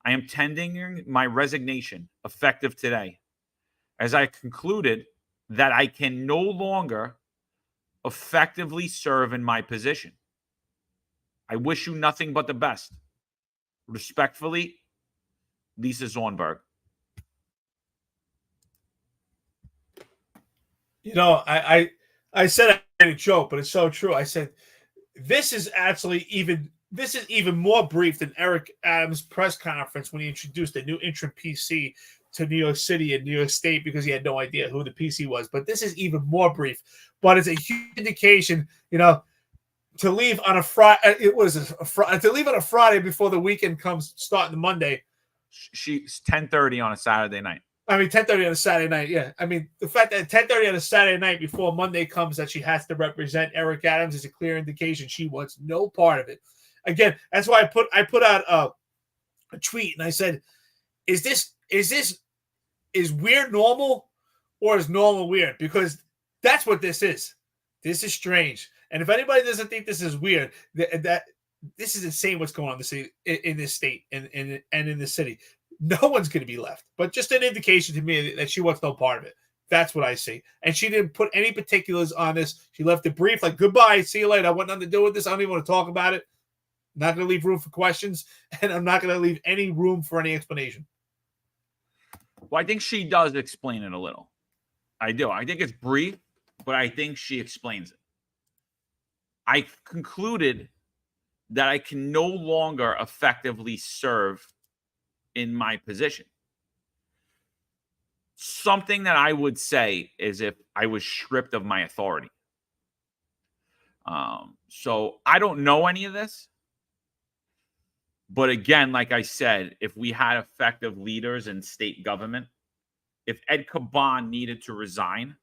I am tendering my resignation effective today, as I concluded that I can no longer effectively serve in my position. I wish you nothing but the best. Respectfully, Lisa Zornberg. You know, I said I made a joke, but it's so true. I said, this is even more brief than Eric Adams' press conference when he introduced the new interim PC to New York City and New York State because he had no idea who the PC was. But this is even more brief. But it's a huge indication, you know, to leave on a Friday. To leave on a Friday before the weekend comes, starting the Monday. She's 10:30 on a Saturday night. I mean, 10:30 on a Saturday night. Yeah, I mean, the fact that 10:30 on a Saturday night before Monday comes that she has to represent Eric Adams is a clear indication she wants no part of it. Again, that's why I put out a tweet and I said, "Is weird normal, or is normal weird?" Because that's what this is. This is strange. And if anybody doesn't think this is weird, that this is insane what's going on in this state and in the city. No one's going to be left. But just an indication to me that she wants no part of it. That's what I see. And she didn't put any particulars on this. She left it brief, like, goodbye, see you later. I want nothing to do with this. I don't even want to talk about it. I'm not going to leave room for questions, and I'm not going to leave any room for any explanation. Well, I think she does explain it a little. I do. I think it's brief, but I think she explains it. I concluded that I can no longer effectively serve in my position. Something that I would say is if I was stripped of my authority. So I don't know any of this. But again, like I said, if we had effective leaders in state government, if Ed Caban needed to resign,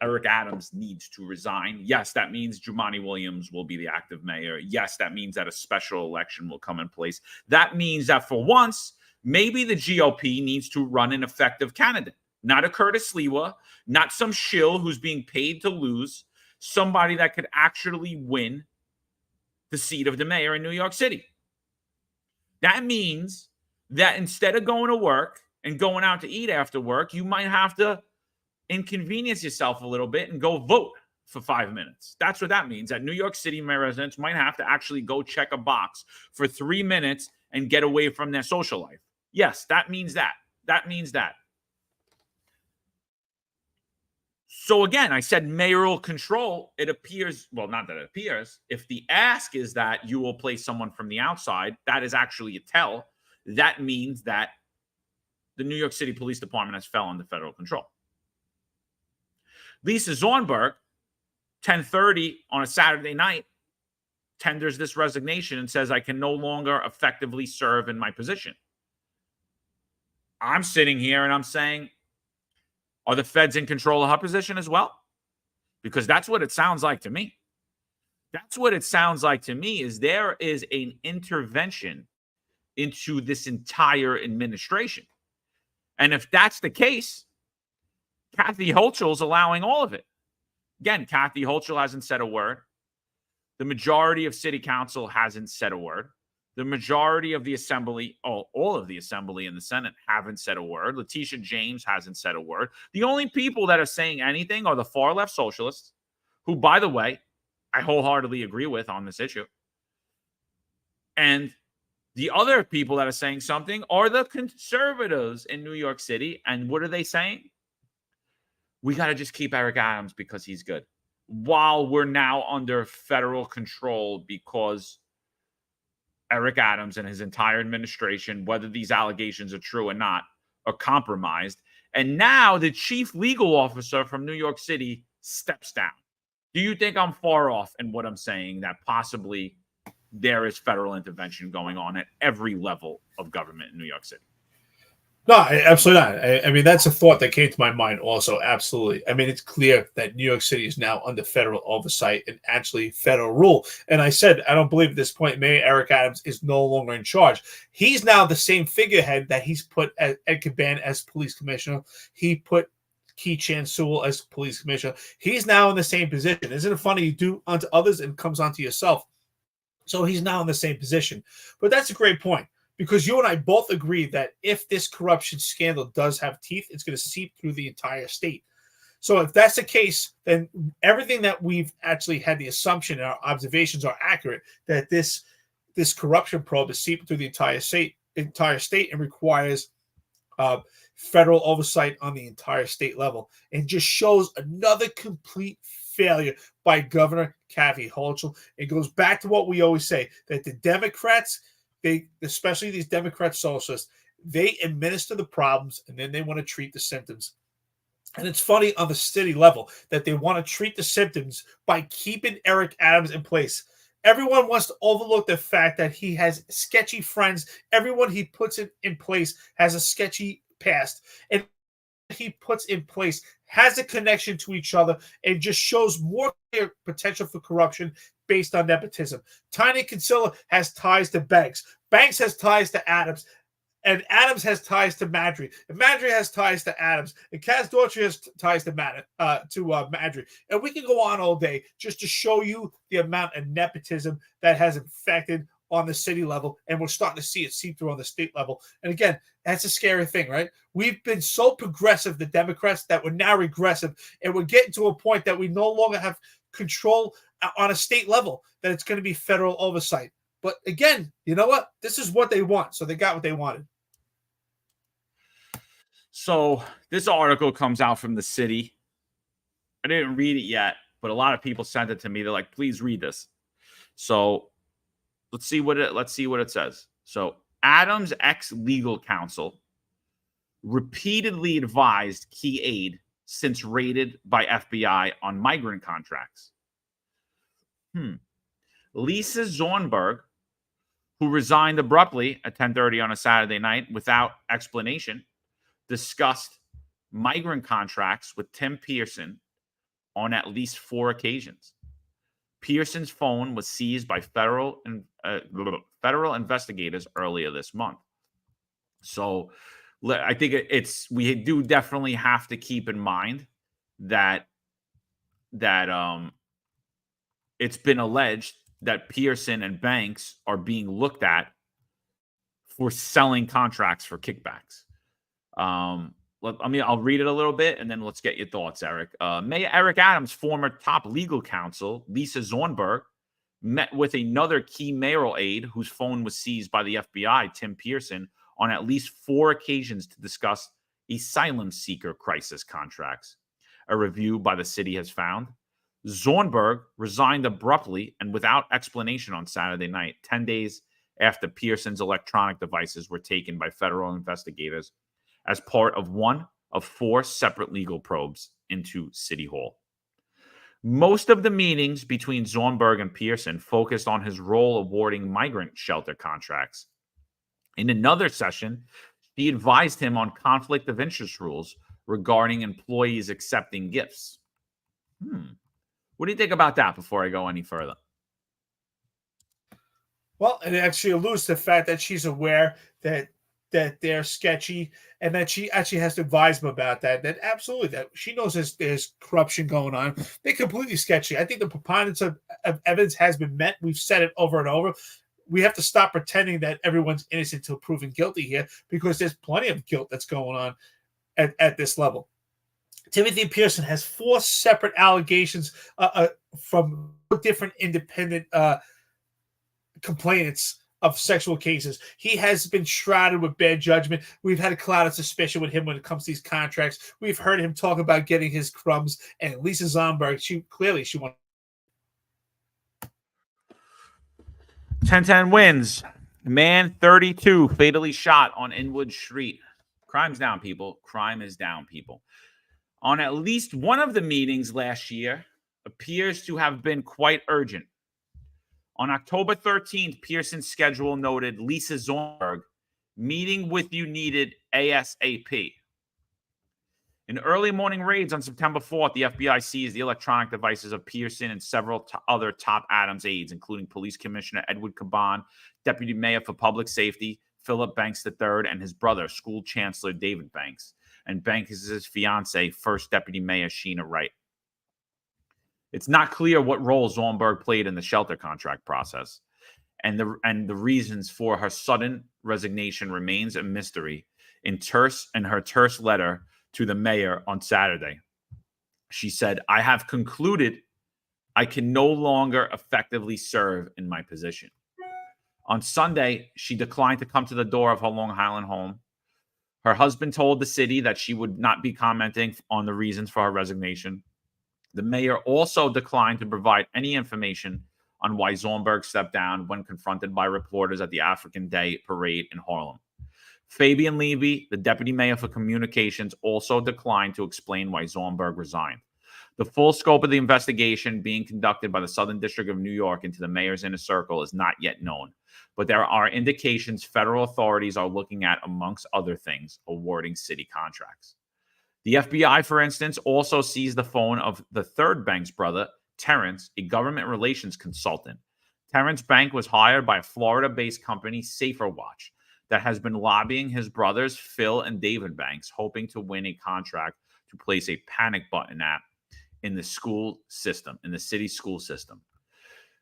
Eric Adams needs to resign. Yes, that means Jumaane Williams will be the active mayor. Yes, that means that a special election will come in place. That means that for once, maybe the GOP needs to run an effective candidate, not a Curtis Lewa, not some shill who's being paid to lose, somebody that could actually win the seat of the mayor in New York City. That means that instead of going to work and going out to eat after work, you might have to inconvenience yourself a little bit and go vote for 5 minutes. That's what that means. That New York City mayor residents might have to actually go check a box for 3 minutes and get away from their social life. Yes, that means that. That means that. So again, I said mayoral control. It appears, well, not that it appears. If the ask is that you will place someone from the outside, that is actually a tell. That means that the New York City Police Department has fell under federal control. Lisa Zornberg, 10:30 on a Saturday night, tenders this resignation and says, I can no longer effectively serve in my position. I'm sitting here and I'm saying, are the feds in control of her position as well? Because that's what it sounds like to me. That's what it sounds like to me, is there is an intervention into this entire administration. And if that's the case, Kathy Hochul's allowing all of it. Again, Kathy Hochul hasn't said a word. The majority of city council hasn't said a word. The majority of the assembly, all of the assembly and the Senate haven't said a word. Letitia James hasn't said a word. The only people that are saying anything are the far left socialists, who, by the way, I wholeheartedly agree with on this issue. And the other people that are saying something are the conservatives in New York City. And what are they saying? We got to just keep Eric Adams because he's good. While we're now under federal control because Eric Adams and his entire administration, whether these allegations are true or not, are compromised. And now the chief legal officer from New York City steps down. Do you think I'm far off in what I'm saying, that possibly there is federal intervention going on at every level of government in New York City? No, absolutely not. I mean, that's a thought that came to my mind also. Absolutely. I mean, it's clear that New York City is now under federal oversight and actually federal rule. And I said, I don't believe at this point Mayor Eric Adams is no longer in charge. He's now the same figurehead that he's put Ed Caban as police commissioner. He put Key Chan Sewell as police commissioner. He's now in the same position. Isn't it funny? You do unto others and comes onto yourself. So he's now in the same position. But that's a great point, because you and I both agree that if this corruption scandal does have teeth, it's going to seep through the entire state. So if that's the case, then everything that we've actually had the assumption and our observations are accurate, that this corruption probe is seeping through the entire state and requires federal oversight on the entire state level, and just shows another complete failure by Governor Kathy Hochul. It goes back to what we always say, that the Democrats, especially these Democrat socialists, they administer the problems and then they want to treat the symptoms. And it's funny on the city level that they want to treat the symptoms by keeping Eric Adams in place. Everyone wants to overlook the fact that he has sketchy friends. Everyone he puts in place has a sketchy past. And he puts in place has a connection to each other and just shows more clear potential for corruption based on nepotism. Tiny Kinsella has ties to Banks. Banks has ties to Adams. And Adams has ties to Madry. And Madry has ties to Adams. And Kaz Daughtry has ties to Madry. And we can go on all day just to show you the amount of nepotism that has infected on the city level. And we're starting to see it seep through on the state level. And again, that's a scary thing, right? We've been so progressive, the Democrats, that we're now regressive. And we're getting to a point that we no longer have control on a state level, that it's going to be federal oversight. But again, you know what? This is what they want. So they got what they wanted. So this article comes out from the city. I didn't read it yet, but a lot of people sent it to me. They're like, please read this. So let's see what it says. So Adams' ex-legal counsel repeatedly advised key aide since raided by FBI on migrant contracts. Lisa Zornberg, who resigned abruptly at 10:30 on a Saturday night without explanation, discussed migrant contracts with Tim Pearson on at least 4 occasions. Pearson's phone was seized by federal investigators earlier this month. So I think we do definitely have to keep in mind that it's been alleged that Pearson and Banks are being looked at for selling contracts for kickbacks. I'll read it a little bit and then let's get your thoughts, Eric. Mayor Eric Adams' former top legal counsel, Lisa Zornberg, met with another key mayoral aide whose phone was seized by the FBI, Tim Pearson, on at least 4 occasions to discuss asylum seeker crisis contracts. A review by the city has found. Zornberg resigned abruptly and without explanation on Saturday night, 10 days after Pearson's electronic devices were taken by federal investigators as part of one of 4 separate legal probes into City Hall. Most of the meetings between Zornberg and Pearson focused on his role awarding migrant shelter contracts. In another session, she advised him on conflict of interest rules regarding employees accepting gifts. What do you think about that before I go any further? Well, it actually alludes to the fact that she's aware that they're sketchy and that she actually has to advise them about that. That absolutely, that she knows there's corruption going on. They're completely sketchy. I think the preponderance of evidence has been met. We've said it over and over. We have to stop pretending that everyone's innocent until proven guilty here, because there's plenty of guilt that's going on at this level. Timothy Pearson has 4 separate allegations from different independent complainants of sexual cases. He has been shrouded with bad judgment. We've had a cloud of suspicion with him when it comes to these contracts. We've heard him talk about getting his crumbs. And Lisa Zonberg, she wants. 10-10 wins. Man 32 fatally shot on Inwood Street. Crime's down, people. Crime is down, people. On at least one of the meetings last year appears to have been quite urgent. On October 13th, Pearson's schedule noted Lisa Zornberg, meeting with you needed ASAP. In early morning raids on September 4th, the FBI seized the electronic devices of Pearson and several other top Adams aides, including Police Commissioner Edward Caban, Deputy Mayor for Public Safety Philip Banks III, and his brother, School Chancellor David Banks, and Banks' fiancee, First Deputy Mayor Sheena Wright. It's not clear what role Zornberg played in the shelter contract process, and the reasons for her sudden resignation remains a mystery. In her terse letter to the mayor on Saturday, she said, "I have concluded I can no longer effectively serve in my position." On Sunday, she declined to come to the door of her Long Island home. Her husband told the city that she would not be commenting on the reasons for her resignation. The mayor also declined to provide any information on why Zornberg stepped down when confronted by reporters at the African Day Parade in Harlem. Fabian Levy, the deputy mayor for communications, also declined to explain why Zornberg resigned. The full scope of the investigation being conducted by the Southern District of New York into the mayor's inner circle is not yet known, but there are indications federal authorities are looking at, amongst other things, awarding city contracts. The FBI, for instance, also seized the phone of the third Banks brother, Terrence, a government relations consultant. Terrence Bank was hired by a Florida-based company, SaferWatch, that has been lobbying his brothers, Phil and David Banks, hoping to win a contract to place a panic button app in the school system, in the city school system.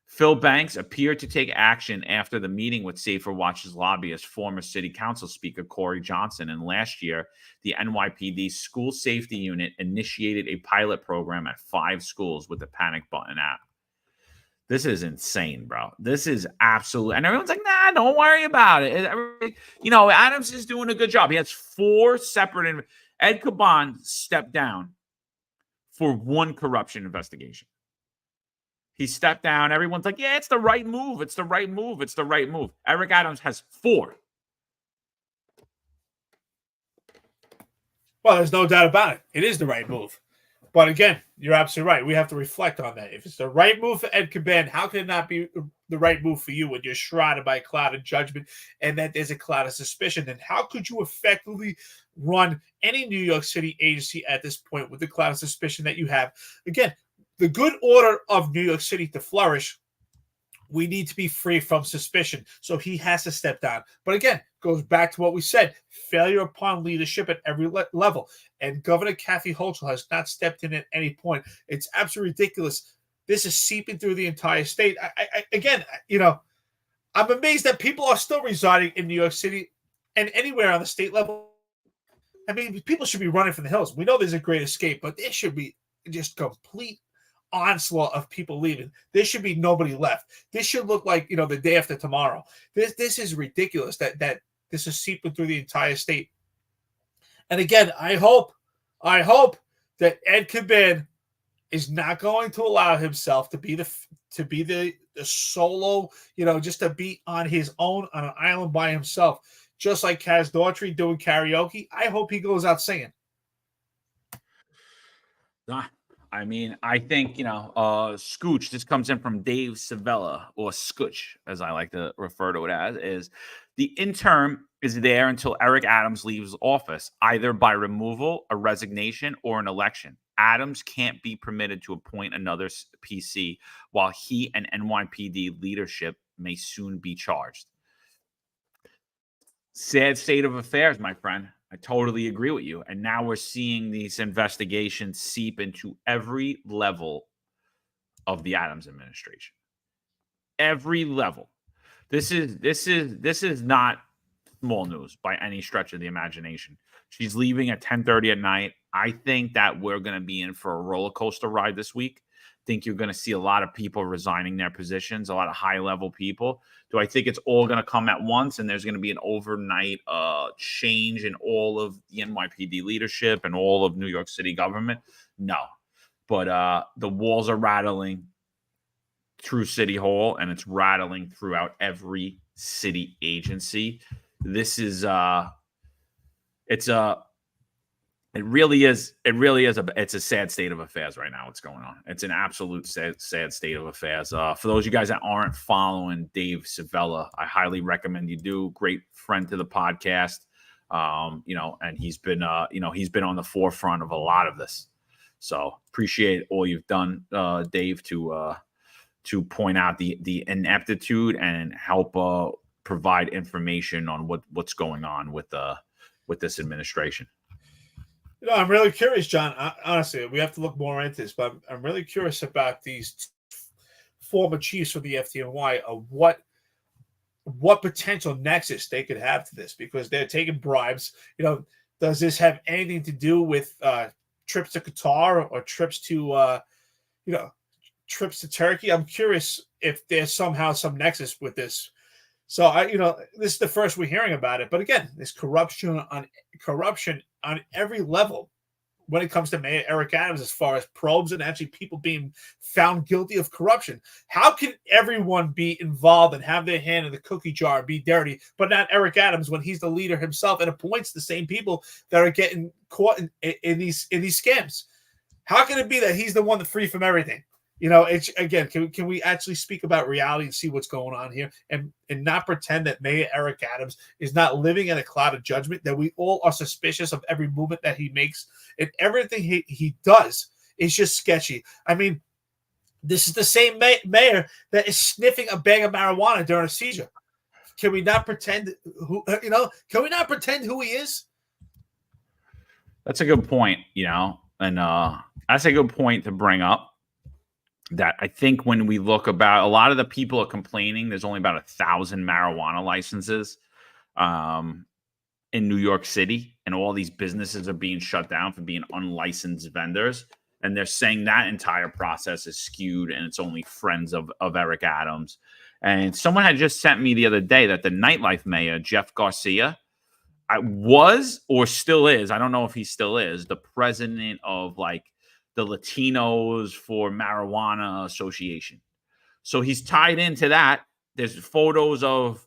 Phil Banks appeared to take action after the meeting with SaferWatch's lobbyist, former city council speaker Corey Johnson, and last year, the NYPD school safety unit initiated a pilot program at 5 schools with the panic button app. This is insane, bro. This is absolute. And everyone's like, nah, don't worry about it. Adams is doing a good job. He has 4 separate. Ed Caban stepped down for 1 corruption investigation. He stepped down. Everyone's like, yeah, it's the right move. It's the right move. It's the right move. Eric Adams has 4. Well, there's no doubt about it. It is the right move. But again, you're absolutely right. We have to reflect on that. If it's the right move for Ed Caban, how can it not be the right move for you when you're shrouded by a cloud of judgment and that there's a cloud of suspicion? And how could you effectively run any New York City agency at this point with the cloud of suspicion that you have? Again, the good order of New York City to flourish, we need to be free from suspicion. So he has to step down. But again, goes back to what we said, failure upon leadership at every level. And Governor Kathy Hochul has not stepped in at any point. It's absolutely ridiculous. This is seeping through the entire state. Again, I'm amazed that people are still residing in New York City and anywhere on the state level. I mean, people should be running from the hills. We know there's a great escape, but there should be just complete onslaught of people leaving. There should be nobody left. This should look like, the day after tomorrow. This is ridiculous that this is seeping through the entire state. And again, I hope that Ed Caban is not going to allow himself to be the solo, just to be on his own on an island by himself, just like Kaz Daughtry doing karaoke. I hope he goes out singing. I mean, I think, Scooch, this comes in from Dave Savella, or Scooch, as I like to refer to it as, is the interim is there until Eric Adams leaves office, either by removal, a resignation, or an election. Adams can't be permitted to appoint another PC while he and NYPD leadership may soon be charged. Sad state of affairs, my friend. I totally agree with you. And now we're seeing these investigations seep into every level of the Adams administration. Every level. This is not small news by any stretch of the imagination. She's leaving at 10:30 at night. I think that we're going to be in for a roller coaster ride this week. I think you're going to see a lot of people resigning their positions, a lot of high-level people. Do I think it's all going to come at once and there's going to be an overnight change in all of the NYPD leadership and all of New York City government? No. But the walls are rattling through City Hall, and it's rattling throughout every city agency. This is it really is it's a sad state of affairs right now. What's going on? It's an absolute sad state of affairs. For those of you guys that aren't following Dave Savella, I highly recommend you do. Great friend to the podcast. And he's been on the forefront of a lot of this. So appreciate all you've done, Dave, to point out the ineptitude and help provide information on what's going on with this administration. I'm really curious, John. Honestly, we have to look more into this, but I'm really curious about these former chiefs of the FDNY, of what potential nexus they could have to this, because they're taking bribes. Does this have anything to do with trips to Qatar or trips to Turkey? I'm curious if there's somehow some nexus with this. So this is the first we're hearing about it. But again, there's corruption on every level when it comes to Mayor Eric Adams, as far as probes and actually people being found guilty of corruption. How can everyone be involved and have their hand in the cookie jar and be dirty, but not Eric Adams when he's the leader himself and appoints the same people that are getting caught in these scams? How can it be that he's the one that's free from everything? It's, again, can we actually speak about reality and see what's going on here, and not pretend that Mayor Eric Adams is not living in a cloud of judgment, that we all are suspicious of every movement that he makes, and everything he does is just sketchy. I mean, this is the same mayor that is sniffing a bag of marijuana during a seizure. Can we not pretend who he is? That's a good point, and that's a good point to bring up. That I think when we look about, a lot of the people are complaining there's only about 1,000 marijuana licenses in New York City, and all these businesses are being shut down for being unlicensed vendors. And they're saying that entire process is skewed and it's only friends of Eric Adams. And someone had just sent me the other day that the nightlife mayor, Jeff Garcia, was or still is, I don't know if he still is, the president of the Latinos for Marijuana Association. So he's tied into that. There's photos of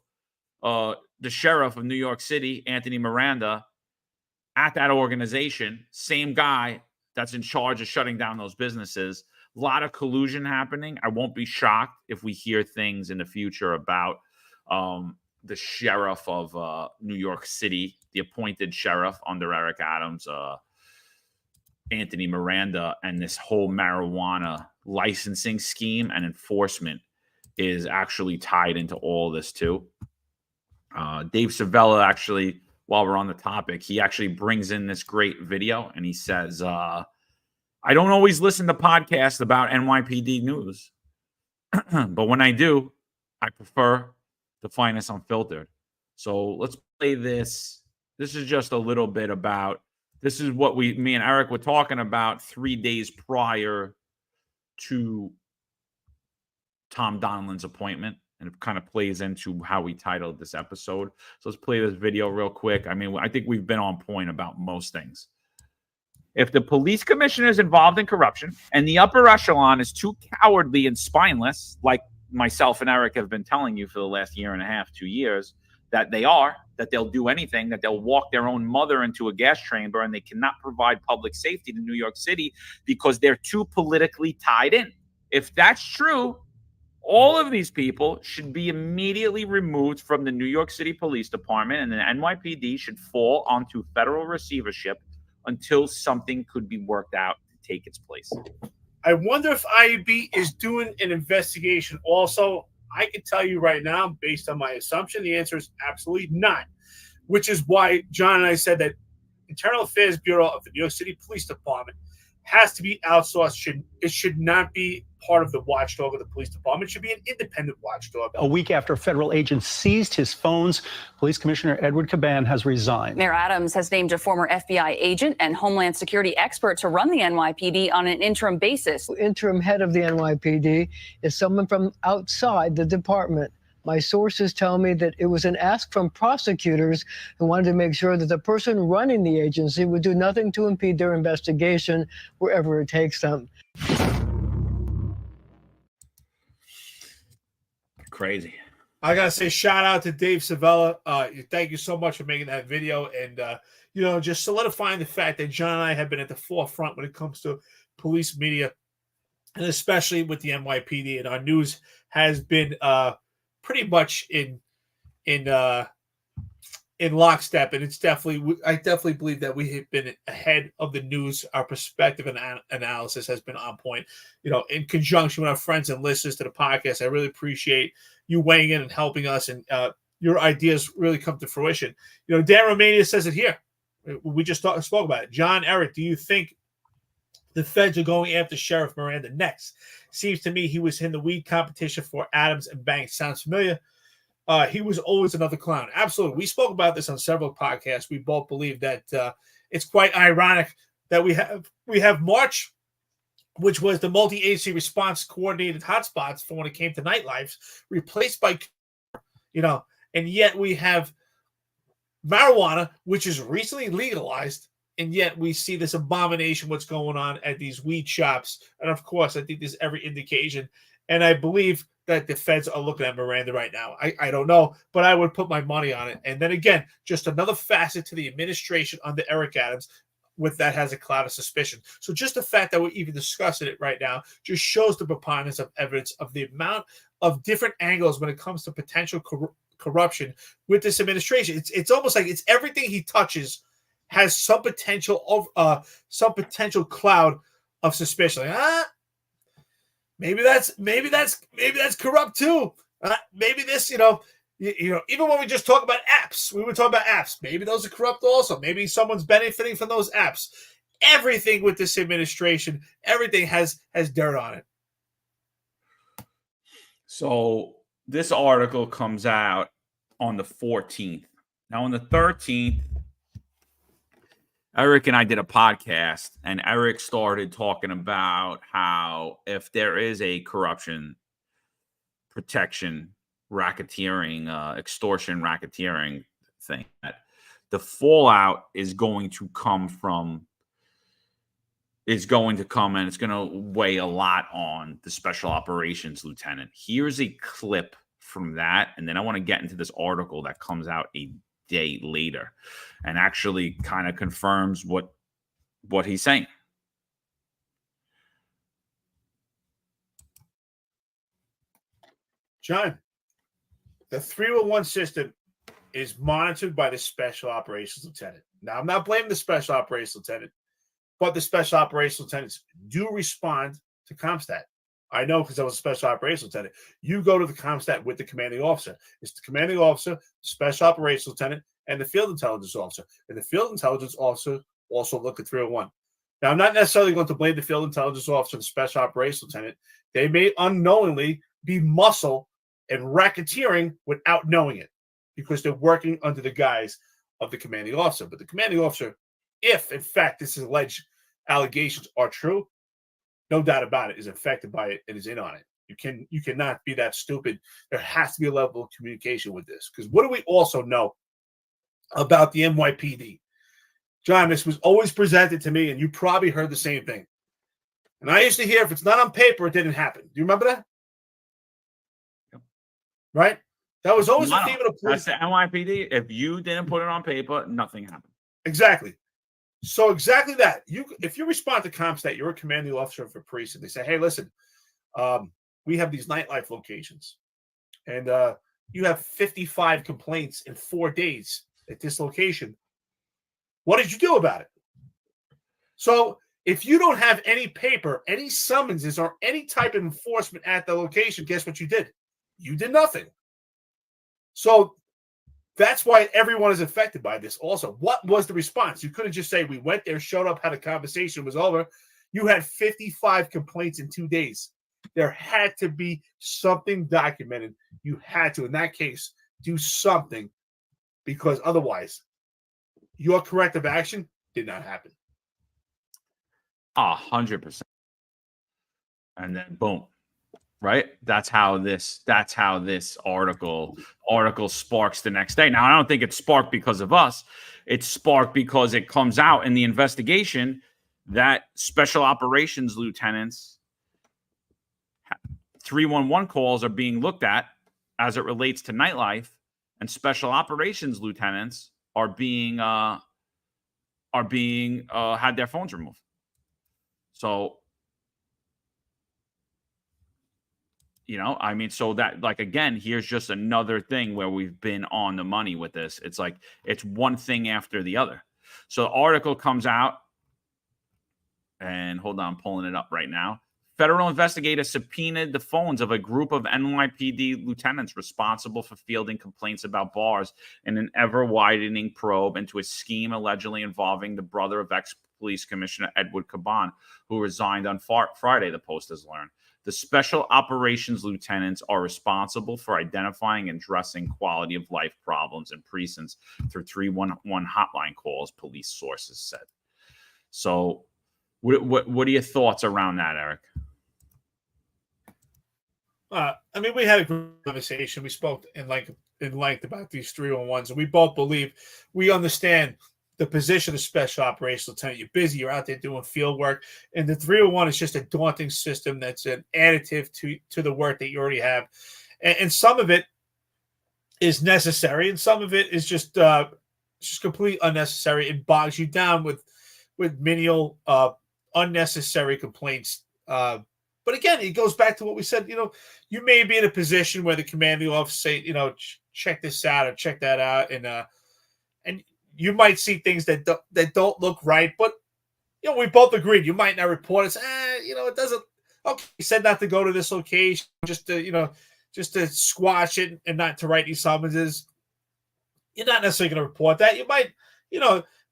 the sheriff of New York City, Anthony Miranda, at that organization. Same guy that's in charge of shutting down those businesses. A lot of collusion happening. I won't be shocked if we hear things in the future about the sheriff of New York City, the appointed sheriff under Eric Adams, Anthony Miranda, and this whole marijuana licensing scheme and enforcement is actually tied into all this too. Dave Savella, actually, while we're on the topic, he actually brings in this great video and he says, I don't always listen to podcasts about NYPD news, but when I do, I prefer to find us Unfiltered. So let's play this. This is just a little bit about, this is what me and Eric were talking about 3 days prior to Tom Donlon's appointment, and it kind of plays into how we titled this episode. So let's play this video real quick. I mean, I think we've been on point about most things. If the police commissioner is involved in corruption and the upper echelon is too cowardly and spineless, like myself and Eric have been telling you for the last year and a half, 2 years, that they'll do anything, that they'll walk their own mother into a gas chamber, and they cannot provide public safety to New York City because they're too politically tied in. If that's true, all of these people should be immediately removed from the New York City Police Department, and the NYPD should fall onto federal receivership until something could be worked out to take its place. I wonder if IEB is doing an investigation also. I can tell you right now, based on my assumption, the answer is absolutely not, which is why John and I said that Internal Affairs Bureau of the New York City Police Department has to be outsourced. It should not be part of the watchdog of the police department. It should be an independent watchdog. A week after federal agents seized his phones, Police Commissioner Edward Caban has resigned. Mayor Adams has named a former FBI agent and Homeland Security expert to run the NYPD on an interim basis. Interim head of the NYPD is someone from outside the department. My sources tell me that it was an ask from prosecutors who wanted to make sure that the person running the agency would do nothing to impede their investigation wherever it takes them. Crazy. I gotta say, shout out to Dave Savella. Thank you so much for making that video and just solidifying the fact that John and I have been at the forefront when it comes to police media, and especially with the NYPD. And our news has been pretty much in lockstep, and I definitely believe that we have been ahead of the news. Our perspective and analysis has been on point. In conjunction with our friends and listeners to the podcast, I really appreciate you weighing in and helping us, and your ideas really come to fruition. Dan Romania says it here. We just spoke about it. John, Eric, do you think the feds are going after Sheriff Miranda next? Seems to me he was in the weed competition for Adams and Banks. Sounds familiar? He was always another clown. Absolutely. We spoke about this on several podcasts. We both believe that it's quite ironic that we have March, which was the multi-agency response coordinated hotspots for when it came to nightlife, replaced by, and yet we have marijuana, which is recently legalized, and yet we see this abomination, what's going on at these weed shops. And of course, I think there's every indication, and I believe that the feds are looking at Miranda right now. I don't know, but I would put my money on it. And then again, just another facet to the administration under Eric Adams with that has a cloud of suspicion. So just the fact that we're even discussing it right now just shows the preponderance of evidence of the amount of different angles when it comes to potential corruption with this administration. It's almost like it's everything he touches has some potential cloud of suspicion. Like, maybe that's corrupt too. Maybe this, even when we just talk about apps, we were talking about apps. Maybe those are corrupt also. Maybe someone's benefiting from those apps. Everything with this administration, everything has dirt on it. So this article comes out on the 14th. Now on the 13th, Eric and I did a podcast, and Eric started talking about how if there is a corruption, protection, racketeering, extortion, racketeering thing, that the fallout is going to come, and it's going to weigh a lot on the special operations lieutenant. Here's a clip from that, and then I want to get into this article that comes out a day later and actually kind of confirms what he's saying. John, the 311 system is monitored by the special operations lieutenant. Now, I'm not blaming the special operations lieutenant, but the special operations lieutenants do respond to CompStat. I know because I was a special operations lieutenant. You go to the CompStat with the commanding officer. It's the commanding officer, special operations lieutenant, and the field intelligence officer. And the field intelligence officer also look at 301. Now, I'm not necessarily going to blame the field intelligence officer and special operations lieutenant. They may unknowingly be muscle and racketeering without knowing it because they're working under the guise of the commanding officer. But the commanding officer, if in fact this is alleged allegations are true, no doubt about it, is affected by it and is in on it. You cannot be that stupid. There has to be a level of communication with this. Because what do we also know about the NYPD? John, this was always presented to me, and you probably heard the same thing. And I used to hear, if it's not on paper, it didn't happen. Do you remember that? Yep. Right? That was always the theme of the police. That's the NYPD. If you didn't put it on paper, nothing happened. Exactly. So exactly that. If you respond to CompStat, you're a commanding officer of a precinct. They say, hey, listen, we have these nightlife locations, and you have 55 complaints in 4 days at this location. What did you do about it? So if you don't have any paper, any summonses, or any type of enforcement at the location, guess what you did? You did nothing. So that's why everyone is affected by this also. What was the response? You couldn't just say, we went there, showed up, had a conversation, was over. You had 55 complaints in 2 days. There had to be something documented. You had to, in that case, do something, because otherwise, your corrective action did not happen. 100%. And then boom. Right? That's how this article sparks the next day. Now, I don't think it sparked because of us. It sparked because it comes out in the investigation that special operations lieutenants 311 calls are being looked at as it relates to nightlife, and special operations lieutenants are being had their phones removed. So, I mean, so that, like, again, here's just another thing where we've been on the money with this. It's like, it's one thing after the other. So the article comes out, and hold on, I'm pulling it up right now. Federal investigators subpoenaed the phones of a group of NYPD lieutenants responsible for fielding complaints about bars in an ever-widening probe into a scheme allegedly involving the brother of ex-police commissioner Edward Caban, who resigned on Friday, the Post has learned. The special operations lieutenants are responsible for identifying and addressing quality of life problems in precincts through 311 hotline calls, police sources said. So what are your thoughts around that, Eric? I mean, we had a conversation. We spoke in length about these 311s, and we both believe, we understand the position of special operations lieutenant. You're busy, you're out there doing field work, and the 301 is just a daunting system that's an additive to the work that you already have. And some of it is necessary, and some of it is just completely unnecessary. It bogs you down with menial, unnecessary complaints. But again, it goes back to what we said. You may be in a position where the commanding officer say, check this out or check that out, and you might see things that don't look right. But we both agreed you might not report it. It doesn't. Okay, you said not to go to this location, just to squash it and not to write these summonses. You're not necessarily going to report that. You might,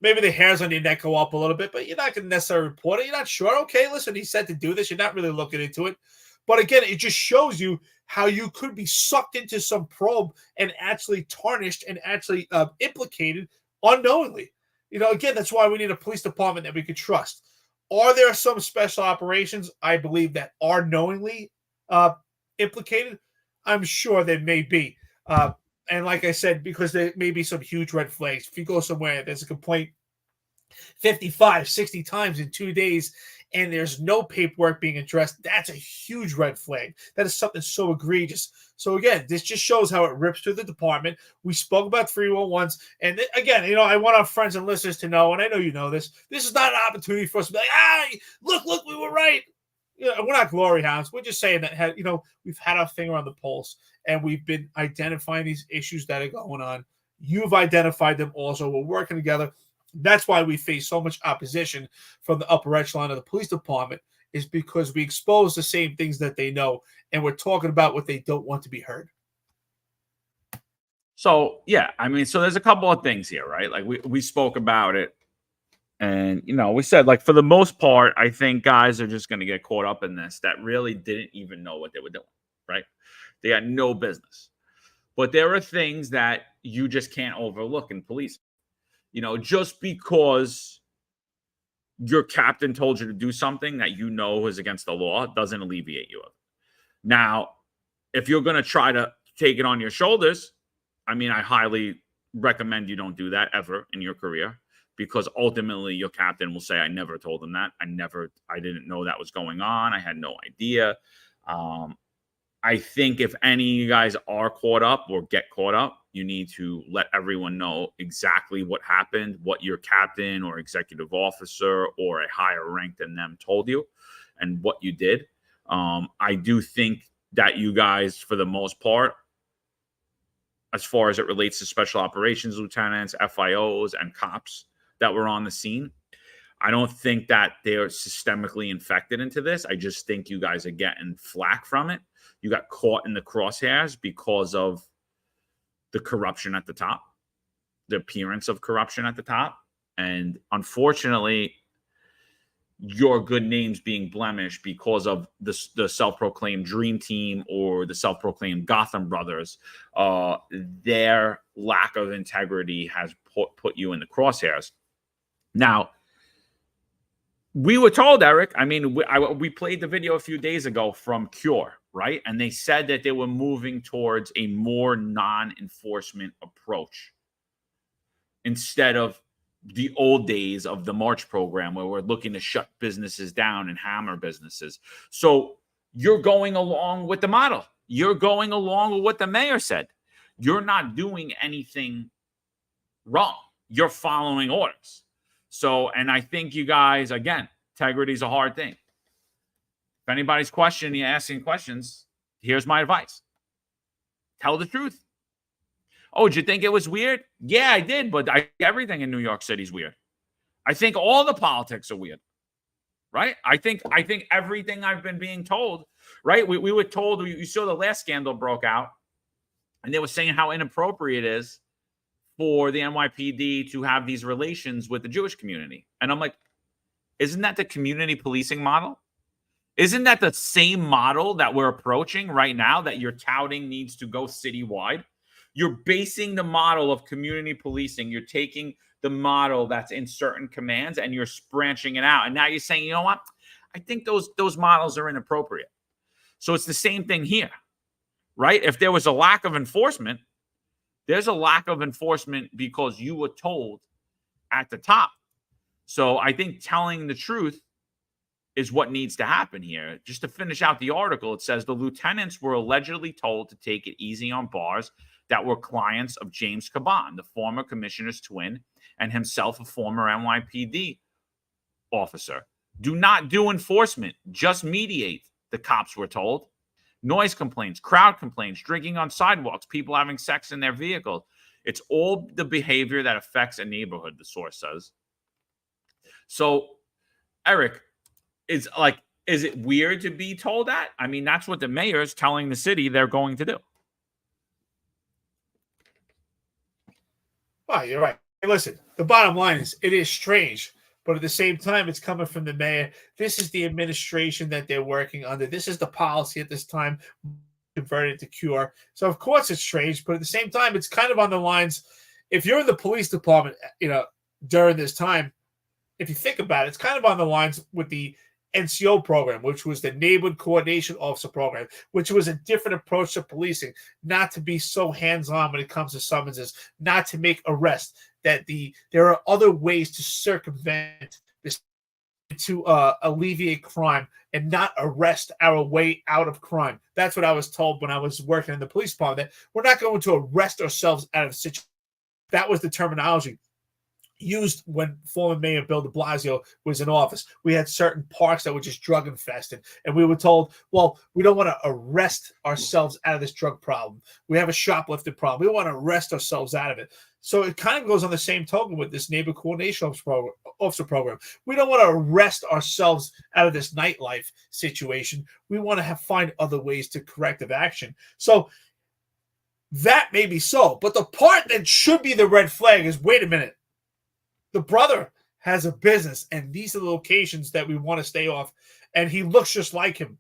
maybe the hairs on your neck go up a little bit, but you're not going to necessarily report it. You're not sure. Okay, listen, he said to do this. You're not really looking into it. But again, it just shows you how you could be sucked into some probe and actually tarnished and actually implicated unknowingly. Again, that's why we need a police department that we could trust. Are there some special operations, I believe, that are knowingly implicated? I'm sure there may be. And like I said, because there may be some huge red flags. If you go somewhere, there's a complaint 55, 60 times in 2 days, and there's no paperwork being addressed, that's a huge red flag. That is something so egregious. So again, this just shows how it rips through the department. We spoke about 311s. And again, I want our friends and listeners to know, and I know you know this is not an opportunity for us to be like, look, we were right. we're not glory hounds. We're just saying that, we've had our finger on the pulse and we've been identifying these issues that are going on. You've identified them also. We're working together. That's why we face so much opposition from the upper echelon of the police department, is because we expose the same things that they know, and we're talking about what they don't want to be heard. So, yeah, I mean, so there's a couple of things here, right? Like we spoke about it, and, we said, like, for the most part, I think guys are just going to get caught up in this that really didn't even know what they were doing, right? They had no business. But there are things that you just can't overlook in police. Just because your captain told you to do something that is against the law doesn't alleviate you of it. Now, if you're going to try to take it on your shoulders, I mean, I highly recommend you don't do that ever in your career, because ultimately your captain will say, I never told him that. I didn't know that was going on. I had no idea. I think if any of you guys are caught up or get caught up, you need to let everyone know exactly what happened, what your captain or executive officer or a higher rank than them told you, and what you did. I do think that you guys, for the most part, as far as it relates to special operations lieutenants, FIOs, and cops that were on the scene, I don't think that they're systemically infected into this. I just think you guys are getting flack from it. You got caught in the crosshairs because of the corruption at the top, the appearance of corruption at the top. And unfortunately, your good name's being blemished because of the self-proclaimed Dream Team or the self-proclaimed Gotham Brothers. Their lack of integrity has put you in the crosshairs. Now, we were told, Eric, I mean, we played the video a few days ago from Cure, right? And they said that they were moving towards a more non-enforcement approach instead of the old days of the March program where we're looking to shut businesses down and hammer businesses. So you're going along with the model. You're going along with what the mayor said. You're not doing anything wrong. You're following orders. So, and I think you guys, again, integrity is a hard thing. If anybody's questioning, asking questions, here's my advice. Tell the truth. Oh, did you think it was weird? Yeah, I did, but everything in New York City is weird. I think all the politics are weird, right? I think everything I've been being told, right? We were told, you saw the last scandal broke out, and they were saying how inappropriate it is for the NYPD to have these relations with the Jewish community. And I'm like, isn't that the community policing model? Isn't that the same model that we're approaching right now that you're touting needs to go citywide? You're basing the model of community policing. You're taking the model that's in certain commands and you're branching it out. And now you're saying, you know what? I think those models are inappropriate. So it's the same thing here, right? If there was a lack of enforcement, there's a lack of enforcement because you were told at the top. So I think telling the truth is what needs to happen here. Just to finish out the article, it says the lieutenants were allegedly told to take it easy on bars that were clients of James Caban, the former commissioner's twin, and himself a former NYPD officer. Do not do enforcement, just mediate, the cops were told. Noise complaints, crowd complaints, drinking on sidewalks, people having sex in their vehicles. It's all the behavior that affects a neighborhood, the source says. So, Eric, is it weird to be told that? I mean, that's what the mayor's telling the city they're going to do. Well, you're right. Hey, listen, the bottom line is it is strange, but at the same time, it's coming from the mayor. This is the administration that they're working under. This is the policy at this time, converted to Cure. So, of course, it's strange, but at the same time, it's kind of on the lines. If you're in the police department, during this time, if you think about it, it's kind of on the lines with the NCO program, which was the Neighborhood Coordination Officer program, which was a different approach to policing, not to be so hands-on when it comes to summonses, not to make arrests, that there are other ways to circumvent this, to alleviate crime and not arrest our way out of crime. That's what I was told when I was working in the police department, that we're not going to arrest ourselves out of a situation. That was the terminology. used when former Mayor Bill de Blasio was in office. We had certain parks that were just drug infested, and we were told, well, we don't want to arrest ourselves out of this drug problem. We have a shoplifting problem. We don't want to arrest ourselves out of it. So it kind of goes on the same token with this neighbor coordination officer program. We don't want to arrest ourselves out of this nightlife situation. We want to find other ways to corrective action. So that may be so, but the part that should be the red flag is, wait a minute. The brother has a business, and these are the locations that we want to stay off, and he looks just like him.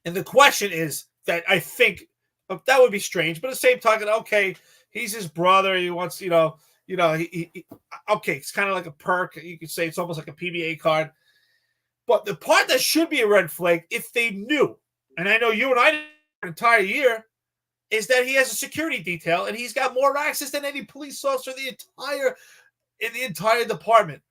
And the question is that I think that would be strange, but at the same time, okay, he's his brother. He wants, he okay, it's kind of like a perk. You could say it's almost like a PBA card. But the part that should be a red flag, if they knew, and I know you and I did an entire year, is that he has a security detail, and he's got more access than any police officer in the entire department.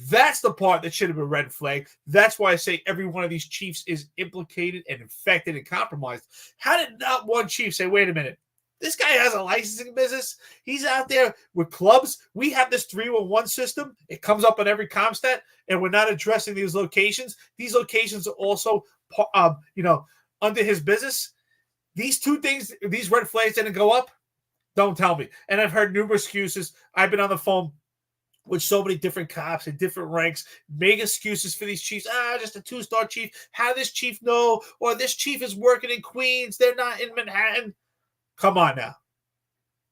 That's the part that should have been a red flag. That's why I say every one of these chiefs is implicated and infected and compromised. How did not one chief say, wait a minute, this guy has a licensing business. He's out there with clubs. We have this 311 system. It comes up on every CompStat, and we're not addressing these locations. These locations are also, under his business. These two things, these red flags didn't go up. Don't tell me. And I've heard numerous excuses. I've been on the phone with so many different cops in different ranks, make excuses for these chiefs. Just a 2-star chief. How does this chief know? Or this chief is working in Queens. They're not in Manhattan. Come on now.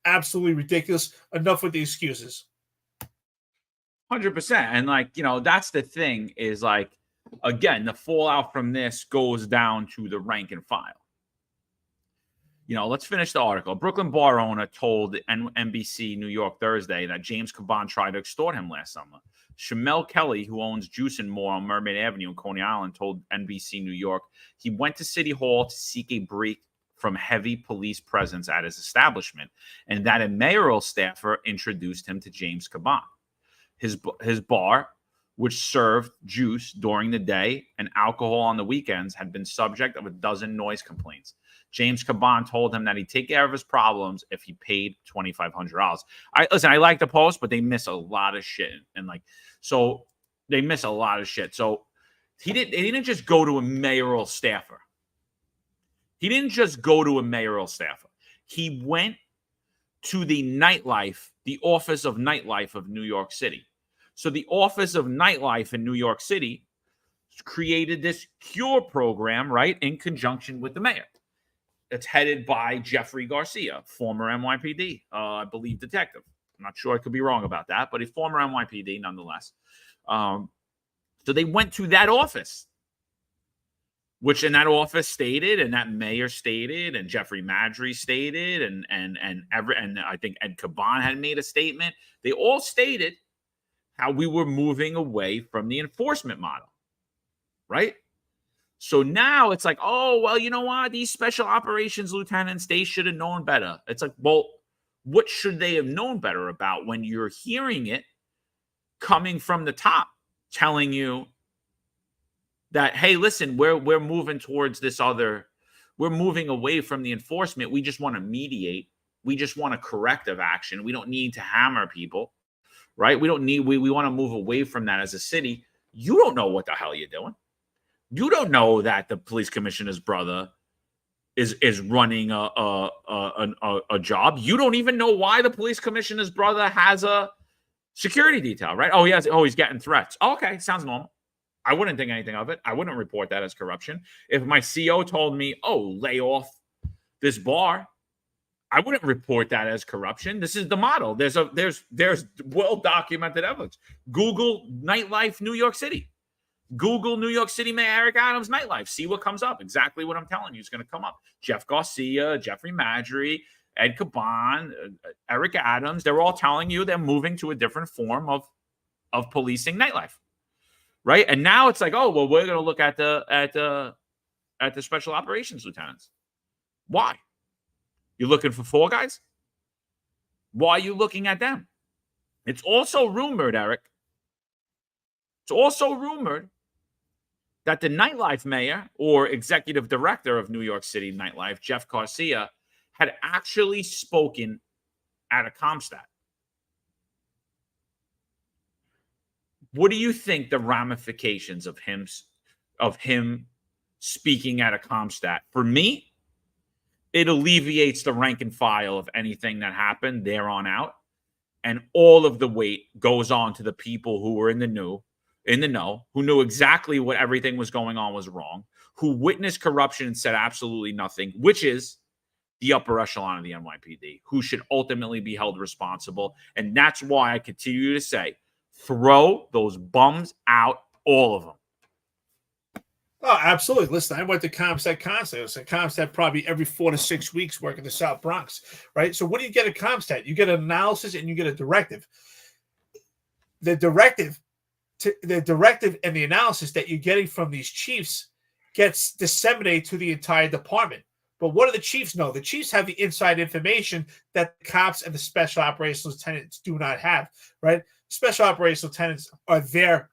Absolutely ridiculous. Enough with the excuses. 100%. And that's the thing is again, the fallout from this goes down to the rank and file. Let's finish the article. A Brooklyn bar owner told NBC New York Thursday that James Caban tried to extort him last summer. Shamel Kelly, who owns Juice and More on Mermaid Avenue in Coney Island, told NBC New York he went to City Hall to seek a break from heavy police presence at his establishment, and that a mayoral staffer introduced him to James Caban. His bar, which served juice during the day and alcohol on the weekends, had been subject of a dozen noise complaints. James Caban told him that he'd take care of his problems if he paid $2,500. I like the post, but they miss a lot of shit. So they miss a lot of shit. So he didn't just go to a mayoral staffer. He didn't just go to a mayoral staffer. He went to the Office of Nightlife of New York City. So the Office of Nightlife in New York City created this cure program, right, in conjunction with the mayor. It's headed by Jeffrey Garcia, former NYPD, I believe, detective. I'm not sure. I could be wrong about that, but a former NYPD nonetheless. So they went to that office, which in that office stated, and that mayor stated, and Jeffrey Madry stated, and I think Ed Caban had made a statement. They all stated how we were moving away from the enforcement model, right? So now it's like, oh, well, you know what? These special operations lieutenants, they should have known better. It's like, well, what should they have known better about when you're hearing it coming from the top telling you that, hey, listen, we're moving towards this other, we're moving away from the enforcement. We just want to mediate. We just want a corrective action. We don't need to hammer people, right? We want to move away from that as a city. You don't know what the hell you're doing. You don't know that the police commissioner's brother is running a job. You don't even know why the police commissioner's brother has a security detail, right? He's getting threats. Okay, sounds normal. I wouldn't think anything of it. I wouldn't report that as corruption. If my CO told me, lay off this bar, I wouldn't report that as corruption. This is the model. There's well-documented evidence. Google nightlife New York City. Google New York City Mayor Eric Adams nightlife. See what comes up. Exactly what I'm telling you is going to come up. Jeff Garcia, Jeffrey Madry, Ed Caban, Eric Adams. They're all telling you they're moving to a different form of policing nightlife, right? And now it's like, we're going to look at the special operations lieutenants. Why? You looking for fall guys? Why are you looking at them? It's also rumored, Eric. It's also rumored that the nightlife mayor or executive director of New York City nightlife, Jeff Garcia, had actually spoken at a CompStat. What do you think the ramifications of him speaking at a ComStat? For me, it alleviates the rank and file of anything that happened there on out, and all of the weight goes on to the people who were in the know, who knew exactly what everything was going on was wrong, who witnessed corruption and said absolutely nothing, which is the upper echelon of the NYPD, who should ultimately be held responsible. And that's why I continue to say, throw those bums out, all of them. Oh, absolutely. Listen, I went to ComStat constantly. I was at ComStat probably every 4 to 6 weeks working the South Bronx, right? So what do you get at ComStat? You get an analysis and you get a directive. The directive and the analysis that you're getting from these chiefs gets disseminated to the entire department. But what do the chiefs know? The chiefs have the inside information that the cops and the special operations lieutenants do not have, right? Special operations lieutenants are there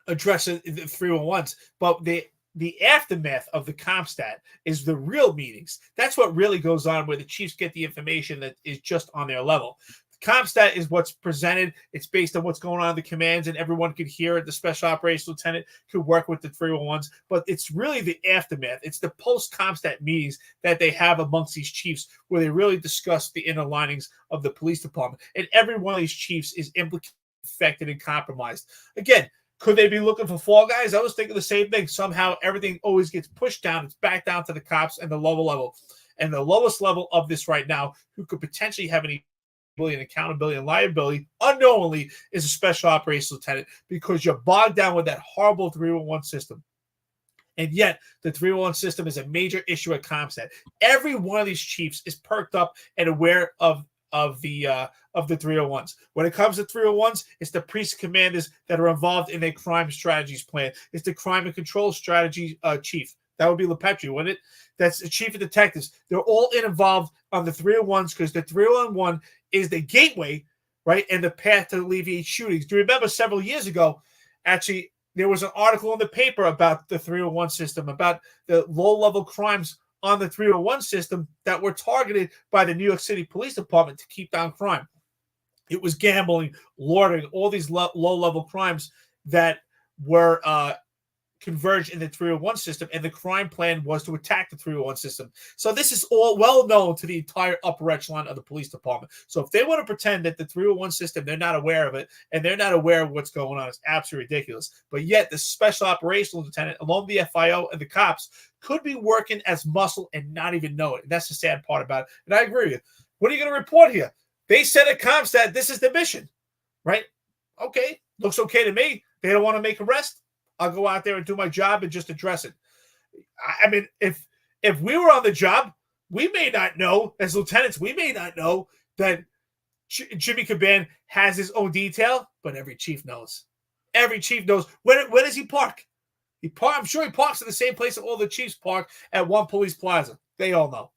addressing the 311s, but the aftermath of the ComStat is the real meetings. That's what really goes on, where the chiefs get the information that is just on their level. ComStat is what's presented. It's based on what's going on in the commands, and everyone could hear it. The special operations lieutenant could work with the 311s, but it's really the aftermath. It's the post-ComStat meetings that they have amongst these chiefs, where they really discuss the inner linings of the police department. And every one of these chiefs is implicated, affected, and compromised. Again, could they be looking for fall guys? I was thinking the same thing. Somehow everything always gets pushed down. It's back down to the cops and the lower level. And the lowest level of this right now, who could potentially have any and accountability and liability unknowingly, is a special operations lieutenant, because you're bogged down with that horrible 311 system. And yet the 311 system is a major issue at ComStat. Every one of these chiefs is perked up and aware of the 301s. When it comes to 301s, it's the precinct commanders that are involved in a crime strategies plan. It's the crime and control strategy chief. That would be LePetri, wouldn't it? That's the chief of detectives. They're all involved on the 301s, because the 301 is the gateway, right, and the path to alleviate shootings. Do you remember several years ago, actually, there was an article in the paper about the 301 system, about the low-level crimes on the 301 system that were targeted by the New York City Police Department to keep down crime. It was gambling, loitering, all these low-level crimes that were converged in the 301 system, and the crime plan was to attack the 301 system. So this is all well known to the entire upper echelon of the police department. So if they want to pretend that the 301 system, they're not aware of it, and they're not aware of what's going on, it's absolutely ridiculous. But yet the special operations lieutenant, along with the FIO and the cops, could be working as muscle and not even know it. And that's the sad part about it. And I agree with you. What are you going to report here? They said at ComStat, this is the mission, right? Okay, looks okay to me. They don't want to make arrest. I'll go out there and do my job and just address it. I mean, if we were on the job, we may not know, as lieutenants, we may not know that Jimmy Caban has his own detail, but every chief knows. Every chief knows. Where does he park? I'm sure he parks in the same place that all the chiefs park, at One Police Plaza. They all know.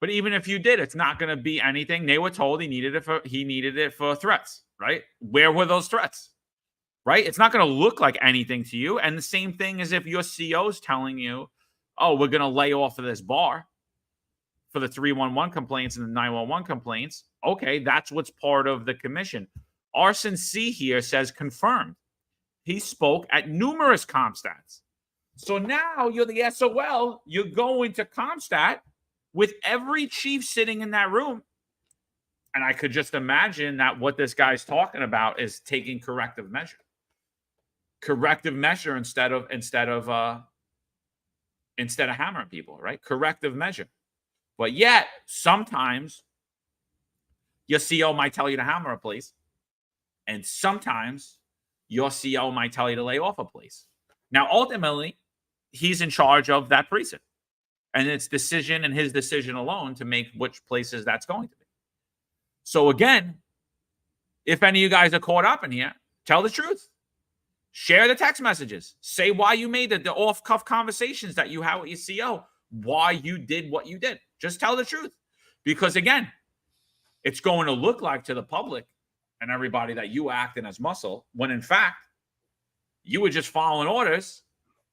But even if you did, it's not going to be anything. They were told he needed it for threats, right? Where were those threats? Right? It's not going to look like anything to you. And the same thing as if your CO is telling you, oh, we're going to lay off of this bar for the 311 complaints and the 911 complaints. Okay, that's what's part of the commission. Arson C here says confirmed. He spoke at numerous ComStats. So now you're the SOL. You're going to ComStat with every chief sitting in that room. And I could just imagine that what this guy's talking about is taking corrective measure. Corrective measure instead of hammering people, right? Corrective measure. But yet sometimes your CO might tell you to hammer a place, and sometimes your CO might tell you to lay off a place. Now, ultimately, he's in charge of that precinct, and it's decision and his decision alone to make which places that's going to be. So again, if any of you guys are caught up in here, tell the truth. Share the text messages. Say why you made the off-cuff conversations that you had with your CO, why you did what you did. Just tell the truth. Because, again, it's going to look like to the public and everybody that you acted as muscle, when, in fact, you were just following orders,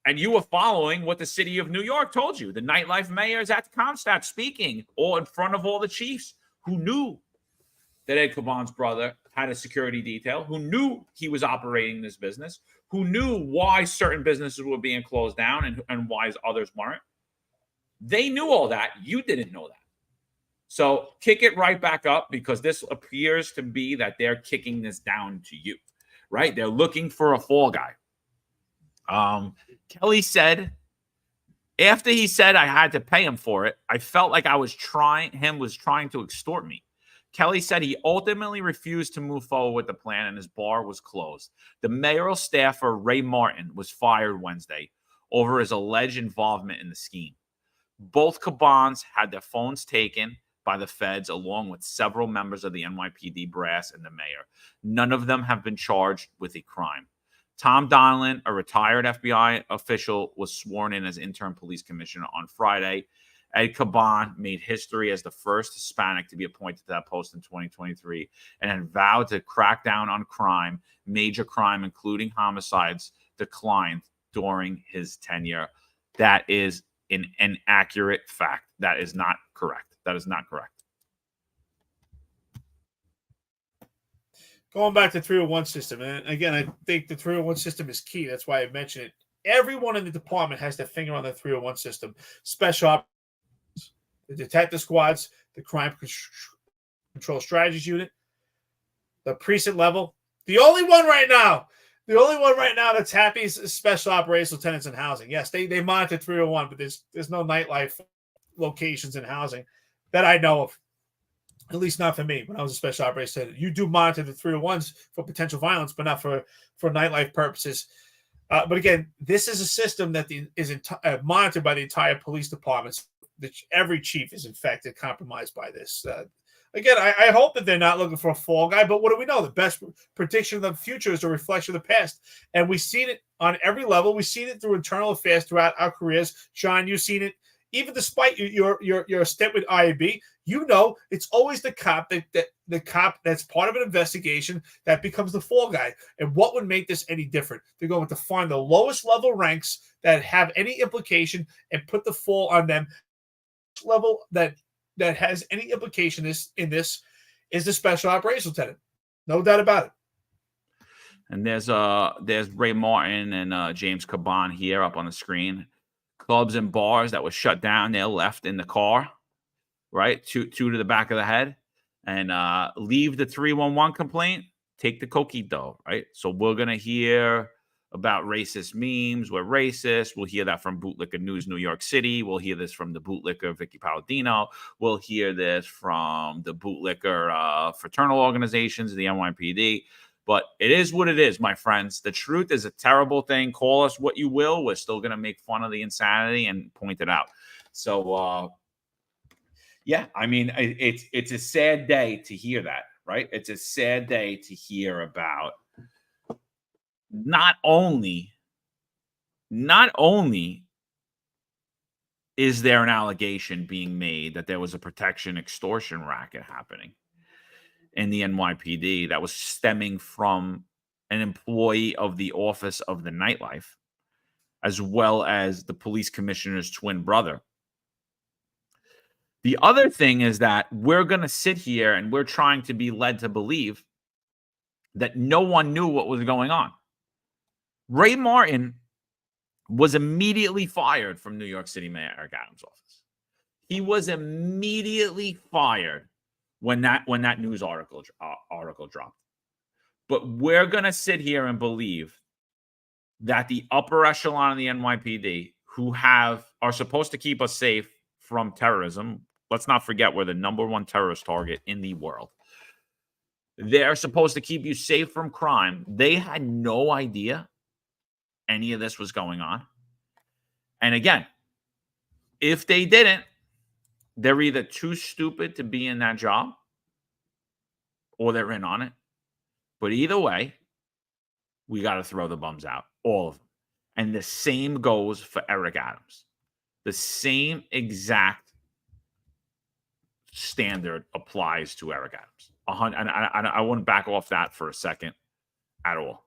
and you were following what the city of New York told you. The nightlife mayor is at ComStat speaking, or in front of all the chiefs who knew that Ed Caban's brother had a security detail, who knew he was operating this business, who knew why certain businesses were being closed down and why others weren't. They knew all that. You didn't know that. So kick it right back up, because this appears to be that they're kicking this down to you, right? They're looking for a fall guy. Kelly said, after he said I had to pay him for it, I felt like was trying to extort me. Kelly said he ultimately refused to move forward with the plan and his bar was closed. The mayoral staffer, Ray Martin, was fired Wednesday over his alleged involvement in the scheme. Both Cabans had their phones taken by the feds, along with several members of the NYPD brass and the mayor. None of them have been charged with a crime. Tom Donlon, a retired FBI official, was sworn in as interim police commissioner on Friday. Ed Caban made history as the first Hispanic to be appointed to that post in 2023 and had vowed to crack down on crime. Major crime, including homicides, declined during his tenure. That is an inaccurate fact. That is not correct. That is not correct. Going back to the 301 system, and again, I think the 301 system is key. That's why I mentioned it. Everyone in the department has their finger on the 301 system. Special operations, the detective squads, the crime control strategies unit, the precinct level. The only one right now that's happy is special operations lieutenants in housing. Yes, they monitor 301, but there's no nightlife locations in housing that I know of. At least not for me. When I was a special operations lieutenant, you do monitor the 301s for potential violence, but not for nightlife purposes. But again, this is a system that is monitored by the entire police department. Every chief is infected, compromised by this. Again, I hope that they're not looking for a fall guy, but what do we know? The best prediction of the future is a reflection of the past. And we've seen it on every level. We've seen it through internal affairs throughout our careers. John, you've seen it. Even despite your stint with IAB, you know it's always the cop the cop that's part of an investigation that becomes the fall guy. And what would make this any different? They're going to find the lowest level ranks that have any implication and put the fall on them. Level that has any implication in this is the special operations lieutenant. No doubt about it. And there's Ray Martin and James Caban here up on the screen. Clubs and bars that were shut down, they're left in the car, right? Two to the back of the head. And leave the 311 complaint, take the coquito, right? So we're going to hear about racist memes. We're racist. We'll hear that from Bootlicker News New York City. We'll hear this from the bootlicker Vicky Palladino. We'll hear this from the bootlicker fraternal organizations, the NYPD. But it is what it is, my friends. The truth is a terrible thing. Call us what you will. We're still going to make fun of the insanity and point it out. So, yeah, I mean, it's a sad day to hear that, right? It's a sad day to hear about not only is there an allegation being made that there was a protection extortion racket happening in the NYPD that was stemming from an employee of the Office of the Nightlife, as well as the police commissioner's twin brother. The other thing is that we're going to sit here and we're trying to be led to believe that no one knew what was going on. Ray Martin was immediately fired from New York City Mayor Eric Adams' office. He was immediately fired when that news article dropped. But we're going to sit here and believe that the upper echelon of the NYPD, who are supposed to keep us safe from terrorism, let's not forget we're the #1 terrorist target in the world. They're supposed to keep you safe from crime. They had no idea any of this was going on. And again, if they didn't, they're either too stupid to be in that job or they're in on it. But either way, we got to throw the bums out, all of them. And the same goes for Eric Adams. The same exact standard applies to Eric Adams. And I wouldn't back off that for a second at all.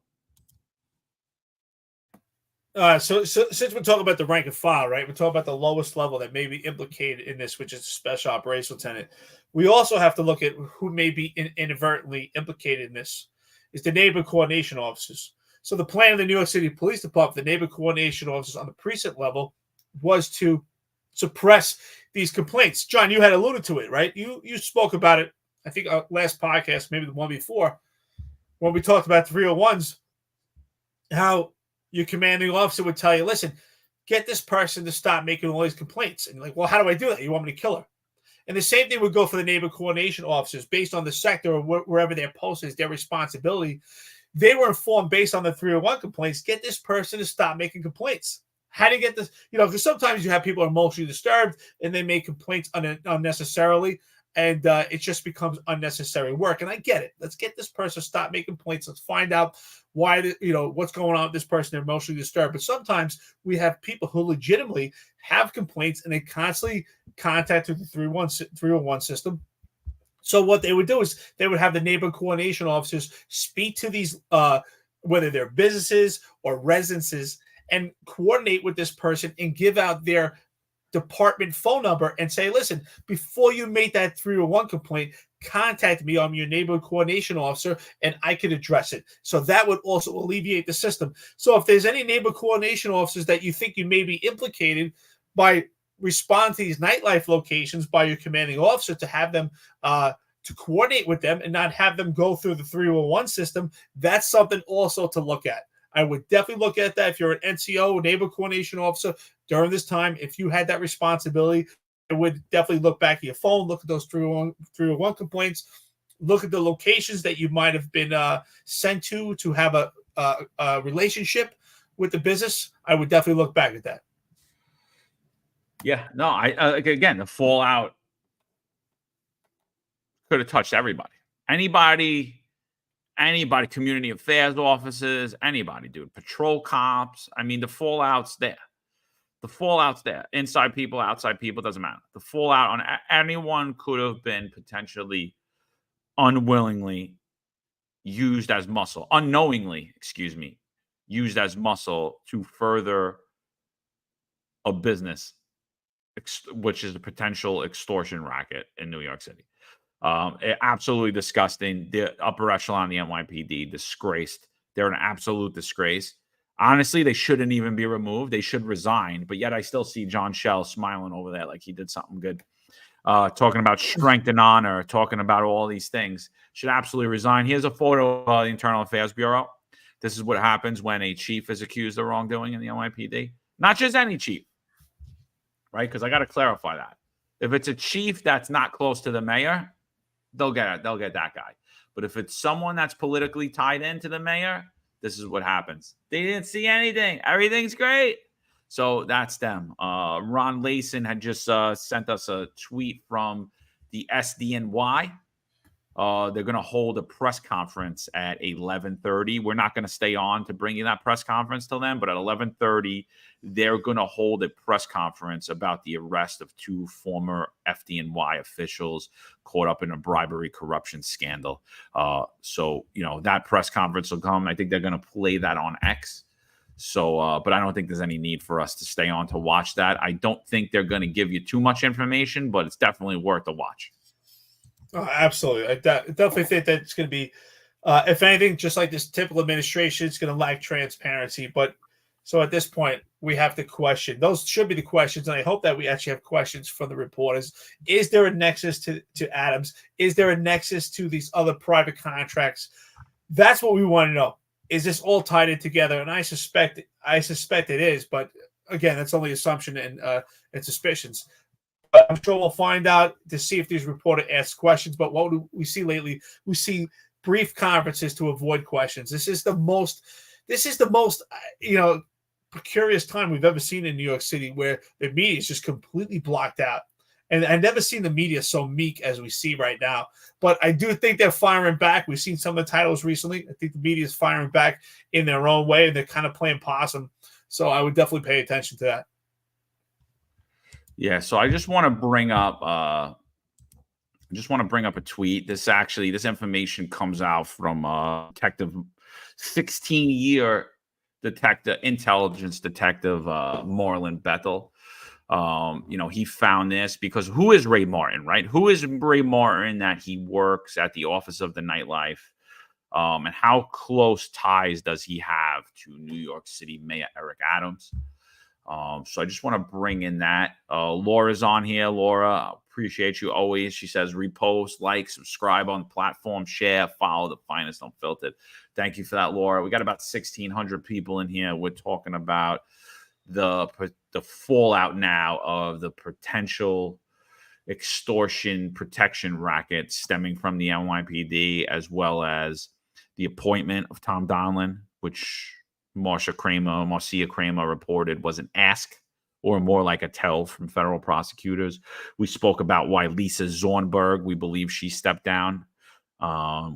So since we're talking about the rank and file, right? We're talking about the lowest level that may be implicated in this, which is a special operations lieutenant. We also have to look at who may be inadvertently implicated in this. Is the neighborhood coordination officers. So the plan of the New York City Police Department, the neighborhood coordination officers on the precinct level, was to suppress these complaints. John, you had alluded to it, right? You spoke about it, I think, last podcast, maybe the one before, when we talked about 301s, how your commanding officer would tell you, listen, get this person to stop making all these complaints. And you're like, well, how do I do that? You want me to kill her? And the same thing would go for the neighborhood coordination officers based on the sector or wherever they're posted is their responsibility. They were informed based on the 301 complaints, get this person to stop making complaints. How do you get this? Because sometimes you have people who are emotionally disturbed and they make complaints unnecessarily. And it just becomes unnecessary work. And I get it. Let's get this person to stop making complaints. Let's find out why, what's going on with this person. They're emotionally disturbed. But sometimes we have people who legitimately have complaints and they constantly contact through the 301 system. So what they would do is they would have the neighborhood coordination officers speak to these, whether they're businesses or residences, and coordinate with this person and give out their department phone number and say, listen, before you make that 301 complaint, contact me. I'm your neighborhood coordination officer and I can address it. So that would also alleviate the system. So if there's any neighborhood coordination officers that you think you may be implicated by respond to these nightlife locations by your commanding officer to have them to coordinate with them and not have them go through the 301 system, that's something also to look at. I would definitely look at that if you're an NCO, neighborhood coordination officer, during this time. If you had that responsibility, I would definitely look back at your phone, look at those 301 complaints, look at the locations that you might have been sent to have a relationship with the business. I would definitely look back at that. Yeah, no, again, the fallout could have touched everybody. Anybody, community affairs officers, anybody, dude, patrol cops. I mean, the fallout's there. The fallout's there. Inside people, outside people, doesn't matter. The fallout on anyone could have been potentially unknowingly used as muscle used as muscle to further a business, which is a potential extortion racket in New York City. Absolutely disgusting. The upper echelon of the NYPD, disgraced. They're an absolute disgrace. Honestly, they shouldn't even be removed. They should resign. But yet I still see John Schell smiling over there like he did something good. Talking about strength and honor, talking about all these things. Should absolutely resign. Here's a photo of the Internal Affairs Bureau. This is what happens when a chief is accused of wrongdoing in the NYPD. Not just any chief, right? Because I got to clarify that. If it's a chief that's not close to the mayor, they'll get that guy. But if it's someone that's politically tied into the mayor, this is what happens. They didn't see anything. Everything's great. So that's them. Ron Layson had just sent us a tweet from the SDNY. They're going to hold a press conference at 11:30. We're not going to stay on to bring you that press conference till then, but at 11:30, they're going to hold a press conference about the arrest of two former FDNY officials caught up in a bribery corruption scandal. So, that press conference will come. I think they're going to play that on X. So, but I don't think there's any need for us to stay on to watch that. I don't think they're going to give you too much information, but it's definitely worth a watch. Oh, absolutely. I definitely think that it's going to be, if anything, just like this typical administration, it's going to lack transparency. But so at this point, we have to question. Those should be the questions, and I hope that we actually have questions from the reporters. Is there a nexus to Adams? Is there a nexus to these other private contracts? That's what we want to know. Is this all tied in together? And I suspect it is, but again, that's only assumption and suspicions. I'm sure we'll find out to see if these reporters ask questions. But what do we see lately? We see brief conferences to avoid questions. This is the most, precarious time we've ever seen in New York City, where the media is just completely blocked out. And I've never seen the media so meek as we see right now. But I do think they're firing back. We've seen some of the titles recently. I think the media is firing back in their own way, and they're kind of playing possum. So I would definitely pay attention to that. Yeah, so I just want to bring up a tweet. This information comes out from Detective 16-year intelligence detective Marlon Bethel. He found this because who is Ray Martin, right? Who is Ray Martin that he works at the Office of the Nightlife? And how close ties does he have to New York City Mayor Eric Adams? So I just want to bring in that. Laura's on here. Laura, appreciate you always. She says repost, like, subscribe on the platform, share, follow the finest Unfiltered. Thank you for that, Laura. We got about 1,600 people in here. We're talking about the fallout now of the potential extortion protection racket stemming from the NYPD, as well as the appointment of Tom Donlon, which Marcia Kramer reported was an ask or more like a tell from federal prosecutors. We spoke about why Lisa Zornberg, we believe she stepped down.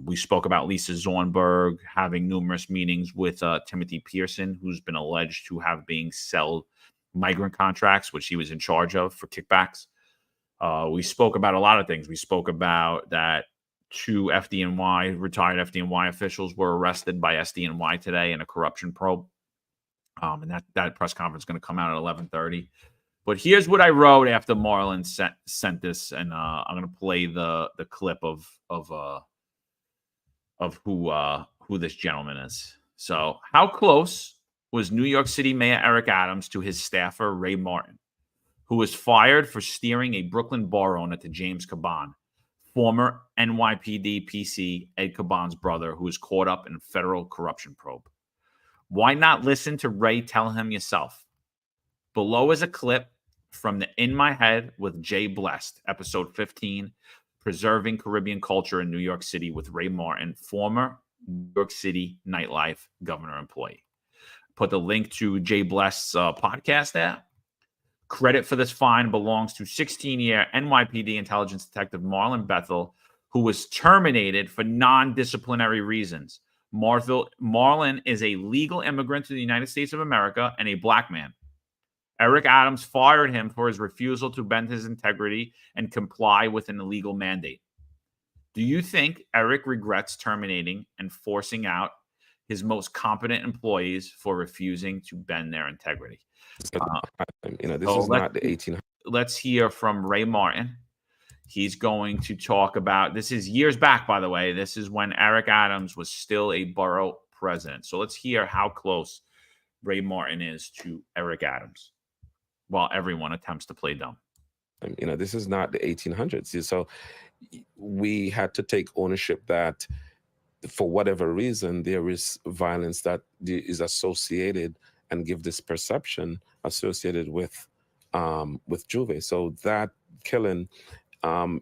We spoke about Lisa Zornberg having numerous meetings with Timothy Pearson, who's been alleged to have been sold migrant contracts, which he was in charge of for kickbacks. We spoke about a lot of things. We spoke about that 2 retired FDNY officials were arrested by SDNY today in a corruption probe. And that press conference is going to come out at 11:30. But here's what I wrote after Marlon sent this, and I'm going to play the clip of who this gentleman is. So, how close was New York City Mayor Eric Adams to his staffer Ray Martin, who was fired for steering a Brooklyn bar owner to James Caban, former NYPD PC Ed Caban's brother, who was caught up in a federal corruption probe? Why not listen to Ray tell him yourself? Below is a clip from the In My Head with Jay Blessed, episode 15, Preserving Caribbean Culture in New York City with Ray Martin, former New York City nightlife governor employee. Put the link to Jay Blessed's podcast there. Credit for this find belongs to 16-year NYPD intelligence detective Marlon Bethel, who was terminated for non-disciplinary reasons. Marlon is a legal immigrant to the United States of America and a black man. Eric Adams fired him for his refusal to bend his integrity and comply with an illegal mandate. Do you think Eric regrets terminating and forcing out his most competent employees for refusing to bend their integrity? This is not the 1800s. Let's hear from Ray Martin. He's going to talk about, this is years back, by the way. This is when Eric Adams was still a borough president. So let's hear how close Ray Martin is to Eric Adams while everyone attempts to play dumb. This is not the 1800s. So we had to take ownership that for whatever reason, there is violence that is associated and give this perception associated with Juve. So that killing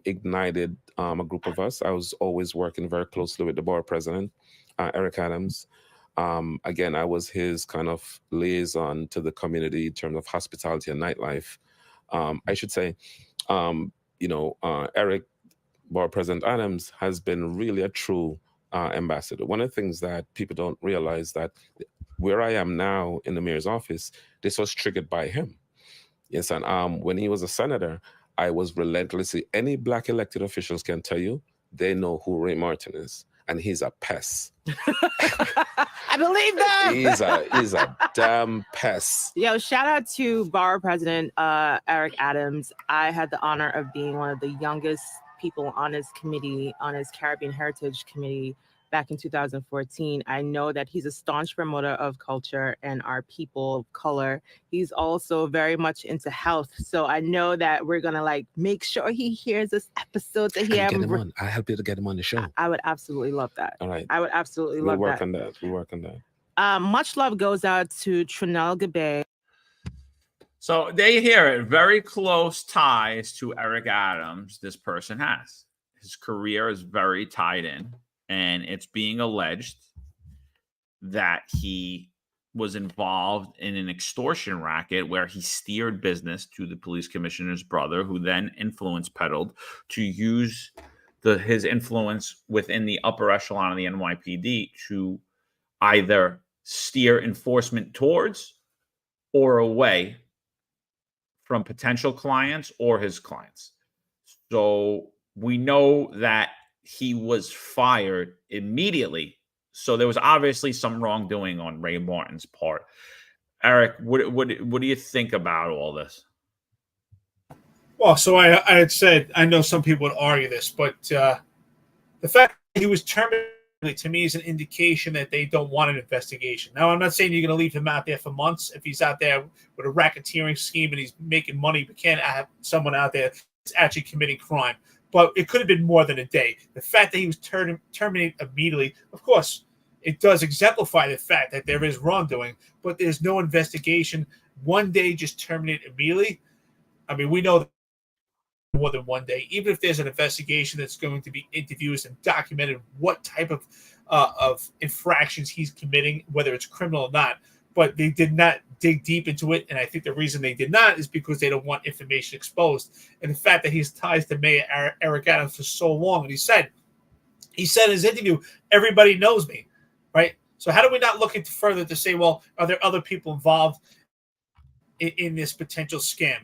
ignited a group of us. I was always working very closely with the borough president, Eric Adams. Again, I was his kind of liaison to the community in terms of hospitality and nightlife. I should say, Eric, borough president Adams, has been really a true ambassador. One of the things that people don't realize that where I am now in the mayor's office, this was triggered by him. Yes, and when he was a senator, I was relentlessly, any black elected officials can tell you, they know who Ray Martin is, and he's a pest. I believe them. He's a damn pest. Yo, shout out to Borough President Eric Adams. I had the honor of being one of the youngest people on his committee, on his Caribbean Heritage Committee back in 2014. I know that he's a staunch promoter of culture and our people of color. He's also very much into health. So I know that we're going to make sure he hears this episode that he I'll help you to get him on the show. I would absolutely love that. All right. I would absolutely love that. We'll work on that. Much love goes out to Trinell Gabe. So there you hear it. Very close ties to Eric Adams this person has. His career is very tied in, and it's being alleged that he was involved in an extortion racket where he steered business to the police commissioner's brother, who then influence peddled to use his influence within the upper echelon of the NYPD to either steer enforcement towards or away from potential clients or his clients. So we know that he was fired immediately So there was obviously some wrongdoing on Ray Martin's part. Eric, what do you think about all this? Well, so I had said, I know some people would argue this, but the fact that he was terminated to me is an indication that they don't want an investigation. Now, I'm not saying you're going to leave him out there for months. If he's out there with a racketeering scheme and he's making money, we can't have someone out there that's actually committing crime. But it could have been more than a day. The fact that he was terminated immediately, of course, it does exemplify the fact that there is wrongdoing, but there's no investigation. One day, just terminate immediately. I mean, we know that more than one day. Even if there's an investigation that's going to be interviews and documented what type of infractions he's committing, whether it's criminal or not. But they did not dig deep into it, and I think the reason they did not is because they don't want information exposed. And the fact that he's ties to Mayor Eric Adams for so long, and he said in his interview, everybody knows me, right? So how do we not look into further to say, well, are there other people involved in this potential scam?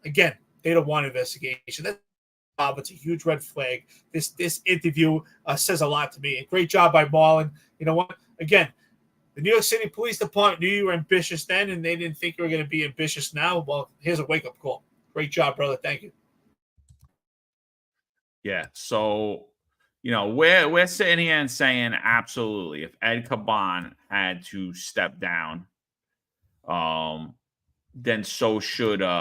Again, they don't want investigation. It's a huge red flag. This interview says a lot to me. A great job by Marlon. You know what? Again, the New York City Police Department knew you were ambitious then, and they didn't think you were going to be ambitious now. Well, here's a wake-up call. Great job, brother. Thank you. Yeah. So, we're sitting here and saying absolutely, if Ed Caban had to step down, then so should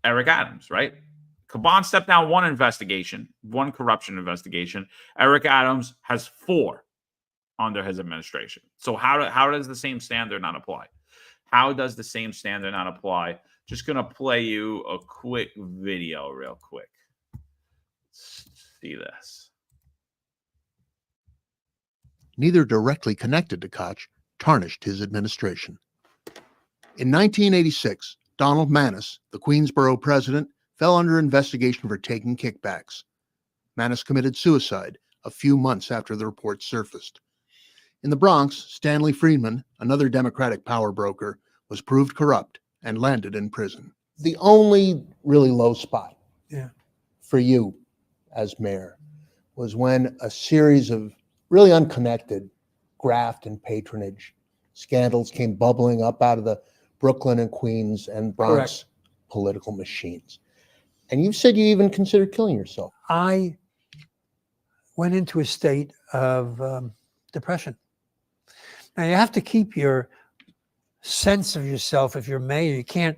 Eric Adams, right? Caban stepped down one corruption investigation. Eric Adams has 4 under his administration. So how does the same standard not apply? How does the same standard not apply? Just going to play you a quick video real quick. Let's see this. Neither directly connected to Koch tarnished his administration. In 1986, Donald Maness, the Queensborough president, fell under investigation for taking kickbacks. Maness committed suicide a few months after the report surfaced. In the Bronx, Stanley Friedman, another Democratic power broker, was proved corrupt and landed in prison. The only really low spot for you as mayor was when a series of really unconnected graft and patronage scandals came bubbling up out of the Brooklyn and Queens and Bronx political machines. And you said you even considered killing yourself. I went into a state of depression. Now, you have to keep your sense of yourself if you're mayor. You can't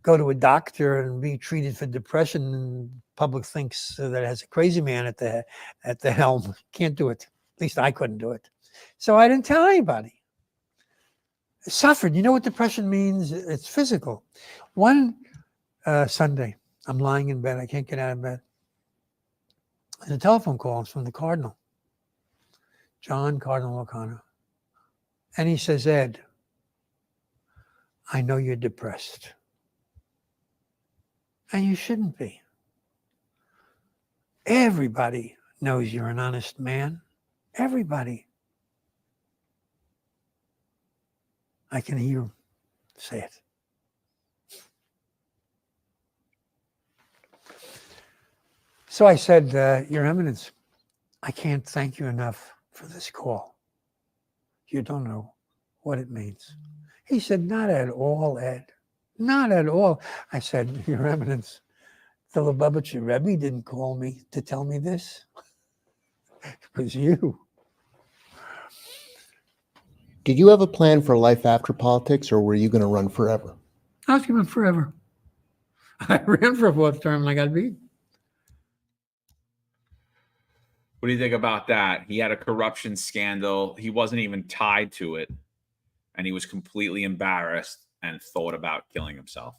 go to a doctor and be treated for depression and public thinks that it has a crazy man at the helm. Can't do it. At least I couldn't do it. So I didn't tell anybody. I suffered. You know what depression means? It's physical. One Sunday, I'm lying in bed. I can't get out of bed. And a telephone call from the Cardinal, John Cardinal O'Connor. And he says, Ed, I know you're depressed. And you shouldn't be. Everybody knows you're an honest man. Everybody. I can hear him say it. So I said, Your Eminence, I can't thank you enough for this call. You don't know what it means. He said, not at all, Ed. Not at all. I said, Your Eminence, the Lubavitcher Rebbe didn't call me to tell me this. It was you. Did you have a plan for life after politics, or were you going to run forever? I was going to forever. I ran for a 4th term and I got beat. What do you think about that? He had a corruption scandal. He wasn't even tied to it. And he was completely embarrassed and thought about killing himself.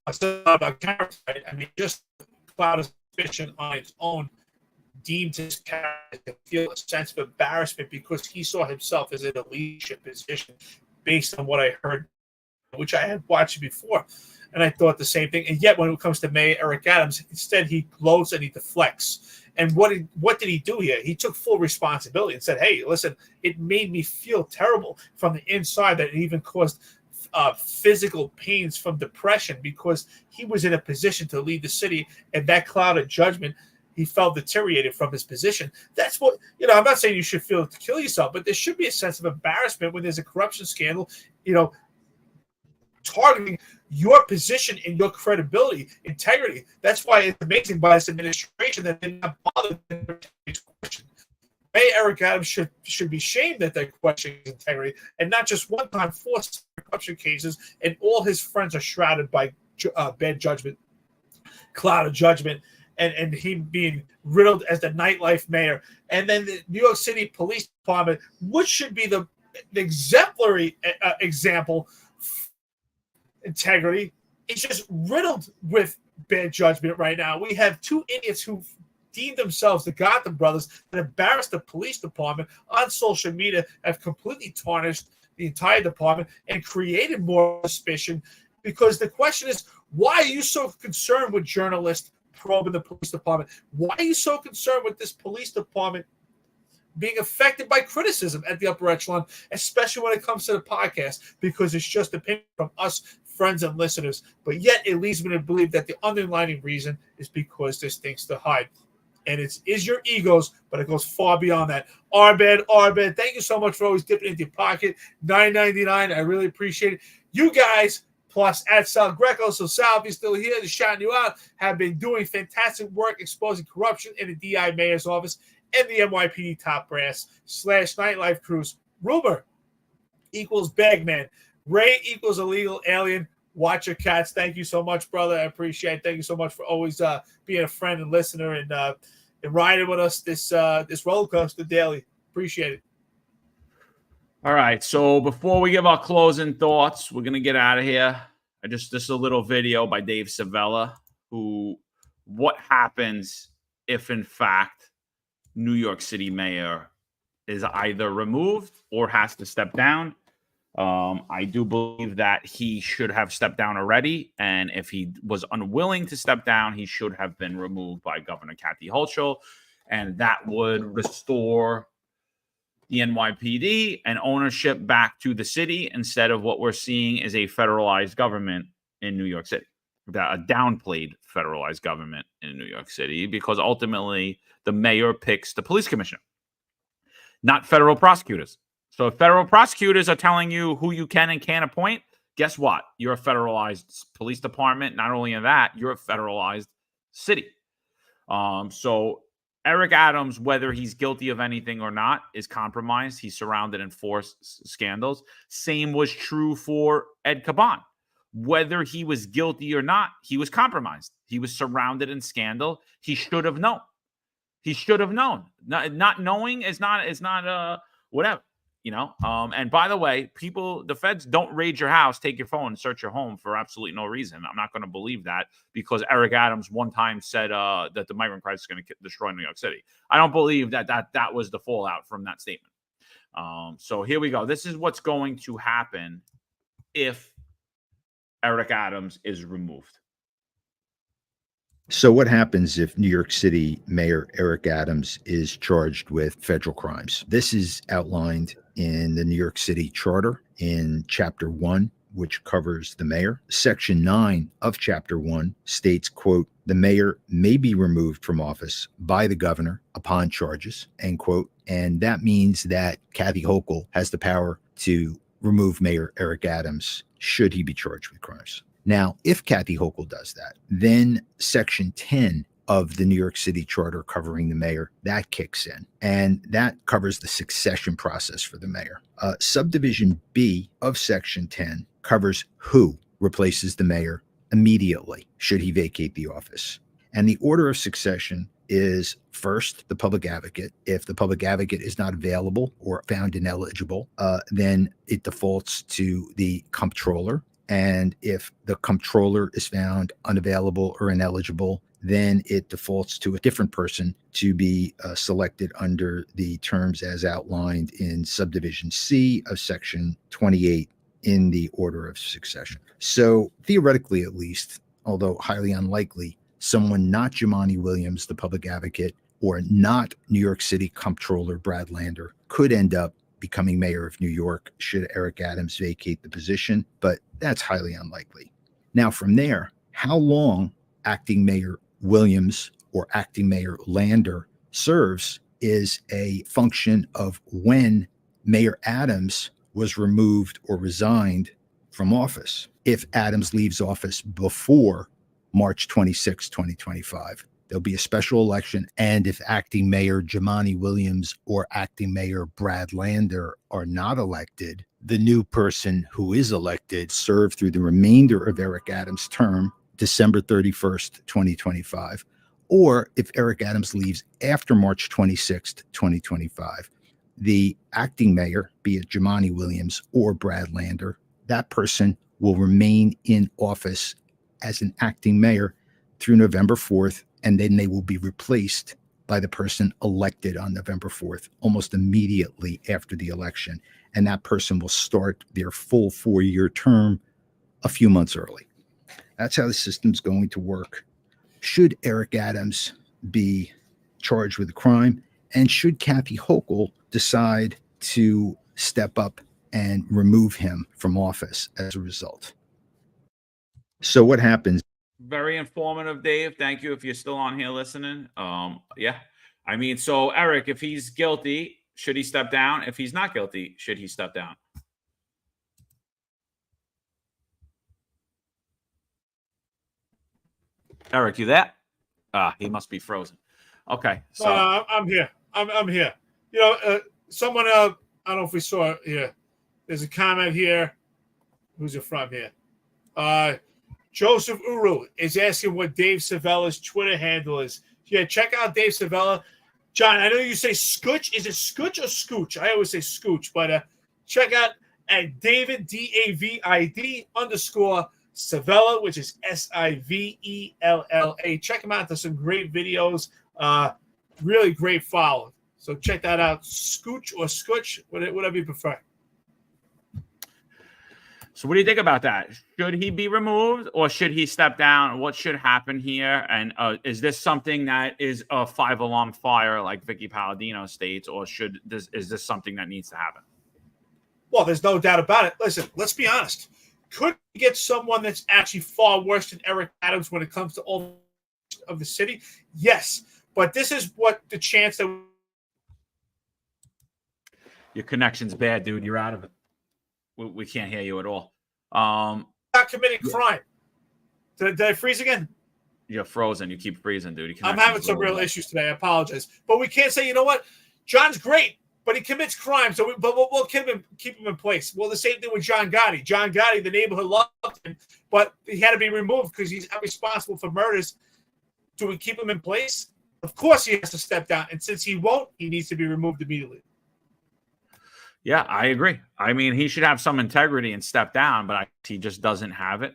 About character, right? I mean, just cloud of suspicion on its own deemed his character to feel a sense of embarrassment because he saw himself as in a leadership position based on what I heard, which I had watched before. And I thought the same thing. And yet when it comes to Mayor Eric Adams, instead he gloats and he deflects. And what did he do here? He took full responsibility and said, hey, listen, it made me feel terrible from the inside that it even caused physical pains from depression because he was in a position to lead the city, and that cloud of judgment, he felt deteriorated from his position. That's what, I'm not saying you should feel to kill yourself, but there should be a sense of embarrassment when there's a corruption scandal, targeting your position and your credibility, integrity. That's why it's amazing by this administration that they're not bothered to question. Mayor Eric Adams should be shamed that they're questioning his integrity, and not just one time, 4 corruption cases, and all his friends are shrouded by bad judgment, cloud of judgment, and him being riddled as the nightlife mayor. And then the New York City Police Department, which should be the exemplary example, integrity, is just riddled with bad judgment right now. We have 2 idiots who deemed themselves the Gotham brothers and embarrassed the police department on social media, have completely tarnished the entire department and created more suspicion. Because the question is, why are you so concerned with journalists probing the police department? Why are you so concerned with this police department being affected by criticism at the upper echelon, especially when it comes to the podcast? Because it's just opinion from us, friends and listeners. But yet it leads me to believe that the underlying reason is because there's things to hide. And it is your egos, but it goes far beyond that. Arbed, thank you so much for always dipping into your pocket. $9.99, I really appreciate it. You guys, plus at Sal Greco, so Sal, if you're still here, to shout you out, have been doing fantastic work exposing corruption in the DI mayor's office and the NYPD top brass / nightlife crews. Rumor equals bagman. Ray equals illegal alien. Watch your cats. Thank you so much, brother. I appreciate it. Thank you so much for always being a friend and listener and riding with us this roller coaster daily. Appreciate it. All right. So before we give our closing thoughts, we're gonna get out of here. This is a little video by Dave Savella, what happens if in fact New York City mayor is either removed or has to step down. I do believe that he should have stepped down already, and if he was unwilling to step down, he should have been removed by Governor Kathy Hochul, and that would restore the NYPD and ownership back to the city instead of what we're seeing is a federalized government in New York City, a downplayed federalized government in New York City, because ultimately the mayor picks the police commissioner, not federal prosecutors. So if federal prosecutors are telling you who you can and can't appoint, guess what? You're a federalized police department. Not only in that, you're a federalized city. So Eric Adams, whether he's guilty of anything or not, is compromised. He's surrounded in 4 scandals. Same was true for Ed Caban. Whether he was guilty or not, he was compromised. He was surrounded in scandal. He should have known. He should have known. Not knowing is not whatever. And by the way, the feds don't raid your house, take your phone, and search your home for absolutely no reason. I'm not going to believe that because Eric Adams one time said that the migrant crisis is going to destroy New York City. I don't believe that was the fallout from that statement. So here we go. This is what's going to happen if Eric Adams is removed. So what happens if New York City Mayor Eric Adams is charged with federal crimes? This is outlined in the New York City Charter in Chapter 1, which covers the mayor. Section 9 of Chapter 1 states, quote, "The mayor may be removed from office by the governor upon charges," end quote. And that means that Kathy Hochul has the power to remove Mayor Eric Adams should he be charged with crimes. Now, if Kathy Hochul does that, then Section 10 of the New York City Charter covering the mayor, that kicks in. And that covers the succession process for the mayor. Subdivision B of Section 10 covers who replaces the mayor immediately should he vacate the office. And the order of succession is first the public advocate. If the public advocate is not available or found ineligible, then it defaults to the comptroller. And if the comptroller is found unavailable or ineligible, then it defaults to a different person to be selected under the terms as outlined in Subdivision C of Section 28 in the order of succession. So theoretically, at least, although highly unlikely, someone not Jumaane Williams, the public advocate, or not New York City Comptroller Brad Lander could end up becoming mayor of New York should Eric Adams vacate the position, but that's highly unlikely. Now, from there, how long acting Mayor Williams or acting Mayor Lander serves is a function of when Mayor Adams was removed or resigned from office. If Adams leaves office before March 26, 2025, there'll be a special election. And if acting Mayor Jumaane Williams or acting Mayor Brad Lander are not elected, the new person who is elected serve through the remainder of Eric Adams' term, December 31st, 2025. Or if Eric Adams leaves after March 26th, 2025, the acting mayor, be it Jumaane Williams or Brad Lander, that person will remain in office as an acting mayor through November 4th, and then they will be replaced by the person elected on November 4th, almost immediately after the election. And that person will start their full 4-year term a few months early. That's how the system's going to work. Should Eric Adams be charged with a crime? And should Kathy Hochul decide to step up and remove him from office as a result? So what happens? Very informative, Dave. Thank you if you're still on here listening. Yeah. I mean, so Eric, if he's guilty, should he step down? If he's not guilty, should he step down? Eric, you there? He must be frozen. Okay. So I'm here. I'm here. You know, someone else, I don't know if we saw it here. There's a comment here. Who's it from here? Joseph Uru is asking what Dave Savella's Twitter handle is. Yeah, check out Dave Savella. John, I know you say Scooch. Is it Scooch or Scooch? I always say Scooch, but check out at David, DAVID _ Savella, which is SIVELLA. Check him out. There's some great videos. Really great follow. So check that out. Scooch or Scooch, whatever you prefer. So what do you think about that? Should he be removed or should he step down? What should happen here? And is this something that is a 5-alarm fire like Vicky Palladino states, or is this something that needs to happen? Well, there's no doubt about it. Listen, let's be honest. Could we get someone that's actually far worse than Eric Adams when it comes to all of the city? Yes. But this is what the chance that Your connection's bad, dude. You're out of it. We can't hear you at all. not committing crime. Did I freeze again? You're frozen. You keep freezing, dude. I'm having some real issues today. I apologize. But we can't say, you know what? John's great, but he commits crime, so we'll keep him in place. Well, the same thing with John Gotti. John Gotti, the neighborhood loved him, but he had to be removed because he's not responsible for murders. Do we keep him in place? Of course he has to step down. And since he won't, he needs to be removed immediately. Yeah, I agree. I mean, he should have some integrity and step down, but he just doesn't have it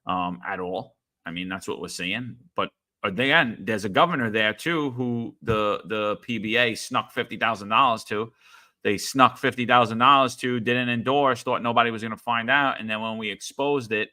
at all. I mean, that's what we're seeing. But again, there's a governor there too who the PBA snuck $50,000 to. They snuck $50,000 to, didn't endorse, thought nobody was going to find out, and then when we exposed it,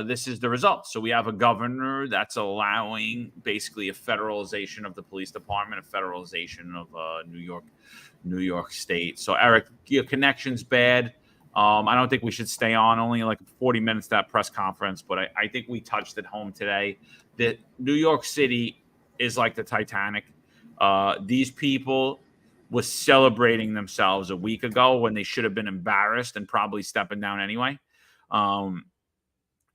this is the result. So we have a governor that's allowing basically a federalization of the police department, a federalization of New York State. So Eric, your connection's bad. I don't think we should stay on only like 40 minutes that press conference, but I think we touched it home today that New York City is like the Titanic. These people were celebrating themselves a week ago when they should have been embarrassed and probably stepping down anyway.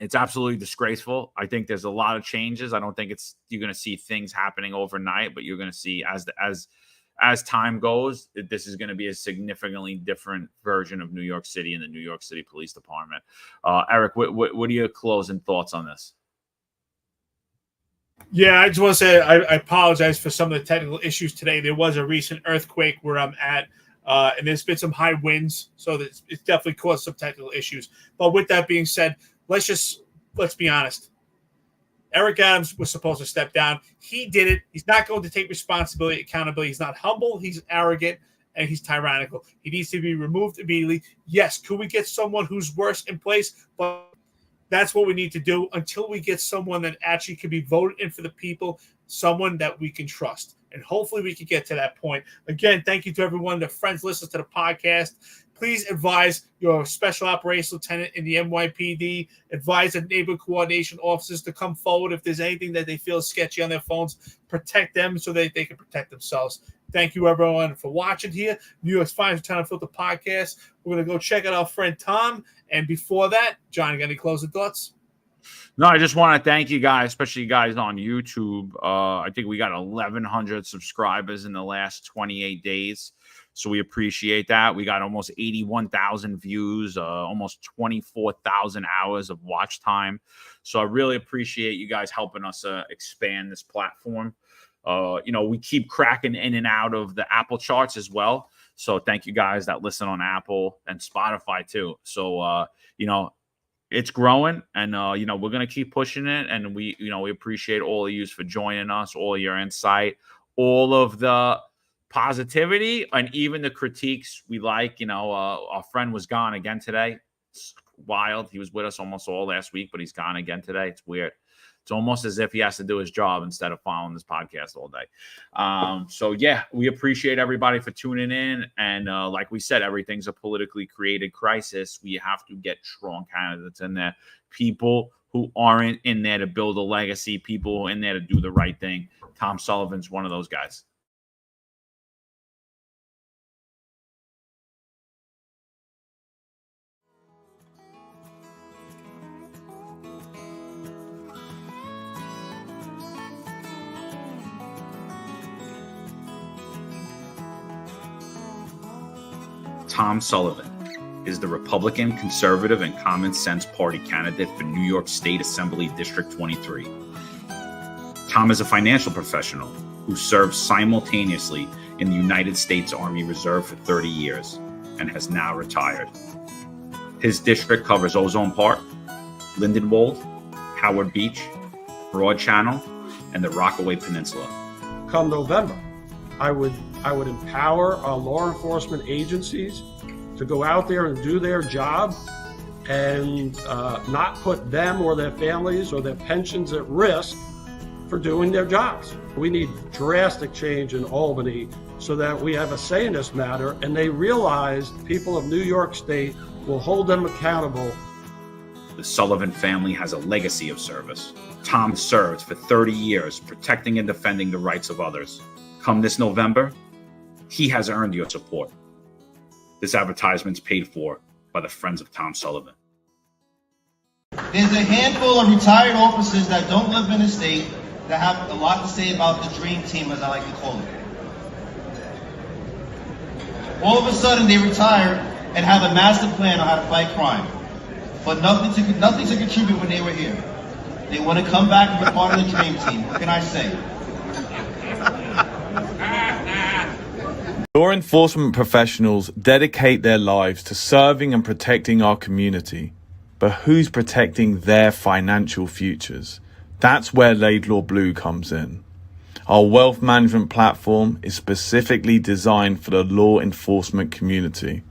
It's absolutely disgraceful. I think there's a lot of changes. I don't think you're going to see things happening overnight, but you're going to see as time goes, this is going to be a significantly different version of New York City and the New York City Police Department. Eric, what are your closing thoughts on this? Yeah, I just want to say I apologize for some of the technical issues today. There was a recent earthquake where I'm at, and there's been some high winds, so it's definitely caused some technical issues. But with that being said, let's be honest. Eric Adams was supposed to step down. He did it. He's not going to take responsibility, accountability. He's not humble. He's arrogant, and he's tyrannical. He needs to be removed immediately. Yes, could we get someone who's worse in place? But that's what we need to do until we get someone that actually can be voted in for the people, someone that we can trust. and hopefully we can get to that point. Again, thank you to everyone, the friends, listeners to the podcast. Please advise your special operations lieutenant in the NYPD, advise the neighborhood coordination officers to come forward if there's anything that they feel is sketchy on their phones. Protect them so that they can protect themselves. Thank you, everyone, for watching here. New York's finest Unfiltered podcast. We're going to go check out our friend Tom. And before that, John, you got any closing thoughts? No, I just want to thank you guys, especially you guys on YouTube. I think we got 1,100 subscribers in the last 28 days. So we appreciate that. We got almost 81,000 views, almost 24,000 hours of watch time. So I really appreciate you guys helping us expand this platform. We keep cracking in and out of the Apple charts as well. So thank you guys that listen on Apple and Spotify too. So, it's growing, and we're gonna keep pushing it, and we appreciate all of you for joining us, all of your insight, all of the positivity, and even the critiques we like. Our friend was gone again today. It's wild. He was with us almost all last week, but he's gone again today. It's weird. It's almost as if he has to do his job instead of following this podcast all day. So yeah, we appreciate everybody for tuning in. And like we said, everything's a politically created crisis. We have to get strong candidates in there. People who aren't in there to build a legacy, people who are in there to do the right thing. Tom Sullivan's one of those guys. Tom Sullivan is the Republican, Conservative, and Common Sense Party candidate for New York State Assembly District 23. Tom is a financial professional who served simultaneously in the United States Army Reserve for 30 years and has now retired. His district covers Ozone Park, Lindenwold, Howard Beach, Broad Channel, and the Rockaway Peninsula. Come November, I would empower our law enforcement agencies to go out there and do their job and not put them or their families or their pensions at risk for doing their jobs. We need drastic change in Albany so that we have a say in this matter, and they realize people of New York State will hold them accountable. The Sullivan family has a legacy of service. Tom served for 30 years protecting and defending the rights of others. Come this November, he has earned your support. This advertisement's paid for by the Friends of Tom Sullivan. There's a handful of retired officers that don't live in the state that have a lot to say about the dream team, as I like to call it. All of a sudden, they retire and have a master plan on how to fight crime, but nothing to contribute when they were here. They want to come back and be part of the dream team. What can I say? Law enforcement professionals dedicate their lives to serving and protecting our community. But who's protecting their financial futures? That's where Laidlaw Blue comes in. Our wealth management platform is specifically designed for the law enforcement community.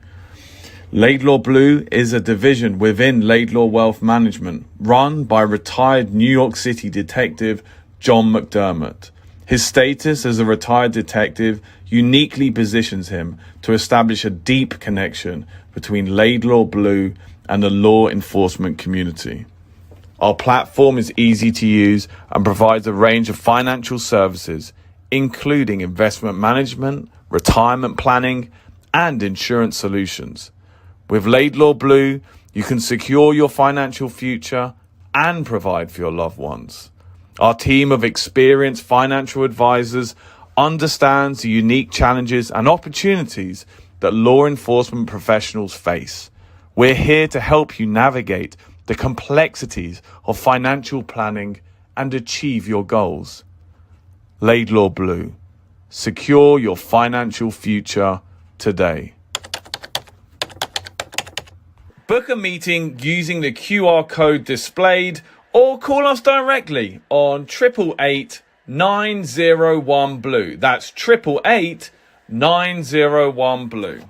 Laidlaw Blue is a division within Laidlaw Wealth Management, run by retired New York City detective John McDermott. His status as a retired detective uniquely positions him to establish a deep connection between Laidlaw Blue and the law enforcement community. Our platform is easy to use and provides a range of financial services, including investment management, retirement planning, and insurance solutions. With Laidlaw Blue, you can secure your financial future and provide for your loved ones. Our team of experienced financial advisors understands the unique challenges and opportunities that law enforcement professionals face. We're here to help you navigate the complexities of financial planning and achieve your goals. Laidlaw Blue. Secure your financial future today. Book a meeting using the QR code displayed or call us directly on 888 901 Blue. That's 888 901 Blue.